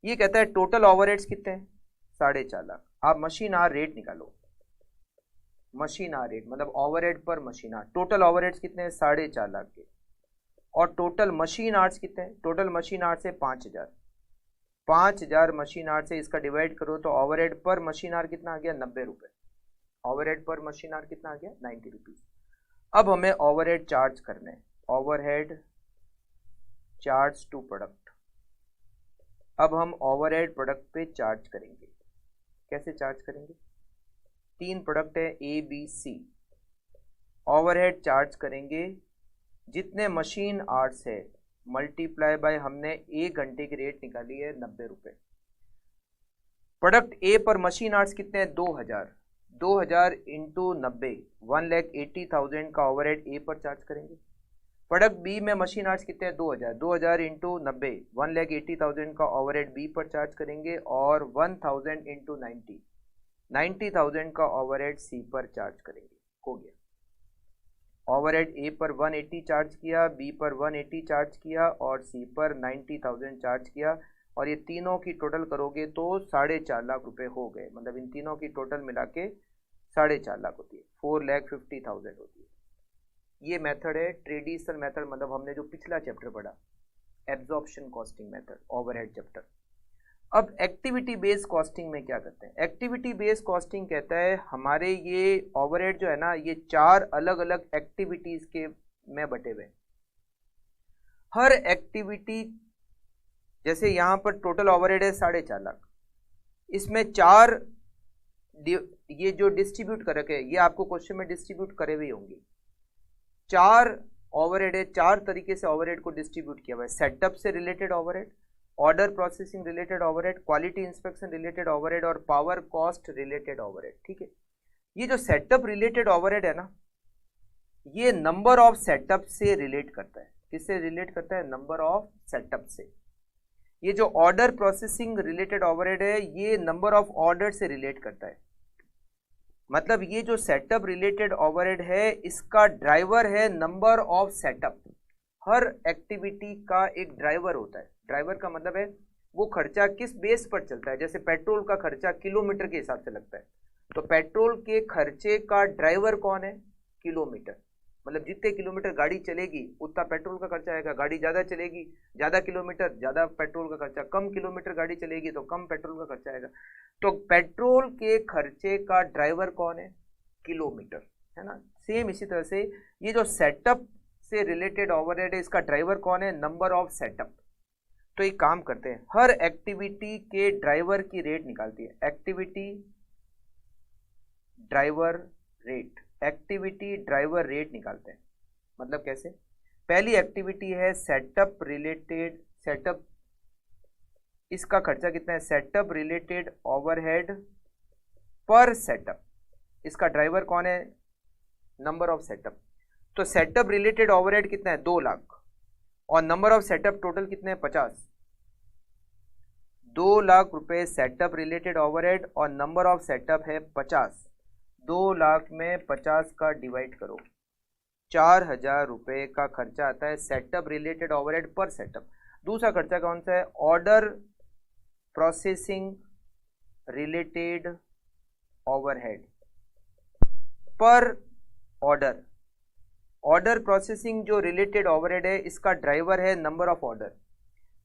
ये कहता है टोटल ओवरहेड्स कितने हैं, 4.5 लाख। आप मशीन आवर रेट निकालो, मशीन आवर रेट मतलब ओवरहेड पर मशीन आवर। टोटल ओवरहेड्स कितने हैं, 4.5 लाख के। और टोटल मशीन आवर्स कितने हैं, टोटल मशीन आवर्स है 5,000। 5,000 मशीन आवर से इसका डिवाइड करो तो ओवरहेड पर मशीन आवर कितना आ गया, 90 रुपये। ओवरहेड पर मशीन आवर कितना आ गया, 90 रुपीज। अब हमें ओवरहेड चार्ज करने हैं, ओवरहेड चार्ज टू प्रोडक्ट। अब हम ओवरहेड प्रोडक्ट पे चार्ज करेंगे। कैसे चार्ज करेंगे, 3 प्रोडक्ट है A B C. Overhead charge करेंगे जितने मशीन आवर्स है मल्टीप्लाई बाय हमने 1 घंटे की रेट निकाली है 90 रुपये। प्रोडक्ट ए पर मशीन आवर्स कितने हैं, 2000। 2000 इंटू 90, 1,80,000 का ओवरहेड ए पर चार्ज करेंगे। प्रोडक्ट बी में मशीन आवर्स कितने हैं, 2000। 2000 इंटू 90, 1,80,000 का ओवरहेड बी पर चार्ज करेंगे। और 1000 इंटू 90, 90,000 का ओवरहेड सी पर चार्ज करेंगे। हो गया, ओवरहेड ए पर 180 चार्ज किया, बी पर 180 चार्ज किया और सी पर 90,000 चार्ज किया। और ये तीनों की टोटल करोगे तो 4.5 लाख रुपए हो गए। मतलब इन तीनों की टोटल मिला के 4.5 लाख होती है, 4,50,000 होती है। ये मेथड है ट्रेडिशनल मेथड, मतलब हमने जो पिछला चैप्टर पढ़ा absorption costing method, overhead chapter. अब एक्टिविटी बेस्ड कॉस्टिंग में क्या करते हैं, एक्टिविटी बेस्ड कॉस्टिंग कहता है हमारे ये ओवरहेड जो है ना, ये 4 अलग अलग एक्टिविटीज के में बटे हुए। हर एक्टिविटी, जैसे यहां पर टोटल ओवरहेड है 4.5 लाख, इसमें 4 ये जो डिस्ट्रीब्यूट कर रखे, ये आपको क्वेश्चन में डिस्ट्रीब्यूट करे हुए होंगे। 4 ओवरहेड है, 4 तरीके से ओवरहेड को डिस्ट्रीब्यूट किया हुआ है। सेटअप से related overhead, order processing related overhead, quality inspection related overhead और पावर कॉस्ट रिलेटेड ओवरहेड। ठीक है, ये जो सेटअप रिलेटेड ओवरहेड है ना, ये नंबर ऑफ सेटअप से रिलेट करता है। किससे रिलेट करता है, नंबर ऑफ सेटअप से। ये जो ऑर्डर प्रोसेसिंग रिलेटेड ओवरहेड है, ये नंबर ऑफ ऑर्डर से रिलेट करता है। मतलब ये जो सेटअप रिलेटेड ओवरहेड है, इसका ड्राइवर है number of setup. Her activity का एक ड्राइवर होता है। ड्राइवर का मतलब है वो खर्चा किस बेस पर चलता है। जैसे पेट्रोल का खर्चा किलोमीटर के हिसाब से लगता है, तो पेट्रोल के खर्चे का ड्राइवर कौन है, किलोमीटर। मतलब जितने किलोमीटर गाड़ी चलेगी उतना पेट्रोल का खर्चा आएगा। गाड़ी ज़्यादा चलेगी, ज़्यादा किलोमीटर, ज़्यादा पेट्रोल का खर्चा। कम किलोमीटर गाड़ी चलेगी तो कम पेट्रोल का खर्चा आएगा। तो पेट्रोल के खर्चे का ड्राइवर कौन है, किलोमीटर, है ना। सेम इसी तरह से ये जो सेटअप से रिलेटेड ओवरहेड है, इसका ड्राइवर कौन है, नंबर ऑफ सेटअप। तो एक काम करते हैं, हर एक्टिविटी के ड्राइवर की रेट निकालती है। Activity driver rate, activity driver rate निकालते हैं। मतलब कैसे, पहली एक्टिविटी है सेटअप रिलेटेड, सेटअप, इसका खर्चा कितना है, सेटअप रिलेटेड ओवरहेड पर सेटअप। इसका ड्राइवर कौन है, नंबर ऑफ सेटअप। तो सेटअप रिलेटेड ओवरहेड कितना है, 2 लाख। और नंबर ऑफ सेटअप टोटल कितने हैं, 50। 2 लाख रुपए सेटअप रिलेटेड ओवरहेड और नंबर ऑफ सेटअप है 50। 2 लाख में 50 का डिवाइड करो, 4,000 रुपए का खर्चा आता है सेटअप रिलेटेड ओवरहेड पर सेटअप। दूसरा खर्चा कौन सा है, ऑर्डर प्रोसेसिंग रिलेटेड ओवरहेड पर ऑर्डर। ऑर्डर प्रोसेसिंग जो रिलेटेड ओवरहेड है इसका ड्राइवर है number of order.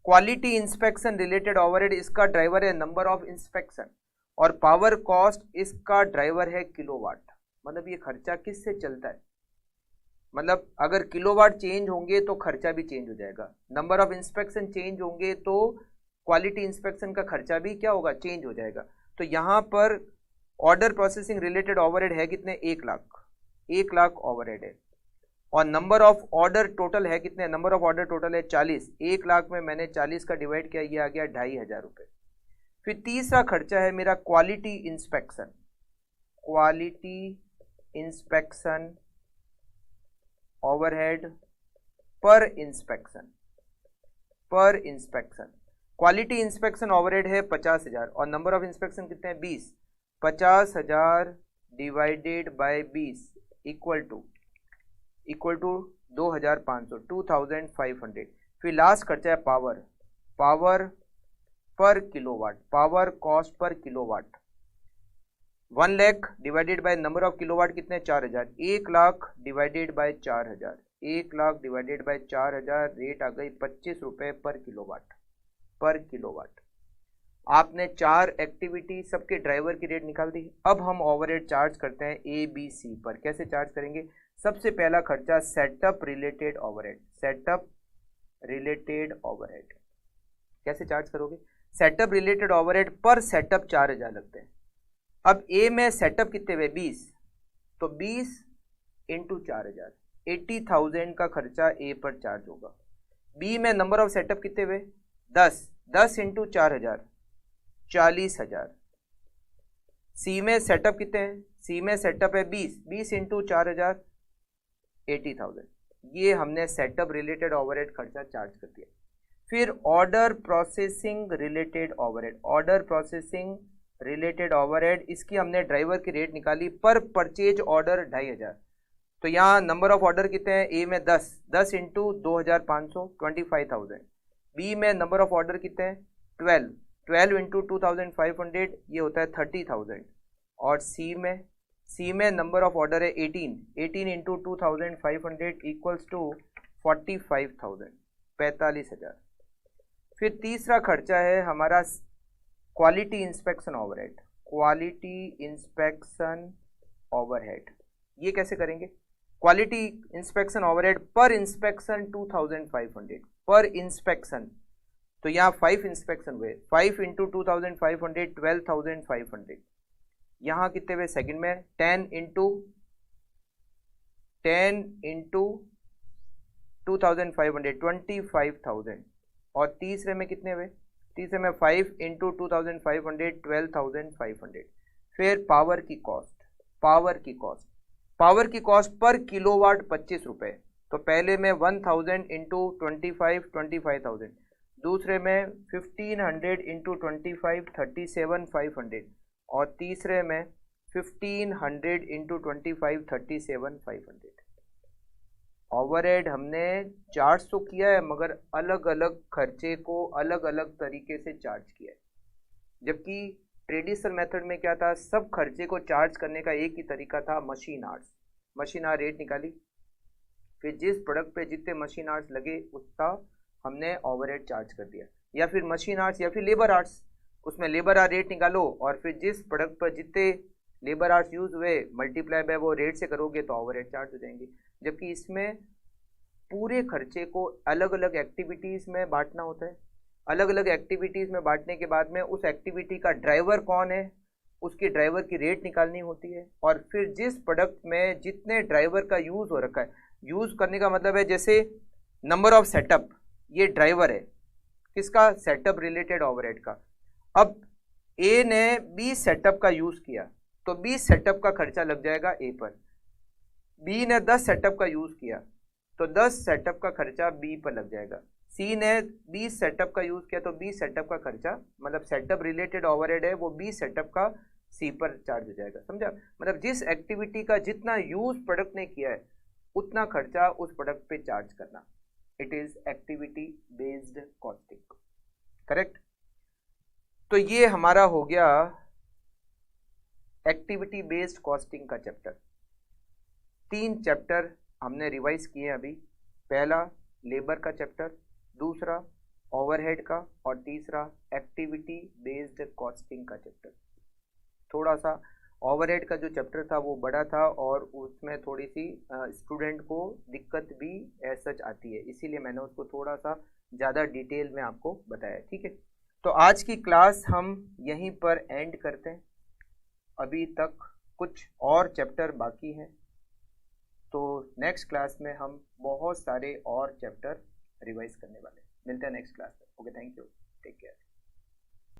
Quality inspection related overhead इसका ड्राइवर है नंबर ऑफ इंस्पेक्शन। और पावर कॉस्ट इसका ड्राइवर है किलोवाट। मतलब ये खर्चा किससे चलता है, मतलब अगर किलोवाट चेंज होंगे तो खर्चा भी चेंज हो जाएगा, नंबर ऑफ इंस्पेक्शन चेंज होंगे तो क्वालिटी इंस्पेक्शन का खर्चा भी क्या होगा, चेंज हो जाएगा। तो यहाँ पर ऑर्डर प्रोसेसिंग रिलेटेड ओवरहेड है कितने, 1 लाख, 1 लाख ओवरहेड है। और नंबर ऑफ ऑर्डर टोटल है कितने, नंबर ऑफ ऑर्डर टोटल है 40। 1 लाख में मैंने 40 का डिवाइड किया, ये आ गया 2500 रुपये। फिर तीसरा खर्चा है मेरा quality inspection. Quality inspection overhead पर इंस्पेक्शन, पर इंस्पेक्शन। क्वालिटी इंस्पेक्शन ओवरहेड है 50,000 और नंबर ऑफ इंस्पेक्शन कितने हैं, 20। 50,000 डिवाइडेड बाय 20 इक्वल टू 2,500, 2,500। फिर लास्ट खर्चा है पावर, पावर पर किलोवाट, पावर कॉस्ट पर kilowatt. 1 lakh divided by number of kilowatt कितने, 4,000। 1 lakh divided by 4,000, 1 lakh divided by 4,000, rate आ गई 25 रुपये पर किलोवाट, पर किलोवाट। आपने 4 एक्टिविटी सबके ड्राइवर की रेट निकाल दी। अब हम ओवरहेड चार्ज करते हैं ABC पर। कैसे चार्ज करेंगे, सबसे पहला खर्चा setup related overhead, setup related overhead. कैसे चार्ज करोगे, सेटअप रिलेटेड ओवरहेड पर सेटअप 4,000 लगते हैं। अब ए में सेटअप कितने हुए, 20, तो 20 इंटू 4,000, 80,000 का खर्चा ए पर चार्ज होगा। बी में नंबर ऑफ सेटअप कितने हुए, 10, 10 इंटू 4,000, 40,000। सी में सेटअप कितने हैं, सी में सेटअप है 20, 20 इंटू 4,000, 80,000। ये हमने सेटअप रिलेटेड ओवरहेड खर्चा चार्ज कर दिया। फिर order processing related overhead, order processing related overhead, इसकी हमने ड्राइवर की रेट निकाली पर परचेज ऑर्डर 2,500। तो यहाँ नंबर ऑफ ऑर्डर कितने हैं, ए में 10, 10 इंटू 2,500, 25,000। बी में नंबर ऑफ ऑर्डर कितने हैं, 12, 12 इंटू 2,500, ये होता है 30,000। और सी में नंबर ऑफ ऑर्डर है 18, 18 इंटू 2,500 इक्वल्स टू 45,000, 45,000। फिर तीसरा खर्चा है हमारा quality inspection overhead, quality inspection overhead. ये कैसे करेंगे, क्वालिटी इंस्पेक्शन ओवरहेड पर इंस्पेक्शन 2,500 पर इंस्पेक्शन। तो यहाँ 5 इंस्पेक्शन हुए, 5 इंटू 2,500, 12,500। यहाँ कितने हुए सेकंड में, 10 इंटू 2,500, 25,000। और तीसरे में कितने हुए, तीसरे में 5 इंटू 2,500, 12,500। फिर पावर की कॉस्ट, पावर की कॉस्ट, पावर की कॉस्ट पर किलोवाट 25 रुपये। तो पहले में 1,000 इंटू 25, 25,000। दूसरे में 1,500 इंटू 25, 37,500। और तीसरे में 1,500 इंटू 25, 37,500। ओवरहेड हमने 400 किया है, मगर अलग अलग खर्चे को अलग अलग तरीके से चार्ज किया है। जबकि ट्रेडिशनल मेथड में क्या था, सब खर्चे को चार्ज करने का एक ही तरीका था, machine hours. Machine hour rate निकाली, फिर जिस प्रोडक्ट पे जितने मशीन आवर्स लगे उतना हमने ओवरहेड चार्ज कर दिया। या फिर मशीन आवर्स या फिर लेबर आवर्स, उसमें लेबर आवर रेट निकालो और फिर जिस प्रोडक्ट पर जितने लेबर आवर्स यूज हुए मल्टीप्लाई बाय वो रेट से करोगे तो ओवरहेड चार्ज हो जाएंगे। जबकि इसमें पूरे खर्चे को अलग अलग एक्टिविटीज़ में बांटना होता है। अलग अलग एक्टिविटीज़ में बांटने के बाद में उस एक्टिविटी का ड्राइवर कौन है, उसके ड्राइवर की रेट निकालनी होती है। और फिर जिस प्रोडक्ट में जितने ड्राइवर का यूज़ हो रखा है, यूज़ करने का मतलब है जैसे नंबर ऑफ सेटअप, ये ड्राइवर है किसका, सेटअप रिलेटेड ओवरहेड का। अब ए ने 20 सेटअप का यूज़ किया तो 20 सेटअप का खर्चा लग जाएगा ए पर। बी ने 10 सेटअप का यूज़ किया तो 10 सेटअप का खर्चा बी पर लग जाएगा। सी ने 20 सेटअप का यूज़ किया तो 20 सेटअप का खर्चा, मतलब सेटअप रिलेटेड ओवरहेड है वो 20 सेटअप का सी पर चार्ज हो जाएगा। समझा, मतलब जिस एक्टिविटी का जितना यूज़ प्रोडक्ट ने किया है उतना खर्चा उस प्रोडक्ट पे चार्ज करना। It is activity based costing, correct. तो ये हमारा हो गया एक्टिविटी बेस्ड कॉस्टिंग का चैप्टर। 3 चैप्टर हमने रिवाइज किए अभी। पहला लेबर का चैप्टर, दूसरा ओवरहेड का, और तीसरा एक्टिविटी बेस्ड कॉस्टिंग का चैप्टर। थोड़ा सा ओवरहेड का जो चैप्टर था वो बड़ा था और उसमें थोड़ी सी स्टूडेंट को दिक्कत भी एज सच आती है, इसीलिए मैंने उसको थोड़ा सा ज़्यादा डिटेल में आपको बताया। ठीक है, तो आज की क्लास हम यहीं पर एंड करते हैं। अभी तक कुछ और चैप्टर बाकी हैं, तो नेक्स्ट क्लास में हम बहुत सारे और चैप्टर रिवाइज करने वाले हैं। मिलते हैं नेक्स्ट क्लास में। Okay, thank you, take care.